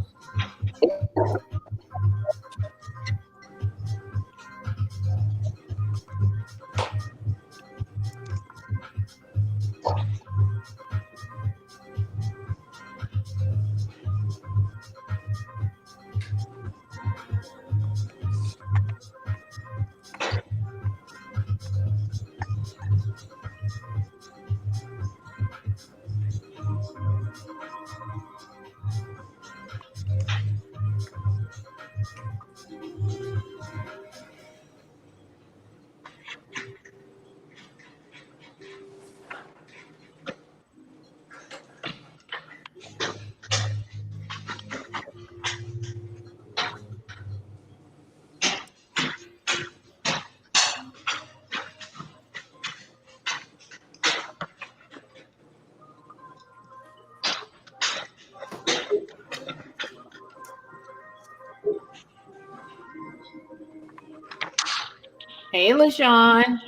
[SPEAKER 4] Hey, LaShawn.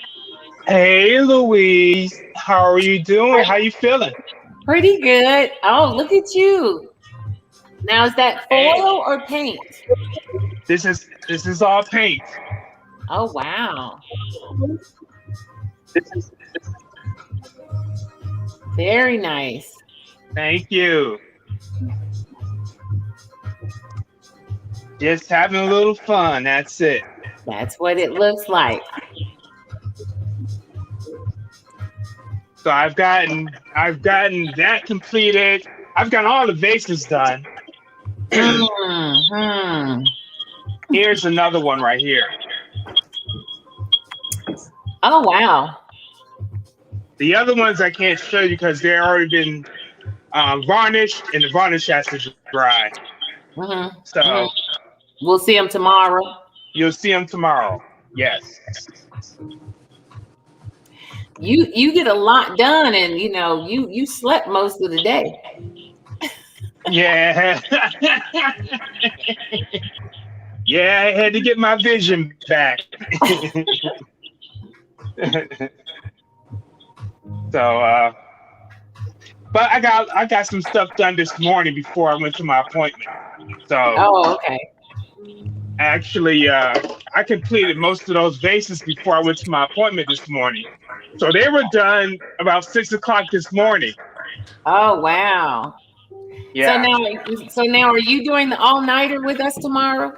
[SPEAKER 12] Hey, Louise. How are you doing? How you feeling?
[SPEAKER 4] Pretty good. Oh, look at you. Now, is that foil or paint?
[SPEAKER 12] This is all paint.
[SPEAKER 4] Oh, wow. Very nice.
[SPEAKER 12] Thank you. Just having a little fun. That's it.
[SPEAKER 4] That's what it looks like.
[SPEAKER 12] So I've gotten that completed. I've gotten all the vases done.
[SPEAKER 4] Mhm.
[SPEAKER 12] Here's another one right here.
[SPEAKER 4] Oh, wow.
[SPEAKER 12] The other ones I can't show you because they're already been varnished, and the varnish has to dry.
[SPEAKER 4] Mm-hmm.
[SPEAKER 12] So
[SPEAKER 4] Mm-hmm. We'll see them tomorrow.
[SPEAKER 12] You'll see them tomorrow. Yes.
[SPEAKER 4] You get a lot done, and you slept most of the day.
[SPEAKER 12] Yeah. Yeah, I had to get my vision back. So, but I got some stuff done this morning before I went to my appointment. So,
[SPEAKER 4] Oh, okay.
[SPEAKER 12] actually, I completed most of those vases before I went to my appointment this morning. So they were done about 6 o'clock this morning.
[SPEAKER 4] Oh, wow.
[SPEAKER 12] Yeah.
[SPEAKER 4] So now, are you doing the all-nighter with us tomorrow?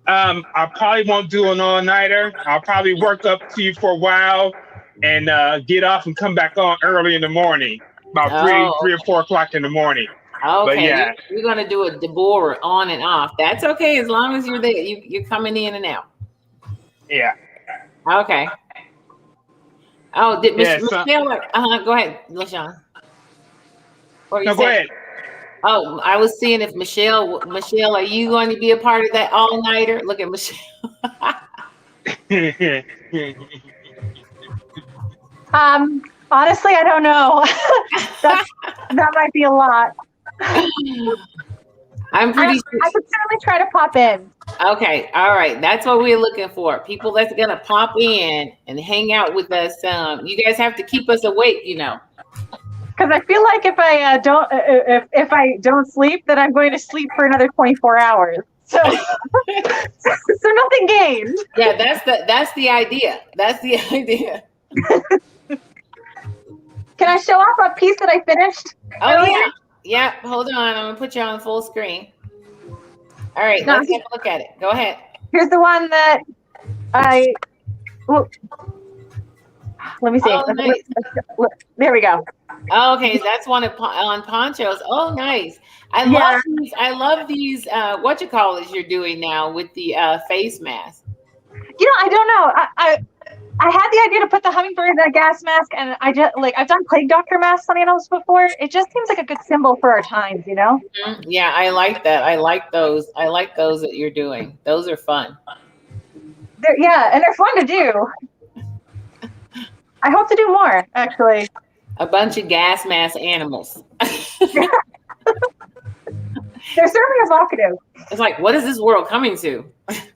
[SPEAKER 12] I probably won't do an all-nighter. I'll probably work up to you for a while and get off and come back on early in the morning, about 3 or 4 o'clock in the morning.
[SPEAKER 4] Okay,
[SPEAKER 12] but yeah,
[SPEAKER 4] you're gonna do a Deborah on and off. That's okay as long as you're there. You're coming in and out.
[SPEAKER 12] Yeah.
[SPEAKER 4] Okay. Oh, did
[SPEAKER 12] Yeah,
[SPEAKER 4] Michelle? Go ahead, LaShawn.
[SPEAKER 12] No, go ahead.
[SPEAKER 4] Oh, I was seeing if Michelle, are you going to be a part of that all-nighter? Look at Michelle.
[SPEAKER 13] Honestly, I don't know. That might be a lot.
[SPEAKER 4] I'm pretty sure.
[SPEAKER 13] I could certainly try to pop in.
[SPEAKER 4] Okay, all right. That's what we're looking for. People that's gonna pop in and hang out with us. You guys have to keep us awake,
[SPEAKER 13] Because I feel like if I don't sleep, then I'm going to sleep for another 24 hours. So, so nothing gained.
[SPEAKER 4] Yeah, that's the idea. That's the idea.
[SPEAKER 13] Can I show off a piece that I finished?
[SPEAKER 4] Oh
[SPEAKER 13] earlier?
[SPEAKER 4] yeah. Yeah, hold on. I'm gonna put you on full screen. All right, let's have a look at it. Go ahead.
[SPEAKER 13] Here's the one that let me see.
[SPEAKER 4] Oh, nice.
[SPEAKER 13] There we go.
[SPEAKER 4] Oh, okay, that's one on ponchos. Oh, nice. I love these. What you call it? You're doing now with the face mask.
[SPEAKER 13] I don't know. I had the idea to put the hummingbird in a gas mask, and I've done plague doctor masks on animals before. It just seems like a good symbol for our times,
[SPEAKER 4] Mm-hmm. Yeah, I like that. I like those. I like those that you're doing. Those are fun.
[SPEAKER 13] And they're fun to do. I hope to do more, actually.
[SPEAKER 4] A bunch of gas mask animals.
[SPEAKER 13] They're certainly evocative.
[SPEAKER 4] It's like, what is this world coming to?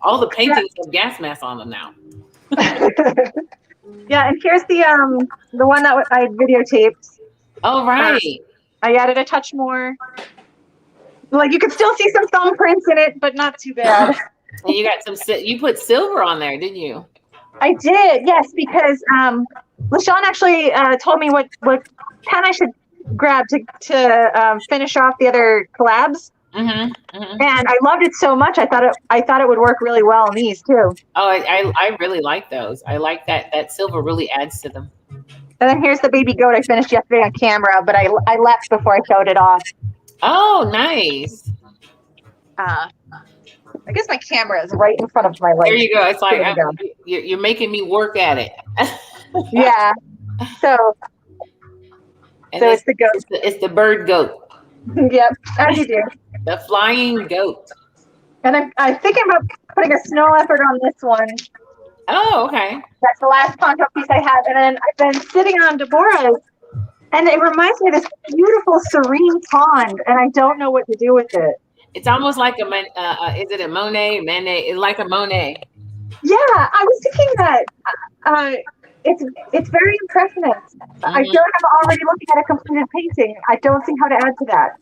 [SPEAKER 4] All the paintings have gas masks on them now.
[SPEAKER 13] Yeah, and here's the one that I videotaped.
[SPEAKER 4] Oh, right.
[SPEAKER 13] I added a touch more. Like, you could still see some thumbprints in it, but not too bad.
[SPEAKER 4] And you got you put silver on there, didn't you?
[SPEAKER 13] I did, yes, because LaShawn actually told me what pen I should grab to finish off the other collabs.
[SPEAKER 4] Mm-hmm, mm-hmm.
[SPEAKER 13] And I loved it so much. I thought it would work really well on these too.
[SPEAKER 4] Oh, I really like those. I like that silver really adds to them.
[SPEAKER 13] And then here's the baby goat I finished yesterday on camera, but I left before I showed it off.
[SPEAKER 4] Oh, nice.
[SPEAKER 13] I guess my camera is right in front of my leg.
[SPEAKER 4] There you go. It's like you're making me work at it.
[SPEAKER 13] Yeah. So it's the goat.
[SPEAKER 4] It's the bird goat.
[SPEAKER 13] Yep, as you do.
[SPEAKER 4] The flying goat.
[SPEAKER 13] And I'm thinking about putting a snow leopard on this one.
[SPEAKER 4] Oh, okay.
[SPEAKER 13] That's the last poncho piece I have. And then I've been sitting on Deborah's, and it reminds me of this beautiful, serene pond, and I don't know what to do with it.
[SPEAKER 4] It's almost like is it a Monet? It's like a Monet.
[SPEAKER 13] Yeah, I was thinking that it's very impressionist. Mm-hmm. I feel like I'm already looking at a completed painting. I don't see how to add to that.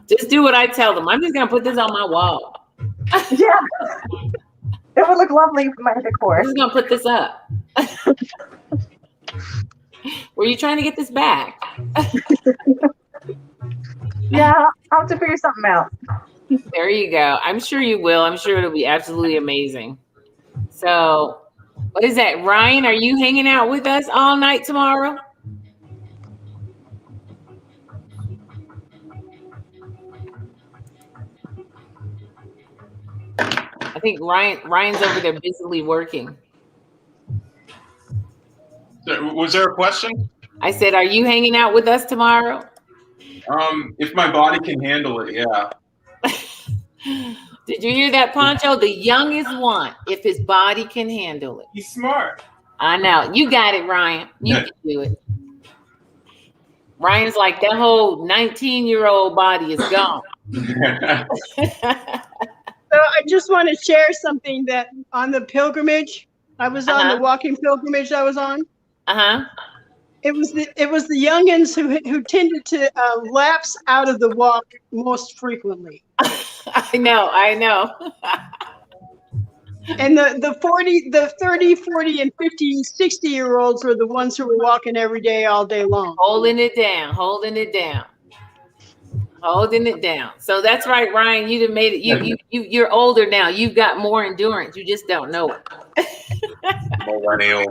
[SPEAKER 4] Just do what I tell them. I'm just gonna put this on my wall.
[SPEAKER 13] Yeah, it would look lovely for my decor.
[SPEAKER 4] I'm just gonna put this up. Were you trying to get this back?
[SPEAKER 13] Yeah, I'll have to figure something out.
[SPEAKER 4] There you go. I'm sure you will. I'm sure it'll be absolutely amazing. So, what is that, Ryan? Are you hanging out with us all night tomorrow? think Ryan's over there busily working.
[SPEAKER 14] Was there a question?
[SPEAKER 4] I said, are you hanging out with us tomorrow?
[SPEAKER 14] If my body can handle it, yeah.
[SPEAKER 4] Did you hear that, Poncho? The youngest one, if his body can handle it.
[SPEAKER 1] He's smart.
[SPEAKER 4] I know. You got it, Ryan. You can do it. Ryan's like, that whole 19-year-old body is gone.
[SPEAKER 5] So I just want to share something that on the pilgrimage, I was on the walking pilgrimage I was on. It was the youngins who tended to lapse out of the walk most frequently.
[SPEAKER 4] I know.
[SPEAKER 5] And the 30, 40, and 50, 60-year-olds were the ones who were walking every day, all day long.
[SPEAKER 4] Holding it down. So that's right, Ryan. You done made it. You're older now. You've got more endurance. You just don't know it.
[SPEAKER 14] Millennial.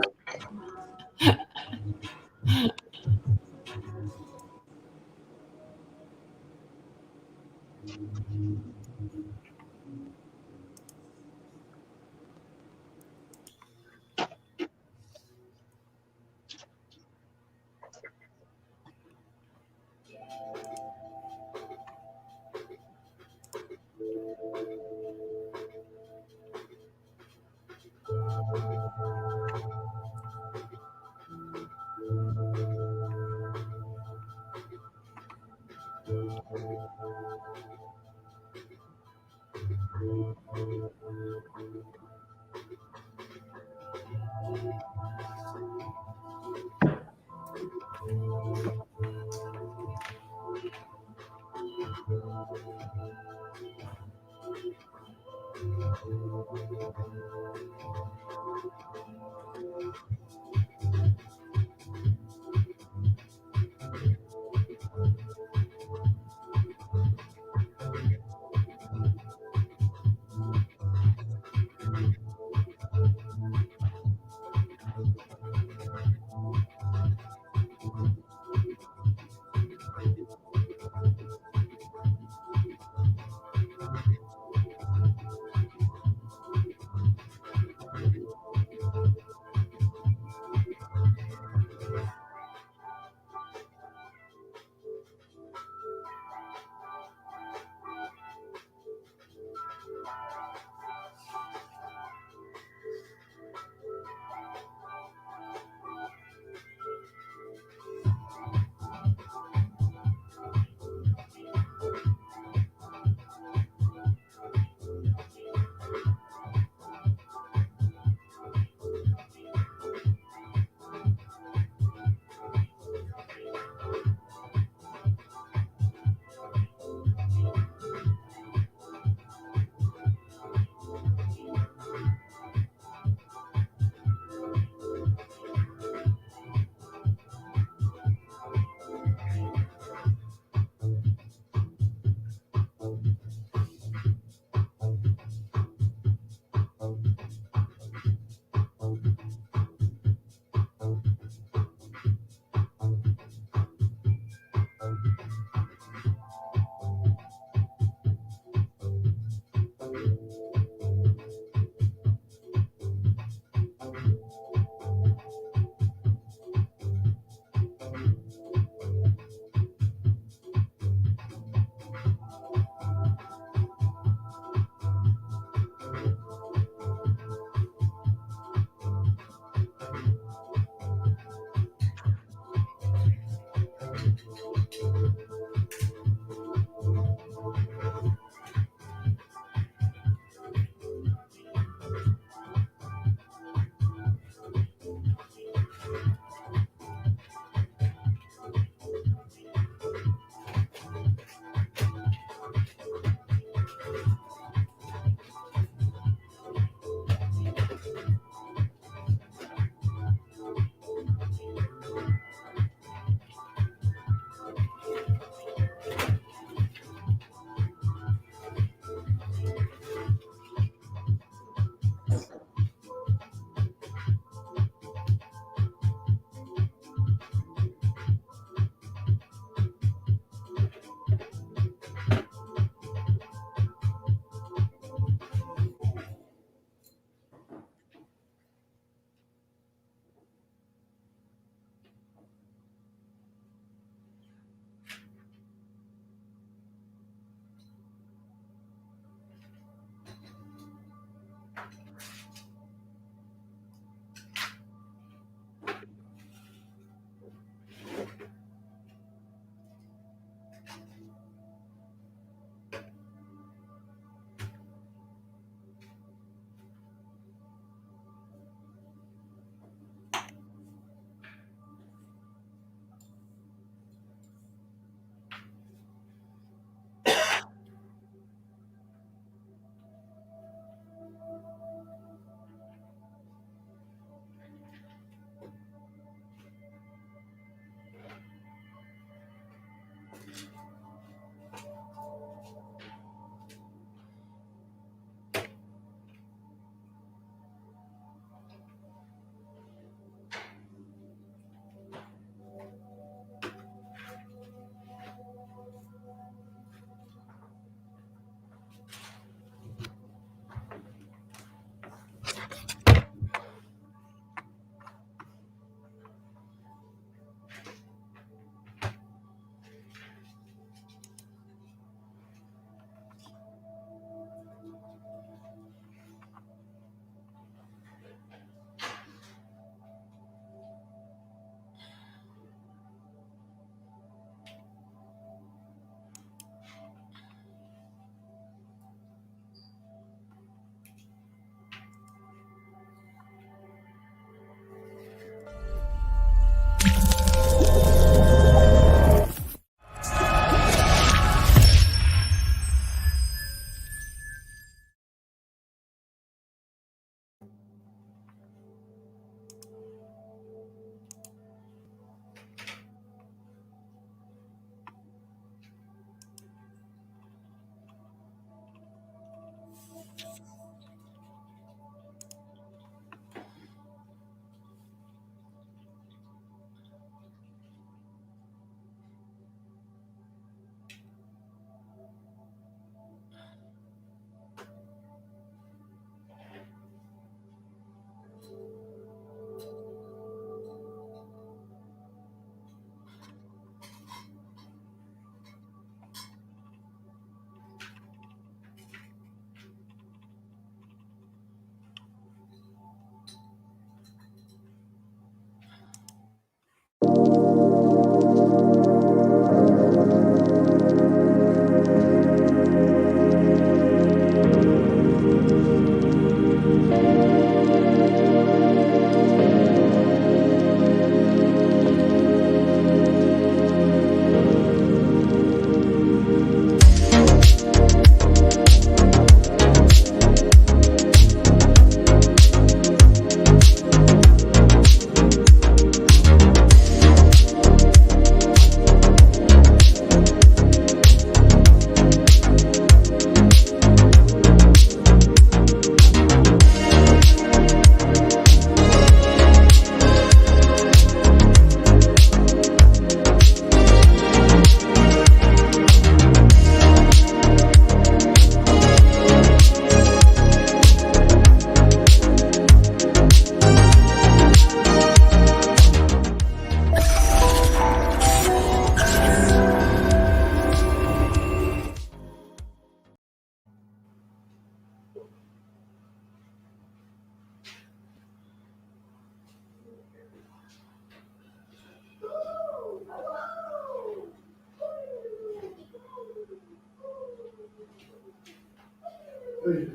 [SPEAKER 15] Hey.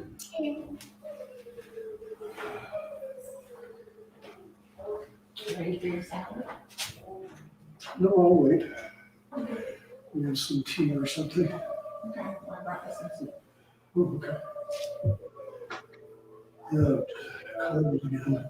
[SPEAKER 9] Ready for your salad?
[SPEAKER 15] No, I'll wait. We have some tea or something.
[SPEAKER 9] Okay, well, I brought you some soup.
[SPEAKER 15] Oh, okay. Yeah, colors again.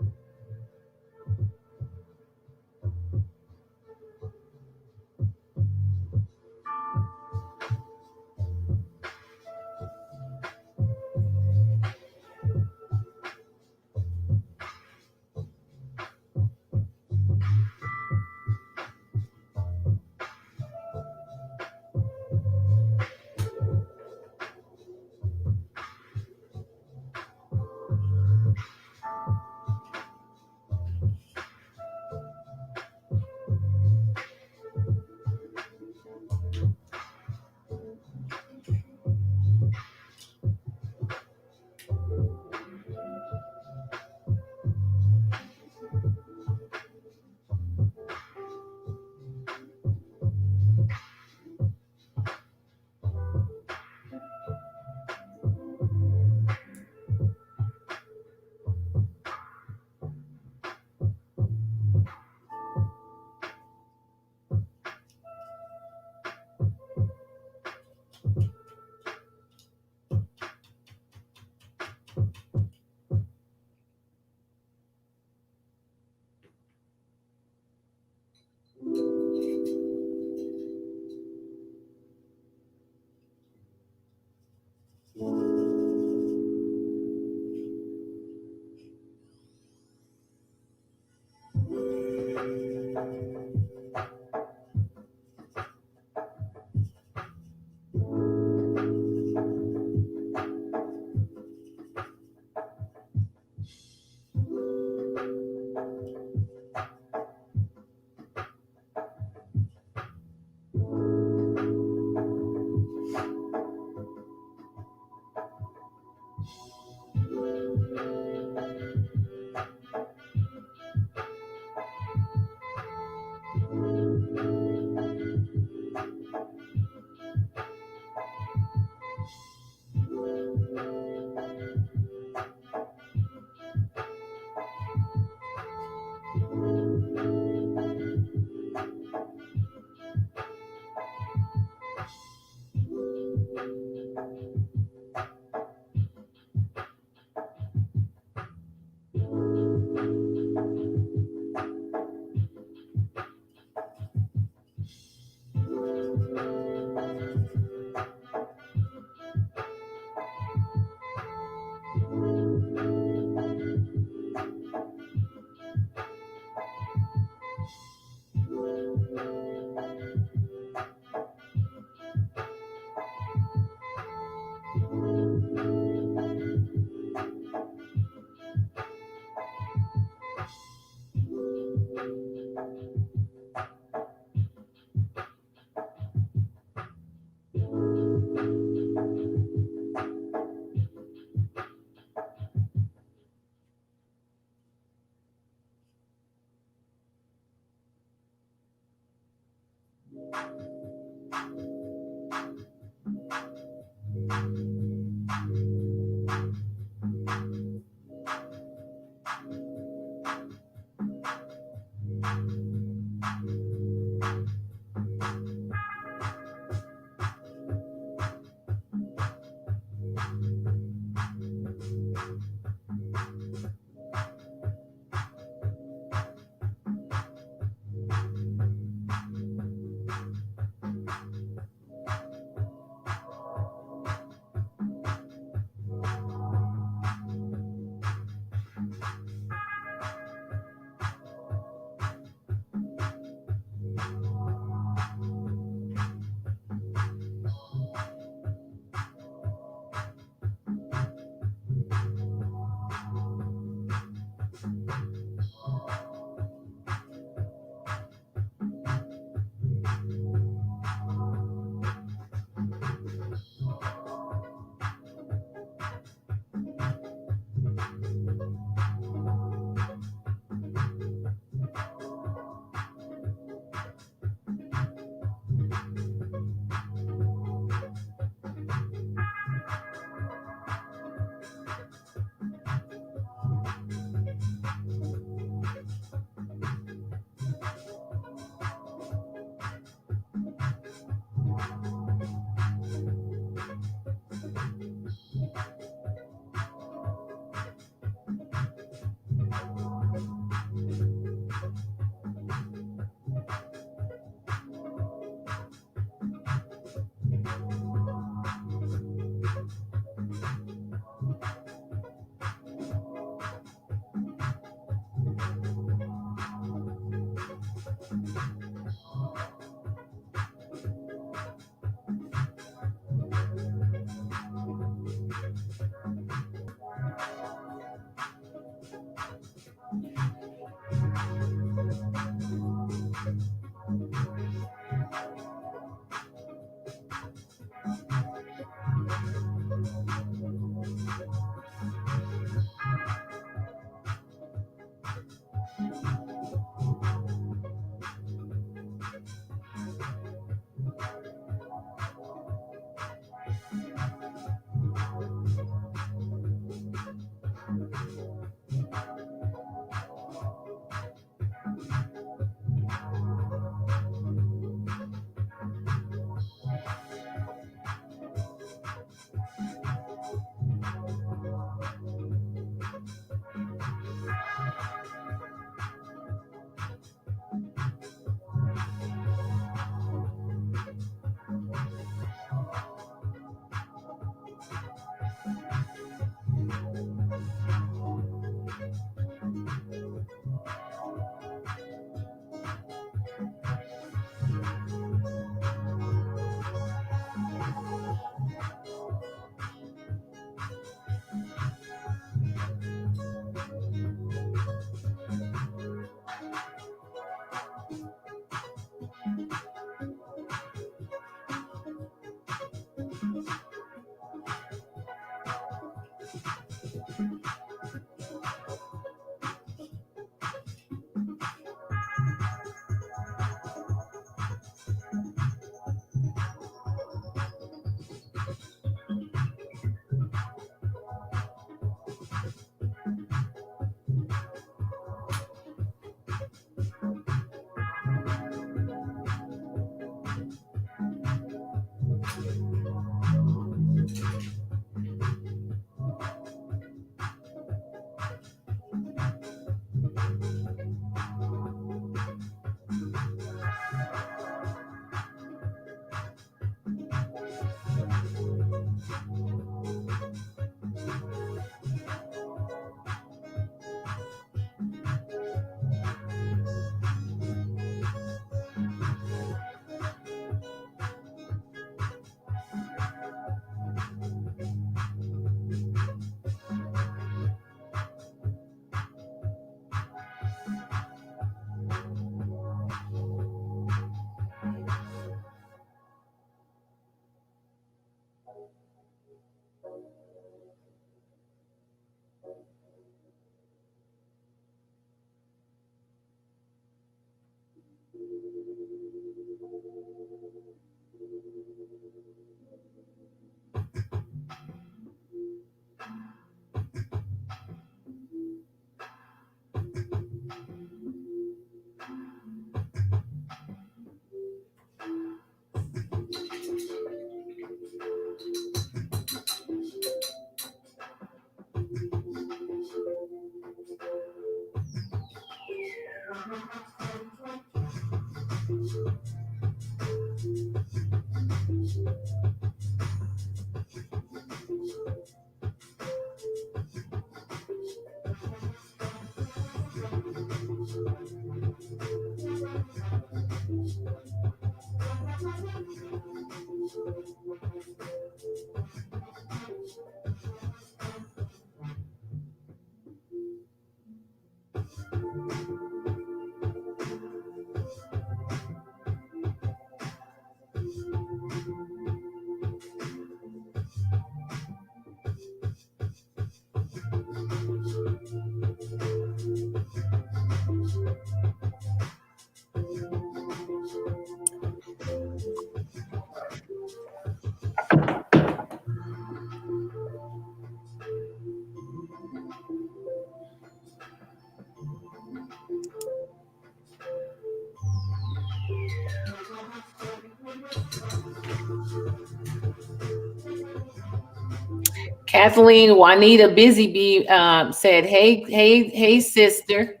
[SPEAKER 4] Kathleen Juanita Busy Bee said, hey, sister.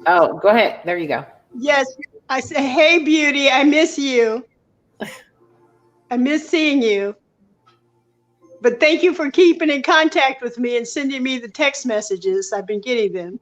[SPEAKER 4] Oh, go ahead. There you go.
[SPEAKER 5] Yes, I say, hey, beauty, I miss you. I miss seeing you. But thank you for keeping in contact with me and sending me the text messages. I've been getting them.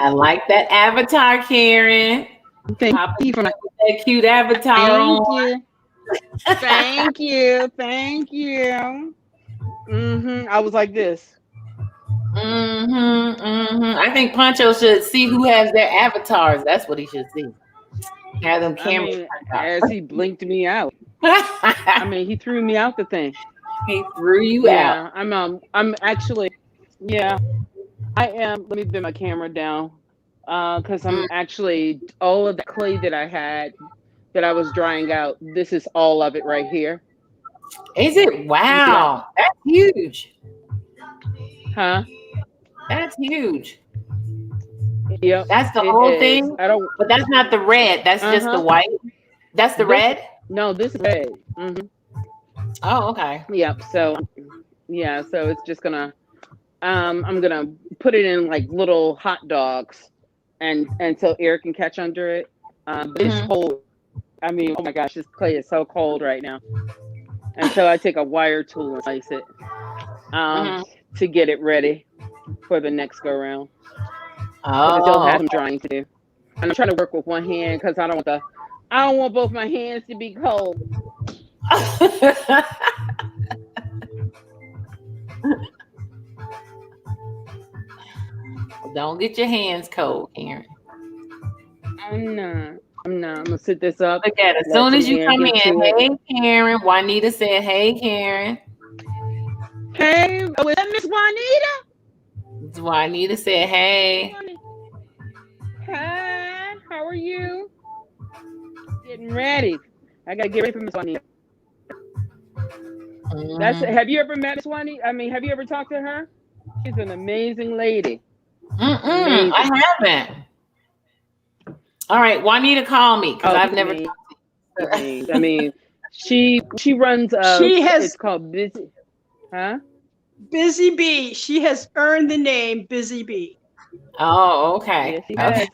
[SPEAKER 4] I like that avatar, Karen.
[SPEAKER 16] Thank
[SPEAKER 4] Papa
[SPEAKER 16] you for
[SPEAKER 4] with that cute avatar
[SPEAKER 16] Thank
[SPEAKER 4] on.
[SPEAKER 16] you. Thank you. Thank you. I was like this.
[SPEAKER 4] I think Pancho should see who has their avatars. That's what he should see. Have them cameras.
[SPEAKER 16] As he blinked me out. I mean, he threw me out the thing.
[SPEAKER 4] He threw you out.
[SPEAKER 16] I'm actually, yeah, I am. Let me bend my camera down, because I'm actually all of the clay that I had that I was drying out. This is all of it right here.
[SPEAKER 4] Is it? Wow, that's huge.
[SPEAKER 16] Huh?
[SPEAKER 4] That's huge.
[SPEAKER 16] Yep.
[SPEAKER 4] That's the whole thing. But that's not the red. That's just the white. That's the red.
[SPEAKER 16] No, this is red.
[SPEAKER 4] Oh, okay.
[SPEAKER 16] Yep. So, yeah. So it's just gonna. I'm gonna put it in like little hot dogs, and so air can catch under it. But it's cold. I mean, oh my gosh, this clay is so cold right now. And so I take a wire tool and slice it to get it ready for the next go round. I still have some drying to do. And I'm trying to work with one hand because I don't want both my hands to be cold.
[SPEAKER 4] Don't get your hands cold, Karen.
[SPEAKER 16] I'm not. I'm gonna sit this up.
[SPEAKER 4] Look at it. As soon as you come in, hey Karen. Juanita said, "Hey Karen."
[SPEAKER 16] Hey, was that Miss Juanita?
[SPEAKER 4] Juanita said, "Hey."
[SPEAKER 16] Hi, how are you? Getting ready. I gotta get ready for Miss Juanita. Have you ever met Miss Juanita? I mean, have you ever talked to her? She's an amazing lady. Amazing.
[SPEAKER 4] I haven't. All right, Juanita, call me because I've never.
[SPEAKER 16] I mean, she runs. It's called Busy. Huh?
[SPEAKER 5] Busy Bee. She has earned the name Busy Bee.
[SPEAKER 4] Oh, okay.
[SPEAKER 16] Yes, she has.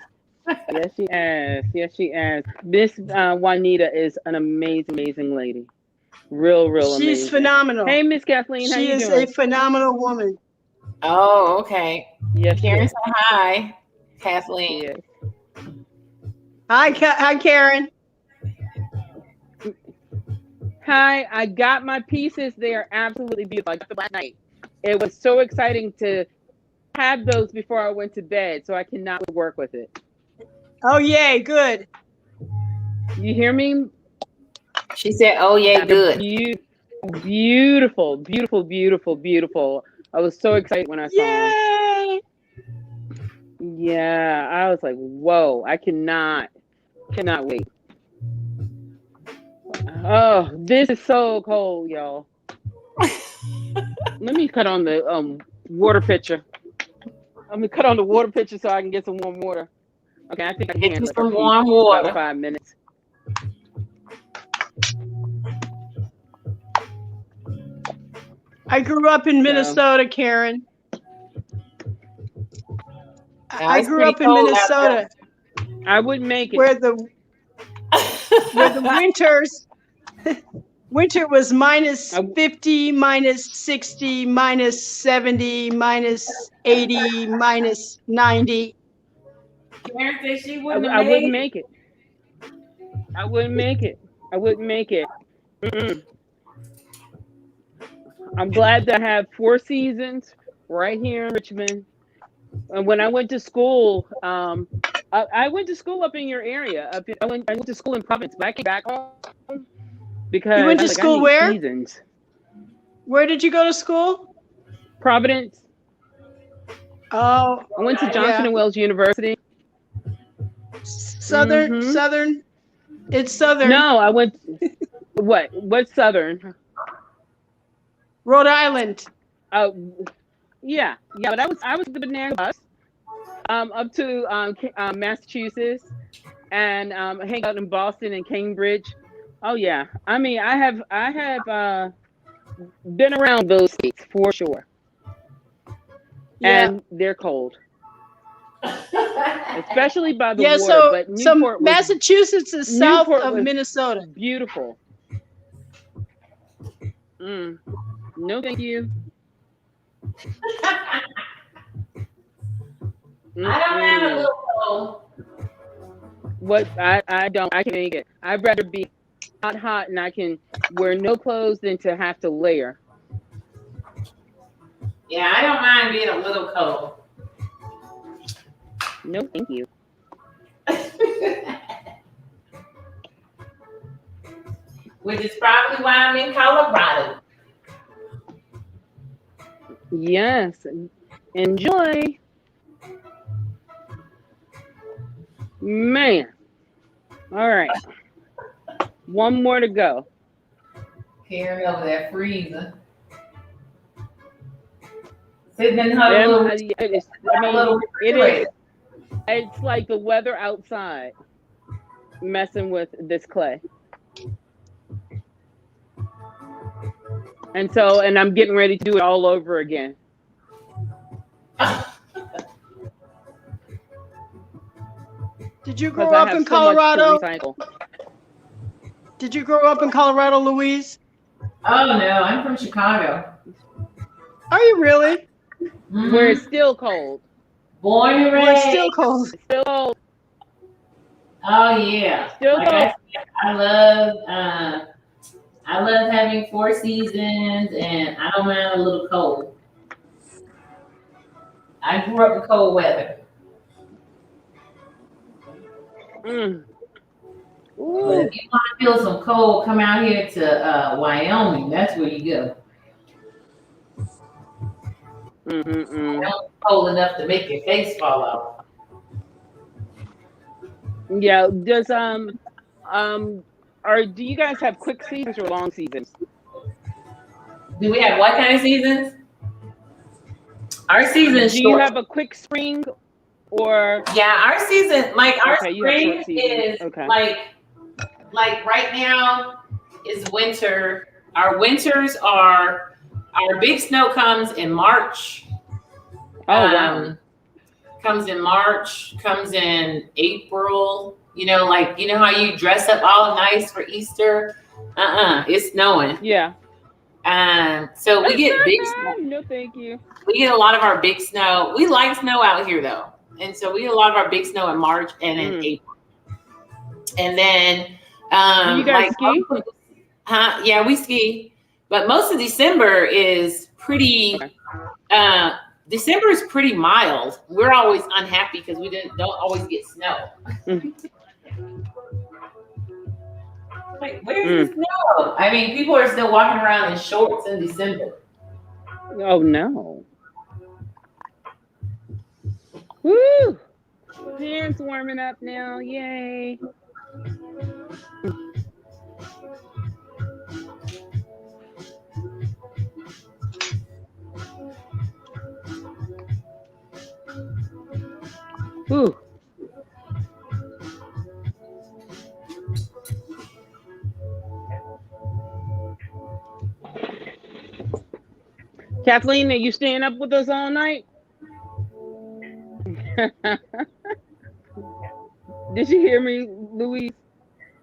[SPEAKER 16] Yes, she has. Miss Juanita is an amazing lady. Real amazing.
[SPEAKER 5] She's phenomenal.
[SPEAKER 16] Hey, Miss Kathleen, how you doing?
[SPEAKER 5] She is a phenomenal woman.
[SPEAKER 4] Oh, okay.
[SPEAKER 16] Yes,
[SPEAKER 4] Karen, say hi, Kathleen.
[SPEAKER 16] Yes.
[SPEAKER 5] Hi, Karen.
[SPEAKER 16] Hi, I got my pieces. They are absolutely beautiful. I got them last night. It was so exciting to have those before I went to bed, so I cannot work with it.
[SPEAKER 5] Oh, yay, good.
[SPEAKER 16] You hear me?
[SPEAKER 4] She said, "Oh, yeah, good."
[SPEAKER 16] Beautiful. I was so excited when I saw them. Yeah, I was like, whoa, I cannot wait. Oh, this is so cold, y'all. Let me cut on the water pitcher. Let me cut on the water pitcher so I can get some warm water. Okay, I think I can
[SPEAKER 2] Get you
[SPEAKER 16] handle it
[SPEAKER 2] some
[SPEAKER 16] for
[SPEAKER 2] warm water.
[SPEAKER 16] about 5 minutes.
[SPEAKER 5] I grew up in Minnesota, Karen. I
[SPEAKER 2] it's
[SPEAKER 5] grew
[SPEAKER 2] pretty
[SPEAKER 5] up in
[SPEAKER 2] cold out there.
[SPEAKER 5] Minnesota,
[SPEAKER 16] I wouldn't make it.
[SPEAKER 5] where the winter was minus 50, minus 60, minus 70, minus 80, minus 90.
[SPEAKER 2] Karen said she
[SPEAKER 16] I
[SPEAKER 2] wouldn't have
[SPEAKER 16] wouldn't
[SPEAKER 2] made
[SPEAKER 16] make it. I wouldn't make it. I wouldn't make it. Mm-mm. I'm glad to have 4 seasons right here in Richmond. And when I went to school, I went to school up in your area. I went to school in Providence, but I came back home because
[SPEAKER 5] You went
[SPEAKER 16] I
[SPEAKER 5] to
[SPEAKER 16] was like,
[SPEAKER 5] school
[SPEAKER 16] I need
[SPEAKER 5] where?
[SPEAKER 16] seasons.
[SPEAKER 5] Where did you go to school?
[SPEAKER 16] Providence.
[SPEAKER 5] Oh,
[SPEAKER 16] I went to Johnson
[SPEAKER 5] yeah.
[SPEAKER 16] and Wales University.
[SPEAKER 5] Southern. It's Southern.
[SPEAKER 16] No, I went. What's Southern?
[SPEAKER 5] Rhode Island.
[SPEAKER 16] Yeah. But I was the banana bus up to Massachusetts and hang out in Boston and Cambridge. Oh yeah. I mean, I have been around those states for sure.
[SPEAKER 5] Yeah.
[SPEAKER 16] And they're cold. Especially by the
[SPEAKER 5] Yeah,
[SPEAKER 16] water. But Newport was,
[SPEAKER 5] Massachusetts is south
[SPEAKER 16] Newport
[SPEAKER 5] of
[SPEAKER 16] was
[SPEAKER 5] Minnesota.
[SPEAKER 16] beautiful. No, thank you.
[SPEAKER 2] I don't have a little cold.
[SPEAKER 16] What I don't. I can make it. I'd rather be hot and I can wear no clothes than to have to layer.
[SPEAKER 2] Yeah, I don't mind being a little cold.
[SPEAKER 16] No, thank you.
[SPEAKER 2] Which is probably why I'm in Colorado.
[SPEAKER 16] Yes. Enjoy. Man. All right. One more to go.
[SPEAKER 2] Karen over there freezing. Sitting in her little,
[SPEAKER 16] it's like the weather outside messing with this clay. And I'm getting ready to do it all over again.
[SPEAKER 5] Did you grow up in Colorado? Did you grow up in Colorado, Louise?
[SPEAKER 2] Oh no, I'm from Chicago.
[SPEAKER 5] Are you really?
[SPEAKER 2] Mm-hmm.
[SPEAKER 16] Where it's still cold.
[SPEAKER 2] Born and raised.
[SPEAKER 5] Where it's still cold.
[SPEAKER 16] Still cold.
[SPEAKER 2] Oh yeah.
[SPEAKER 16] Still cold.
[SPEAKER 2] I love having 4 seasons, and I don't mind a little cold. I grew up in cold weather. But if you want to feel some cold, come out here to Wyoming. That's where you go. Cold enough to make your face fall off.
[SPEAKER 16] Yeah. Does do you guys have quick seasons or long seasons?
[SPEAKER 2] Do we have what kind of seasons? Our season.
[SPEAKER 16] Do you have a quick spring or?
[SPEAKER 2] Yeah, our season, like our spring is
[SPEAKER 16] okay.
[SPEAKER 2] like right now is winter. Our winters are, our big snow comes in March.
[SPEAKER 16] Oh wow.
[SPEAKER 2] Comes in March, comes in April. You know, like, you know how you dress up all nice for Easter? It's snowing.
[SPEAKER 16] Yeah.
[SPEAKER 2] So we get big snow.
[SPEAKER 16] No, thank you.
[SPEAKER 2] We get a lot of our big snow. We like snow out here though. And so we get a lot of our big snow in March and in April. And then
[SPEAKER 16] do you guys ski?
[SPEAKER 2] Yeah, we ski. But most of December is pretty December is pretty mild. We're always unhappy because we don't always get snow. Like, where's the snow? I mean, people are still walking around in shorts in December.
[SPEAKER 16] Oh no. Woo! It's warming up now. Yay. Kathleen, are you staying up with us all night? Did you hear me, Louise?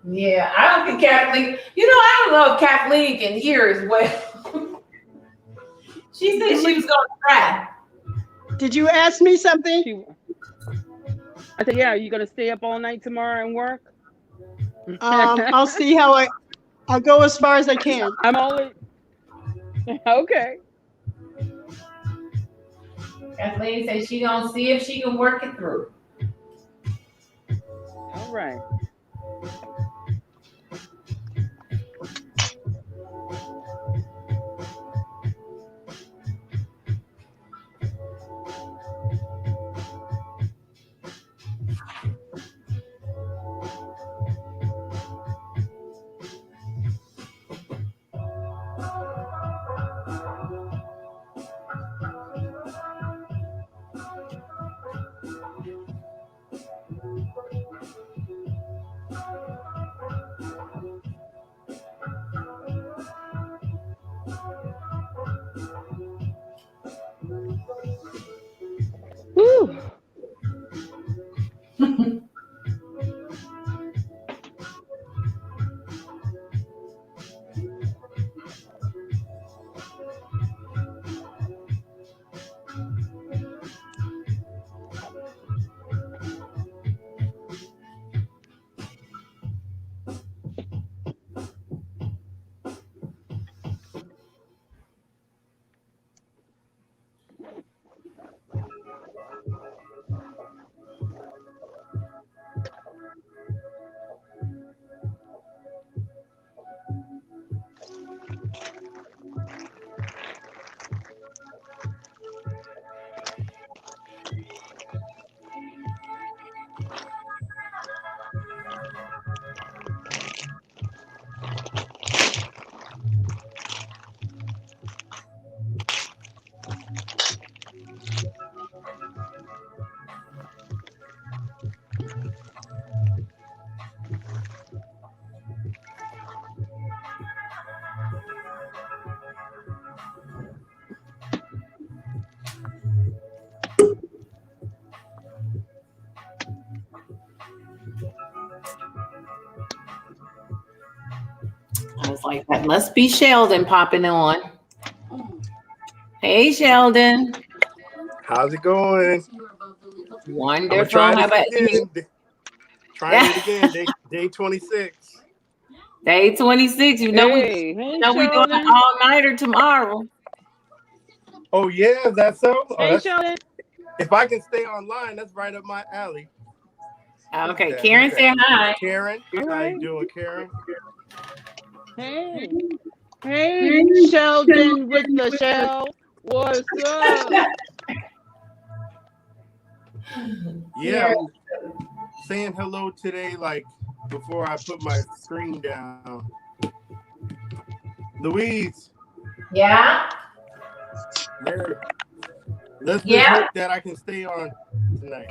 [SPEAKER 2] Yeah, I don't think Kathleen. I don't know if Kathleen can hear as well. She said she was gonna try.
[SPEAKER 5] Did you ask me something?
[SPEAKER 16] I said, yeah, are you gonna stay up all night tomorrow and work?
[SPEAKER 5] I'll see how I'll go as far as I can.
[SPEAKER 16] I'm always okay.
[SPEAKER 2] Kathleen said she gonna see if she can work it through.
[SPEAKER 16] All right. Woo.
[SPEAKER 2] I was like, that must be Sheldon popping on. Hey, Sheldon.
[SPEAKER 17] How's it going?
[SPEAKER 2] Wonderful. How about you?
[SPEAKER 17] Trying it again. Day 26.
[SPEAKER 2] Day 26. You know we doing an all-nighter tomorrow.
[SPEAKER 17] Oh yeah, is that so?
[SPEAKER 16] Hey, Sheldon.
[SPEAKER 17] If I can stay online, that's right up my alley.
[SPEAKER 2] Okay, Karen said hi.
[SPEAKER 17] Karen, how you doing, Karen?
[SPEAKER 16] Hey. Hey, Sheldon with the shell. What's up?
[SPEAKER 17] Yeah, I'm saying hello today, like before I put my screen down. Louise.
[SPEAKER 2] Yeah.
[SPEAKER 17] Let's just hope that I can stay on tonight.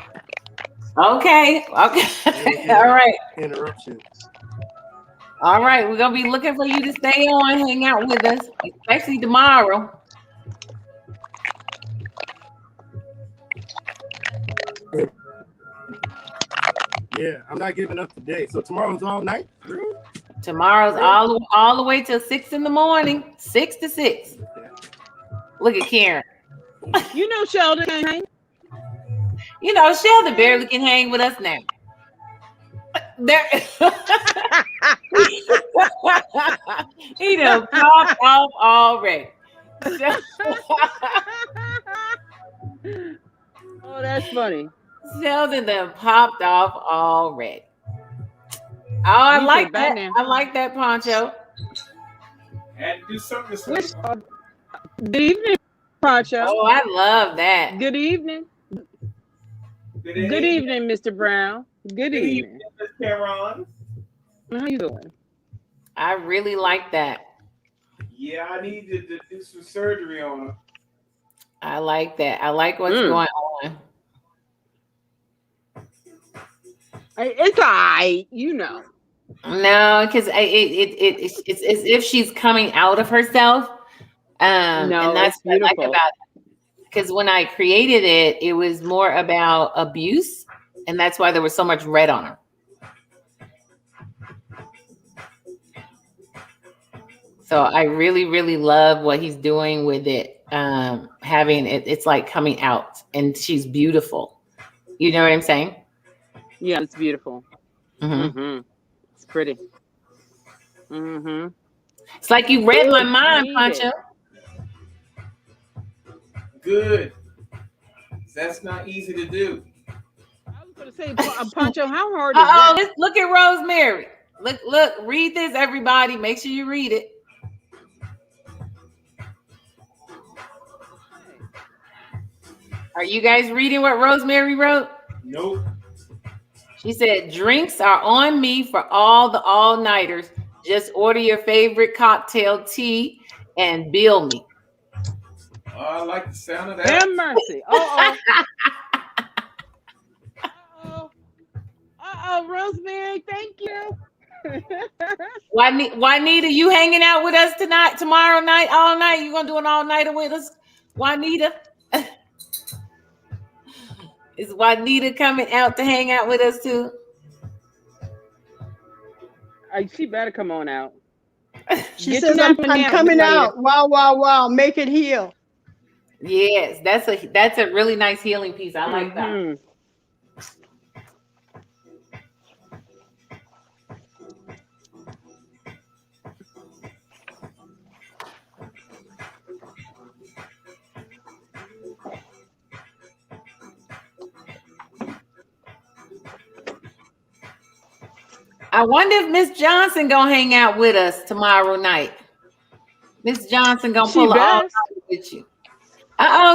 [SPEAKER 2] Okay. All right.
[SPEAKER 17] Interruptions.
[SPEAKER 2] All right. We're gonna be looking for you to stay on, hang out with us, especially tomorrow.
[SPEAKER 17] Yeah, I'm not giving up today. So tomorrow's all night.
[SPEAKER 2] Tomorrow's all the way till 6 in the morning. 6 to 6. Look at Karen.
[SPEAKER 16] You know Sheldon can hang.
[SPEAKER 2] You know Sheldon barely can hang with us now. There. He done popped off already.
[SPEAKER 16] Oh, that's funny.
[SPEAKER 2] Sheldon done popped off already. Oh, I like that. I like that poncho.
[SPEAKER 1] Had to do something to say.
[SPEAKER 16] Good evening, Poncho.
[SPEAKER 2] Oh, I love that.
[SPEAKER 16] Good evening. Good evening, Mr. Brown. Good evening,
[SPEAKER 1] Miss Karen.
[SPEAKER 16] How you doing?
[SPEAKER 2] I really like that.
[SPEAKER 1] Yeah, I need to do some surgery on her.
[SPEAKER 2] I like that. I like what's going on.
[SPEAKER 16] It's all right, you know.
[SPEAKER 2] No, because it's as if she's coming out of herself.
[SPEAKER 4] And that's
[SPEAKER 16] it's
[SPEAKER 4] what I like
[SPEAKER 16] beautiful.
[SPEAKER 4] about it. Because when I created it, it was more about abuse, and that's why there was so much red on her. So I really, really love what he's doing with it. Having it, it's like coming out, and she's beautiful. You know what I'm saying?
[SPEAKER 16] Yeah, it's beautiful.
[SPEAKER 4] Mm-hmm.
[SPEAKER 16] It's pretty.
[SPEAKER 4] It's like you read my
[SPEAKER 16] Ooh,
[SPEAKER 4] mind,
[SPEAKER 16] need
[SPEAKER 4] Pancho.
[SPEAKER 16] it.
[SPEAKER 1] Good. That's not easy to do.
[SPEAKER 16] I was gonna say, Pancho, how hard is that?
[SPEAKER 4] Let's look at Rosemary. Look, read this, everybody. Make sure you read it. Are you guys reading what Rosemary wrote?
[SPEAKER 1] Nope.
[SPEAKER 4] She said, drinks are on me for all the all-nighters. Just order your favorite cocktail, tea, and bill me.
[SPEAKER 1] Oh, I like the sound of that.
[SPEAKER 16] Have mercy. Rosemary, thank you.
[SPEAKER 4] Juanita, you hanging out with us tonight, tomorrow night, all night? You gonna do an all-nighter with us, Juanita? Is Juanita coming out to hang out with us too?
[SPEAKER 16] She better come on out.
[SPEAKER 5] She says, I'm coming out. Wow, wow, wow. Make it heal.
[SPEAKER 4] Yes, that's a really nice healing piece. I like that. I wonder if Miss Johnson gonna hang out with us tomorrow night. Miss Johnson gonna pull it all out with you.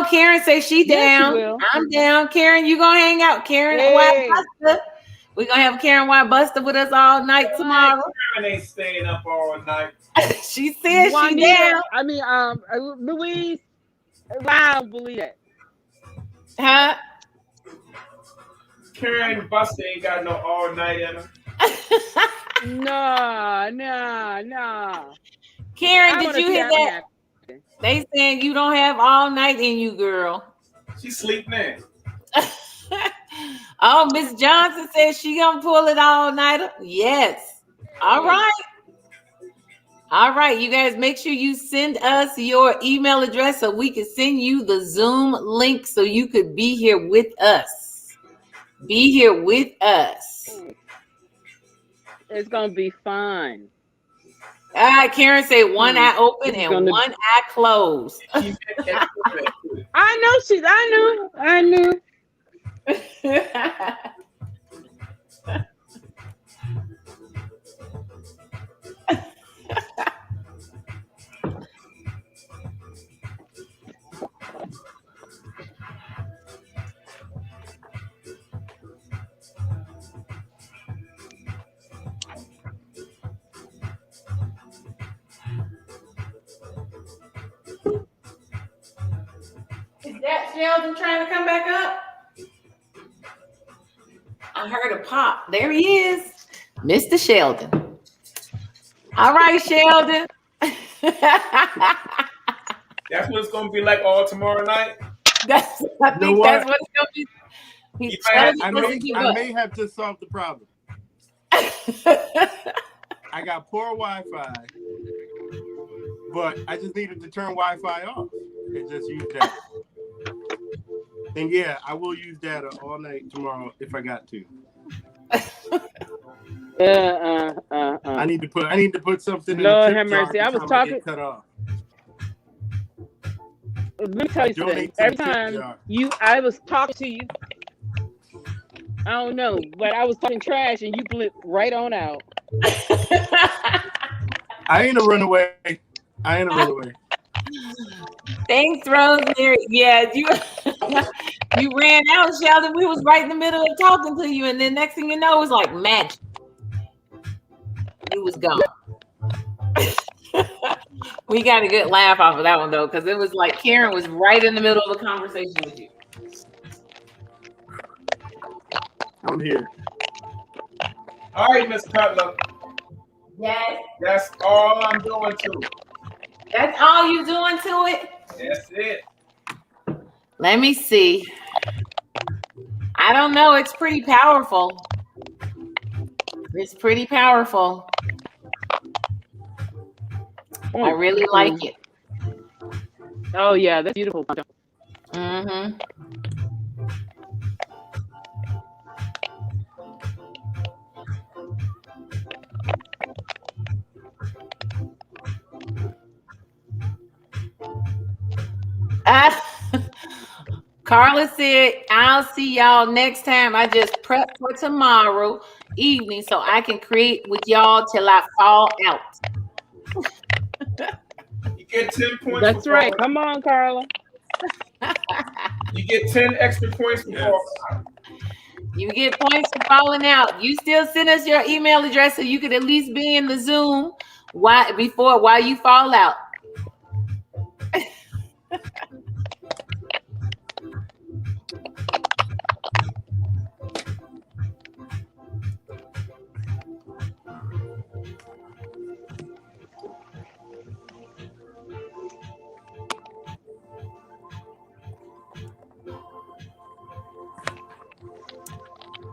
[SPEAKER 4] Karen say she down.
[SPEAKER 16] Yes,
[SPEAKER 4] I'm down. Karen, you gonna hang out? Karen White Buster. We're gonna have Karen White Buster with us all night tomorrow.
[SPEAKER 1] Karen ain't staying up all night.
[SPEAKER 4] She said she down.
[SPEAKER 16] I mean, Louise. Wow, believe it.
[SPEAKER 4] Huh?
[SPEAKER 1] Karen Buster ain't got no all night in her.
[SPEAKER 16] No.
[SPEAKER 4] Karen, did you hear that? They saying you don't have all night in you, girl.
[SPEAKER 1] She sleep now.
[SPEAKER 4] Oh, Miss Johnson says she gonna pull it all nighter. Yes. All right. All right, you guys, make sure you send us your email address so we can send you the Zoom link so you could be here with us. Be here with us.
[SPEAKER 16] It's gonna be fun.
[SPEAKER 4] All right, Karen say one eye open and one eye closed.
[SPEAKER 16] I knew.
[SPEAKER 4] Is that Sheldon trying to come back up? I heard a pop. There he is. Mr. Sheldon. All right, Sheldon.
[SPEAKER 1] That's what it's gonna be like all tomorrow night.
[SPEAKER 4] I think that's what it's gonna be.
[SPEAKER 17] I may have to solve the problem. I got poor Wi-Fi, but I just needed to turn Wi-Fi off and just use data. And yeah, I will use data all night tomorrow if I got to. I need to put something.
[SPEAKER 16] Lord
[SPEAKER 17] in
[SPEAKER 16] have
[SPEAKER 17] the tip
[SPEAKER 16] mercy.
[SPEAKER 17] jar
[SPEAKER 16] I was
[SPEAKER 17] every time
[SPEAKER 16] talking.
[SPEAKER 17] get cut off.
[SPEAKER 16] Let me tell you something. Every time I was talking to you, I don't know, but I was talking trash and you blipped right on out.
[SPEAKER 17] I ain't a runaway.
[SPEAKER 4] Thanks, Rosemary. Yeah, you ran out, Sheldon. We was right in the middle of talking to you, and then next thing you know, it was like magic. You was gone. We got a good laugh off of that one though, because it was like Karen was right in the middle of a conversation with you.
[SPEAKER 17] I'm here.
[SPEAKER 1] All right, Miss Cutler.
[SPEAKER 4] Yes.
[SPEAKER 1] That's all I'm doing too.
[SPEAKER 4] That's all you doing to it?
[SPEAKER 1] That's it.
[SPEAKER 4] Let me see. I don't know. It's pretty powerful. It's pretty powerful. I really like it.
[SPEAKER 16] Oh yeah, that's beautiful.
[SPEAKER 4] Mm-hmm. Carla said, I'll see y'all next time. I just prep for tomorrow evening so I can create with y'all till I fall out.
[SPEAKER 1] You get 10 points.
[SPEAKER 16] That's right. Come on, Carla.
[SPEAKER 1] You get 10 extra points for falling out.
[SPEAKER 4] You get points for falling out. You still send us your email address so you could at least be in the Zoom while you fall out.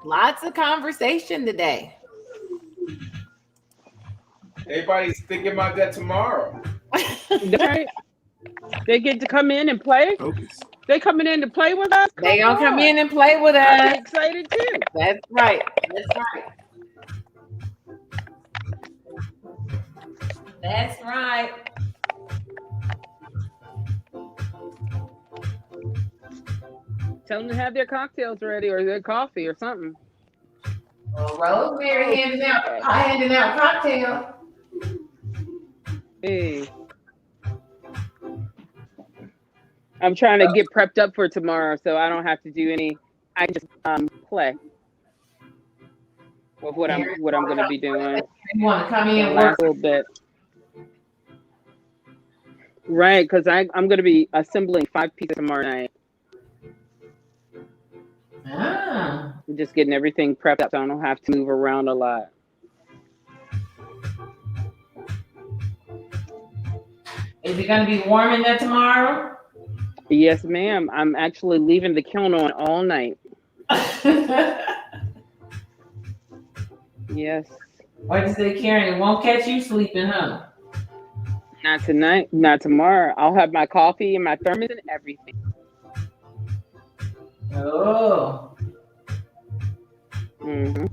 [SPEAKER 4] Lots of conversation today.
[SPEAKER 1] Everybody's thinking about that tomorrow.
[SPEAKER 16] That's right. They get to come in and play. They coming in to play with us.
[SPEAKER 4] They gonna come in and play with us.
[SPEAKER 16] I'm excited too.
[SPEAKER 4] That's right. That's right. That's right.
[SPEAKER 16] Tell them to have their cocktails ready or their coffee or something.
[SPEAKER 4] Well, Rosemary handing out cocktails.
[SPEAKER 16] Hey. I'm trying to get prepped up for tomorrow so I don't have to do any. I just play with what I'm going to be doing.
[SPEAKER 4] You want to come in and
[SPEAKER 16] last
[SPEAKER 4] work
[SPEAKER 16] little bit, right? Because I'm going to be assembling 5 pieces tomorrow night. I'm just getting everything prepped up so I don't have to move around a lot.
[SPEAKER 4] Is it going to be warm in there tomorrow?
[SPEAKER 16] Yes, ma'am. I'm actually leaving the kiln on all night. Yes.
[SPEAKER 4] What you say, Karen? It won't catch you sleeping, huh?
[SPEAKER 16] Not tonight. Not tomorrow. I'll have my coffee and my thermos and everything.
[SPEAKER 4] Oh.
[SPEAKER 16] Mm-hmm.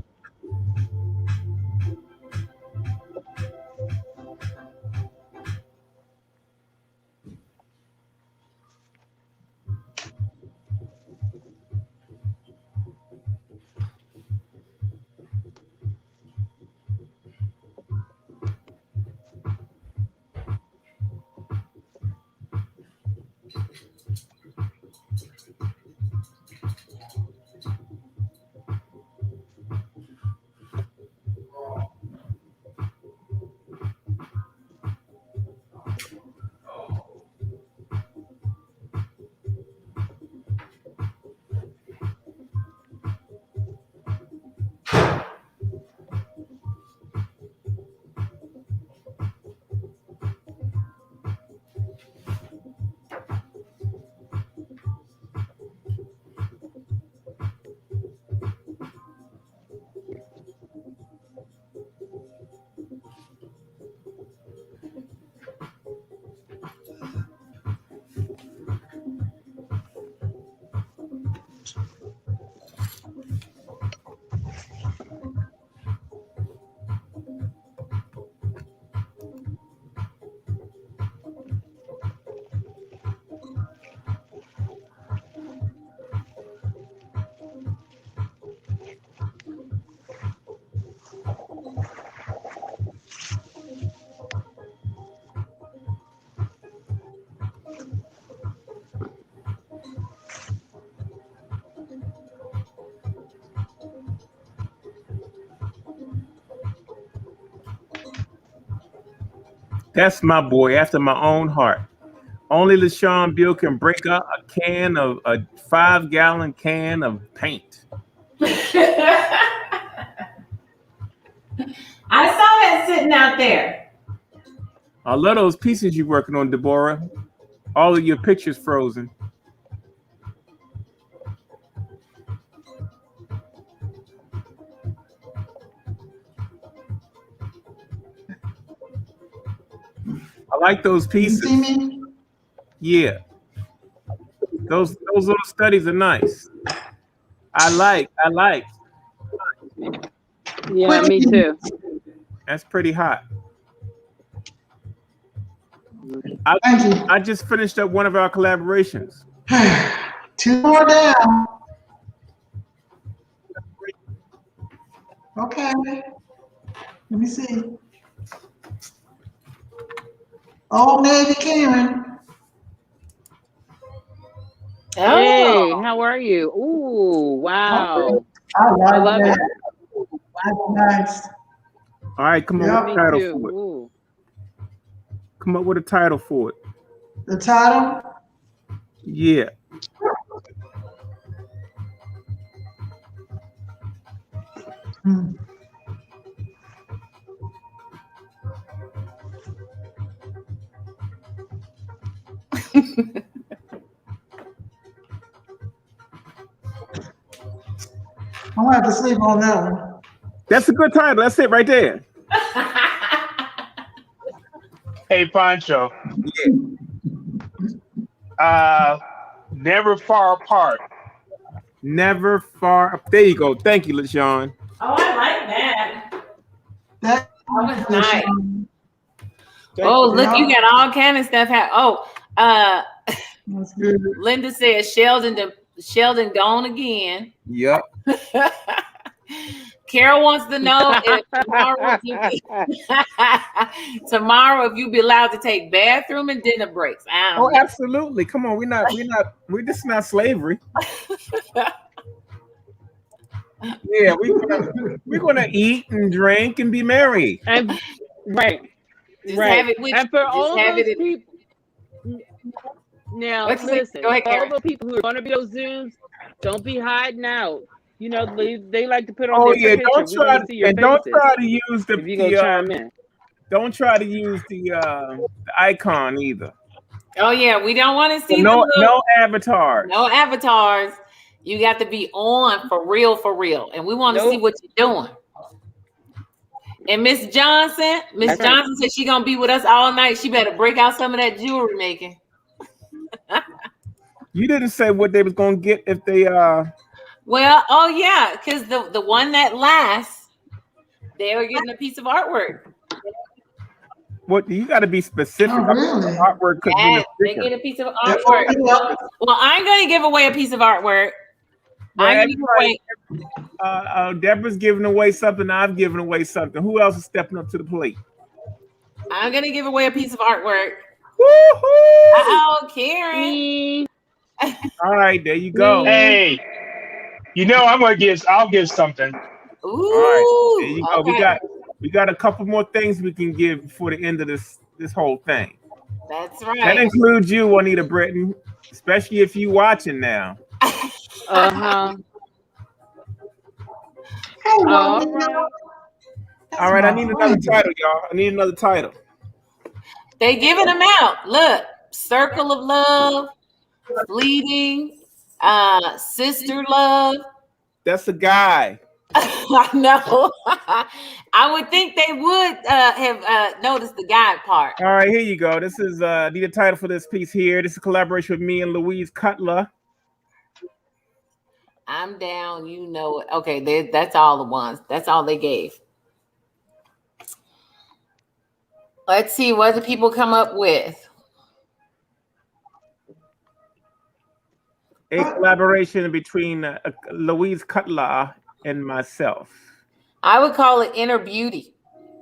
[SPEAKER 1] That's my boy, after my own heart. Only LaShawn Bill can break up a 5-gallon can of paint.
[SPEAKER 4] I saw that sitting out there.
[SPEAKER 1] I love those pieces you're working on, Deborah. All of your pictures frozen. I like those pieces.
[SPEAKER 11] You see me?
[SPEAKER 1] Yeah. Those little studies are nice. I like.
[SPEAKER 16] Yeah, me too.
[SPEAKER 1] That's pretty hot.
[SPEAKER 11] Thank you.
[SPEAKER 1] I just finished up one of our collaborations.
[SPEAKER 11] 2 more down. Okay. Let me see. Old Navy Karen.
[SPEAKER 16] Hey, how are you? Ooh, wow.
[SPEAKER 11] I like
[SPEAKER 16] love
[SPEAKER 11] that.
[SPEAKER 16] it.
[SPEAKER 11] That's nice.
[SPEAKER 1] All right, come
[SPEAKER 11] Yep.
[SPEAKER 1] on with a title
[SPEAKER 16] too.
[SPEAKER 1] for it.
[SPEAKER 16] Ooh.
[SPEAKER 1] Come up with a title for it.
[SPEAKER 11] The title?
[SPEAKER 1] Yeah.
[SPEAKER 11] I'm gonna have to sleep on that one.
[SPEAKER 1] That's a good title. That's it right there.
[SPEAKER 12] Hey, Pancho. Never Far Apart.
[SPEAKER 1] Never far. There you go. Thank you, LaShawn.
[SPEAKER 2] Oh, I like that.
[SPEAKER 11] That
[SPEAKER 2] was nice.
[SPEAKER 1] Oh,
[SPEAKER 2] look, you got all kind of stuff.
[SPEAKER 11] That's good.
[SPEAKER 2] Linda says Sheldon gone again.
[SPEAKER 1] Yep.
[SPEAKER 2] Carol wants to know if tomorrow if you be allowed to take bathroom and dinner breaks. I don't
[SPEAKER 1] Oh,
[SPEAKER 2] know.
[SPEAKER 1] absolutely. Come on, we're just not slavery. Yeah, we're gonna eat and drink and be merry.
[SPEAKER 16] And right.
[SPEAKER 2] Just have it with
[SPEAKER 16] And for
[SPEAKER 2] you. Just
[SPEAKER 16] all
[SPEAKER 2] have
[SPEAKER 16] those
[SPEAKER 2] it in-
[SPEAKER 16] people, now
[SPEAKER 2] What'd you say?
[SPEAKER 16] listen,
[SPEAKER 2] Go ahead,
[SPEAKER 16] all
[SPEAKER 2] Karen.
[SPEAKER 16] the people who are going to be those Zooms, don't be hiding out. You know, they like to put on
[SPEAKER 1] Oh
[SPEAKER 16] their
[SPEAKER 1] yeah,
[SPEAKER 16] picture.
[SPEAKER 1] don't
[SPEAKER 16] We want to see your
[SPEAKER 1] don't
[SPEAKER 16] faces.
[SPEAKER 1] try to use
[SPEAKER 16] If you go chime in.
[SPEAKER 1] don't try to use the icon either.
[SPEAKER 2] Oh yeah, we don't want to see
[SPEAKER 1] No
[SPEAKER 2] the little,
[SPEAKER 1] avatars.
[SPEAKER 2] no avatars. You got to be on for real, and we want to see what you're doing. And Miss Johnson said she gonna be with us all night. She better break out some of that jewelry making.
[SPEAKER 1] You didn't say what they was gonna get if they
[SPEAKER 2] Well, oh yeah, because the one that lasts, they were getting a piece of artwork.
[SPEAKER 1] What you got to be specific.
[SPEAKER 11] Oh, really?
[SPEAKER 1] Artwork could
[SPEAKER 2] Yeah,
[SPEAKER 1] be
[SPEAKER 2] they get a piece of artwork. Well, I'm gonna give away a piece of artwork. I'm gonna give away.
[SPEAKER 1] Deborah's giving away something. I've given away something. Who else is stepping up to the plate?
[SPEAKER 2] I'm gonna give away a piece of artwork.
[SPEAKER 1] Woohoo!
[SPEAKER 2] Oh, Karen.
[SPEAKER 1] All right, there you go.
[SPEAKER 12] Hey, I'll give something.
[SPEAKER 2] Ooh,
[SPEAKER 1] all right, there you go.
[SPEAKER 2] okay.
[SPEAKER 1] We got a couple more things we can give before the end of this whole thing.
[SPEAKER 2] That's right.
[SPEAKER 1] That includes you, Juanita Britton, especially if you watching now.
[SPEAKER 16] Uh-huh.
[SPEAKER 1] All right, I need another title, y'all. I need another title.
[SPEAKER 2] They giving them out. Look, Circle of Love, Fleeting, Sister Love.
[SPEAKER 1] That's a guy.
[SPEAKER 2] I know. I would think they would have noticed the guy part.
[SPEAKER 1] All right, here you go. This is need a title for this piece here. This is a collaboration with me and Louise Cutler.
[SPEAKER 2] I'm down, you know it. Okay, that's all the ones. That's all they gave. Let's see what the people come up with.
[SPEAKER 1] A collaboration between Louise Cutler and myself.
[SPEAKER 2] I would call it Inner Beauty.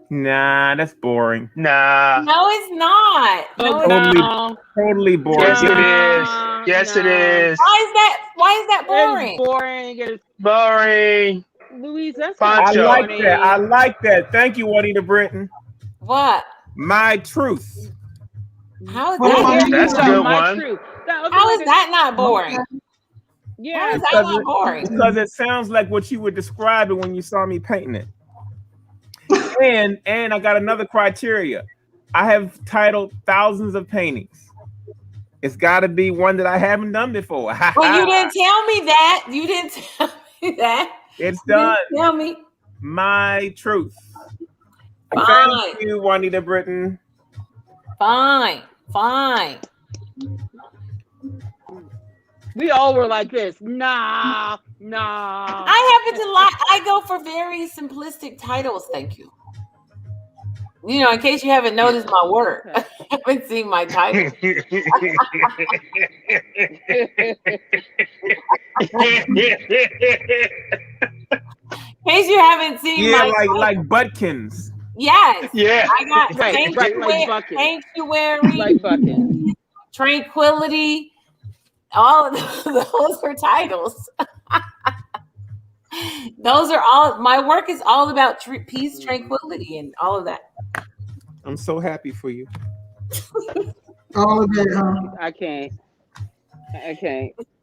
[SPEAKER 1] Nah, that's boring.
[SPEAKER 12] Nah.
[SPEAKER 2] No, it's not. No,
[SPEAKER 1] Totally boring.
[SPEAKER 12] Yes, it is. Yes, it is.
[SPEAKER 2] Why is that boring?
[SPEAKER 16] It's boring. It's
[SPEAKER 12] boring.
[SPEAKER 16] Louise, that's
[SPEAKER 1] I like that. I like that. Thank you, Juanita Britton.
[SPEAKER 2] What?
[SPEAKER 1] My Truth.
[SPEAKER 2] How is that?
[SPEAKER 12] That's a good one.
[SPEAKER 2] How is that not boring?
[SPEAKER 16] Yeah,
[SPEAKER 2] how is that not boring?
[SPEAKER 1] Because it sounds like what you were describing when you saw me painting it. And I got another criteria. I have titled thousands of paintings. It's got to be one that I haven't done before.
[SPEAKER 2] Well, you didn't tell me that. You didn't tell me that.
[SPEAKER 1] It's
[SPEAKER 2] You didn't
[SPEAKER 1] done.
[SPEAKER 2] tell me.
[SPEAKER 1] My truth.
[SPEAKER 2] Fine.
[SPEAKER 1] Thank you, Juanita Britton.
[SPEAKER 2] Fine.
[SPEAKER 16] We all were like this. Nah.
[SPEAKER 2] I go for very simplistic titles. Thank you. You know, in case you haven't noticed my work, I haven't seen my title.
[SPEAKER 1] In
[SPEAKER 2] case you haven't seen my title.
[SPEAKER 1] like Butkins.
[SPEAKER 2] Yes.
[SPEAKER 12] Yeah.
[SPEAKER 2] I got
[SPEAKER 16] right, like buckets.
[SPEAKER 2] Sanctuary,
[SPEAKER 16] like buckets.
[SPEAKER 2] Tranquility. All of those are titles. Those are all. My work is all about peace, tranquility, and all of that.
[SPEAKER 1] I'm so happy for you.
[SPEAKER 11] All of that, huh?
[SPEAKER 16] I can't.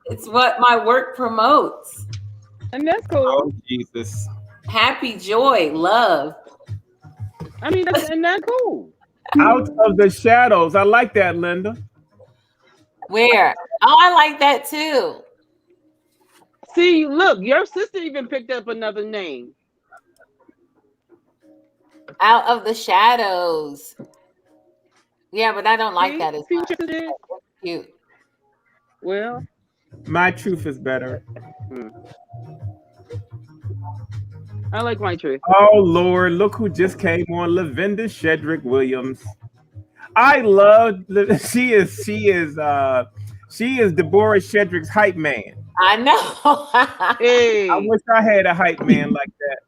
[SPEAKER 2] It's what my work promotes.
[SPEAKER 16] And that's cool.
[SPEAKER 1] Oh, Jesus.
[SPEAKER 2] Happy, joy, love.
[SPEAKER 16] I mean, that's cool.
[SPEAKER 1] Out of the shadows. I like that, Linda.
[SPEAKER 2] Where? Oh, I like that too.
[SPEAKER 16] See, look, your sister even picked up another name.
[SPEAKER 2] Out of the shadows. Yeah, but I don't like that as much. That's cute.
[SPEAKER 16] Well,
[SPEAKER 1] my truth is better.
[SPEAKER 16] I like my truth.
[SPEAKER 1] Oh Lord, look who just came on, Lavinda Shedrick Williams. I love. She is Deborah Shedrick's hype man.
[SPEAKER 2] I know.
[SPEAKER 16] Hey.
[SPEAKER 1] I wish I had a hype man like that.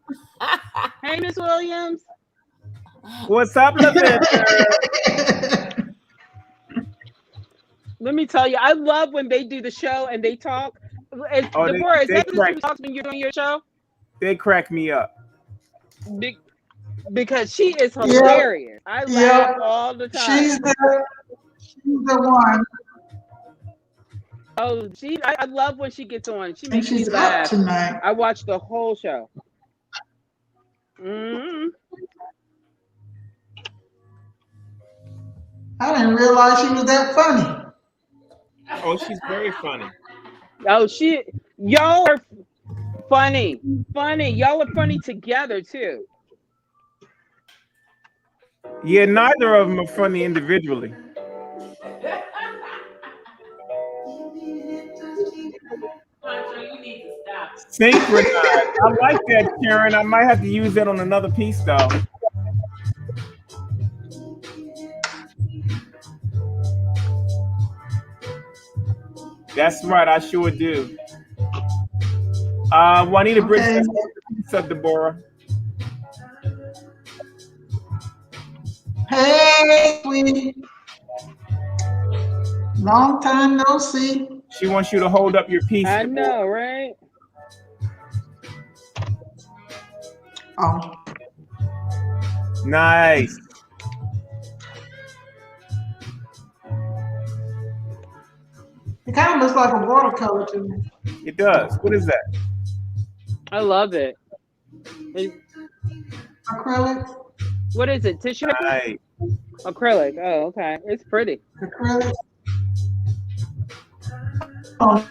[SPEAKER 16] Hey, Miss Williams.
[SPEAKER 1] What's up, Lavinda?
[SPEAKER 16] Let me tell you, I love when they do the show and they talk. Deborah, is that what you talk when you're doing your show?
[SPEAKER 1] They crack me up.
[SPEAKER 16] Because she is hilarious. I laugh all the time.
[SPEAKER 11] She's the one.
[SPEAKER 16] Oh, I love when she gets on. She makes me
[SPEAKER 11] She's
[SPEAKER 16] laugh.
[SPEAKER 11] up tonight.
[SPEAKER 16] I watched the whole show. Mm-hmm.
[SPEAKER 11] I didn't realize she was that funny.
[SPEAKER 1] Oh, she's very funny.
[SPEAKER 16] Oh, y'all are funny. Y'all are funny together too.
[SPEAKER 1] Yeah, neither of them are funny individually. Synchronized. I like that, Karen. I might have to use that on another piece, though. That's right. I sure do. Juanita Britton, what's up, Deborah?
[SPEAKER 11] Hey, sweetie. Long time no see.
[SPEAKER 1] She wants you to hold up your piece.
[SPEAKER 16] I know, right?
[SPEAKER 11] Oh.
[SPEAKER 1] Nice.
[SPEAKER 11] It kind of looks like a watercolor to me.
[SPEAKER 1] It does. What is that?
[SPEAKER 16] I love it.
[SPEAKER 11] Acrylic?
[SPEAKER 16] What is it? Tissue paper?
[SPEAKER 1] Nice.
[SPEAKER 16] Acrylic. Oh, okay. It's pretty.
[SPEAKER 11] Acrylic? Oh,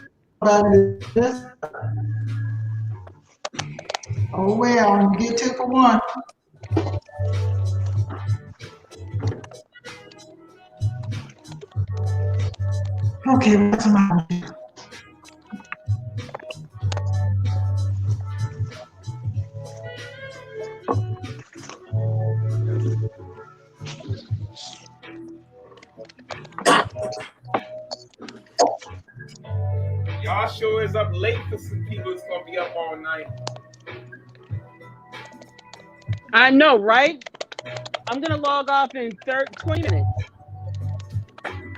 [SPEAKER 11] well, you get 2 for 1. Okay, what's my
[SPEAKER 1] Y'all sure is up late for some people. It's gonna be up all night.
[SPEAKER 16] I know, right? I'm gonna log off in 20 minutes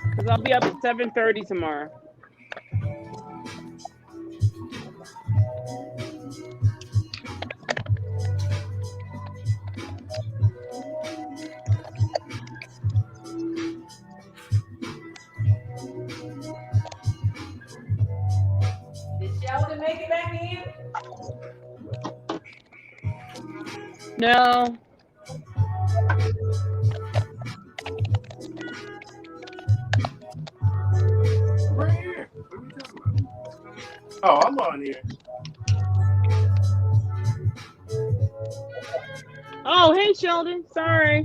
[SPEAKER 16] because I'll be up at 7:30 tomorrow.
[SPEAKER 2] Did Sheldon make it back in?
[SPEAKER 16] No.
[SPEAKER 17] Oh, I'm on here.
[SPEAKER 16] Oh, hey, Sheldon. Sorry.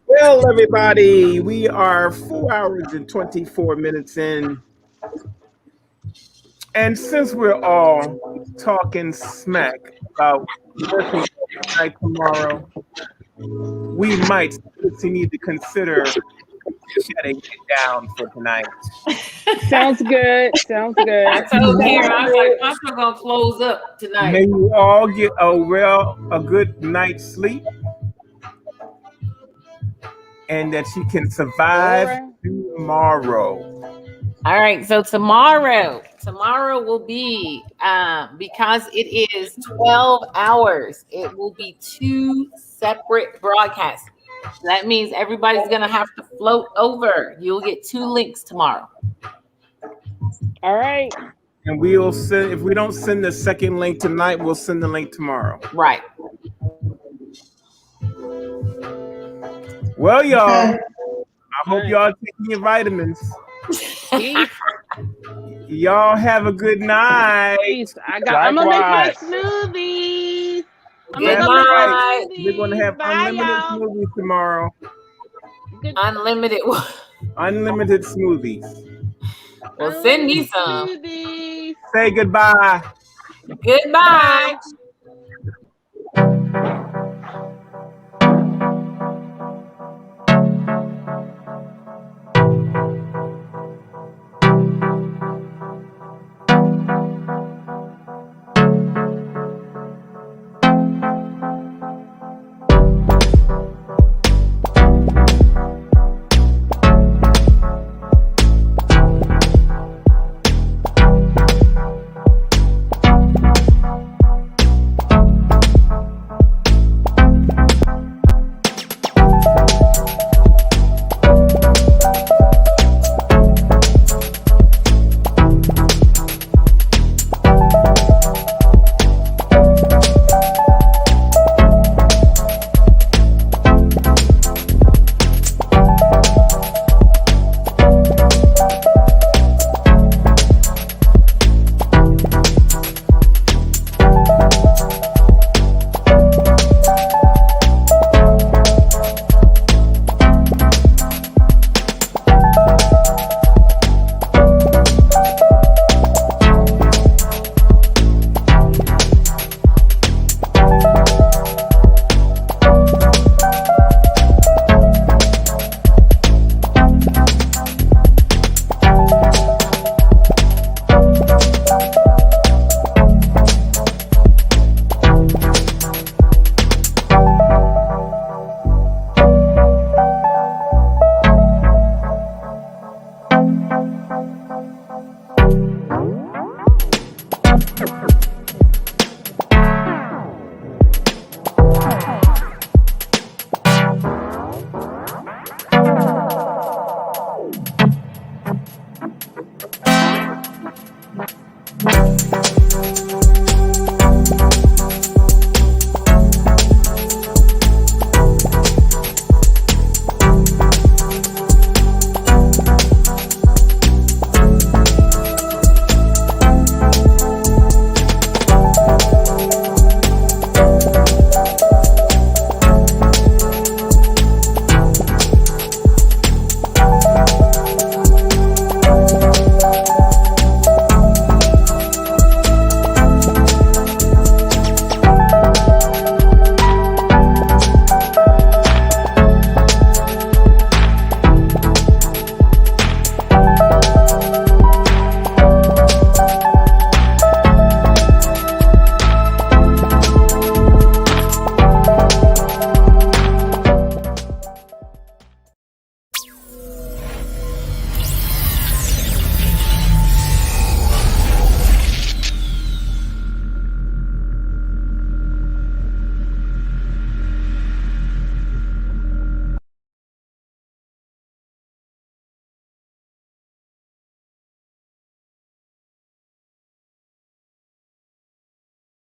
[SPEAKER 1] Well, everybody, we are 4 hours and 24 minutes in. And since we're all talking smack about working night tomorrow, we might seriously need to consider shutting it down for tonight.
[SPEAKER 16] Sounds good. Sounds good.
[SPEAKER 4] I told Karen, I was like, I'm still gonna close up tonight.
[SPEAKER 1] May you all get a good night's sleep, and that you can survive tomorrow.
[SPEAKER 4] All right, so tomorrow will be because it is 12 hours. It will be 2 separate broadcasts. That means everybody's gonna have to float over. You'll get 2 links tomorrow.
[SPEAKER 16] All right.
[SPEAKER 1] And we'll send, if we don't send the second link tonight, we'll send the link tomorrow.
[SPEAKER 4] Right.
[SPEAKER 1] Well, y'all, I hope y'all taking your vitamins. Y'all have a good night.
[SPEAKER 16] I'm gonna make my smoothies.
[SPEAKER 1] We're gonna have unlimited smoothies tomorrow.
[SPEAKER 4] Unlimited.
[SPEAKER 1] Unlimited smoothies.
[SPEAKER 4] Well, send me some.
[SPEAKER 1] Say goodbye.
[SPEAKER 4] Goodbye.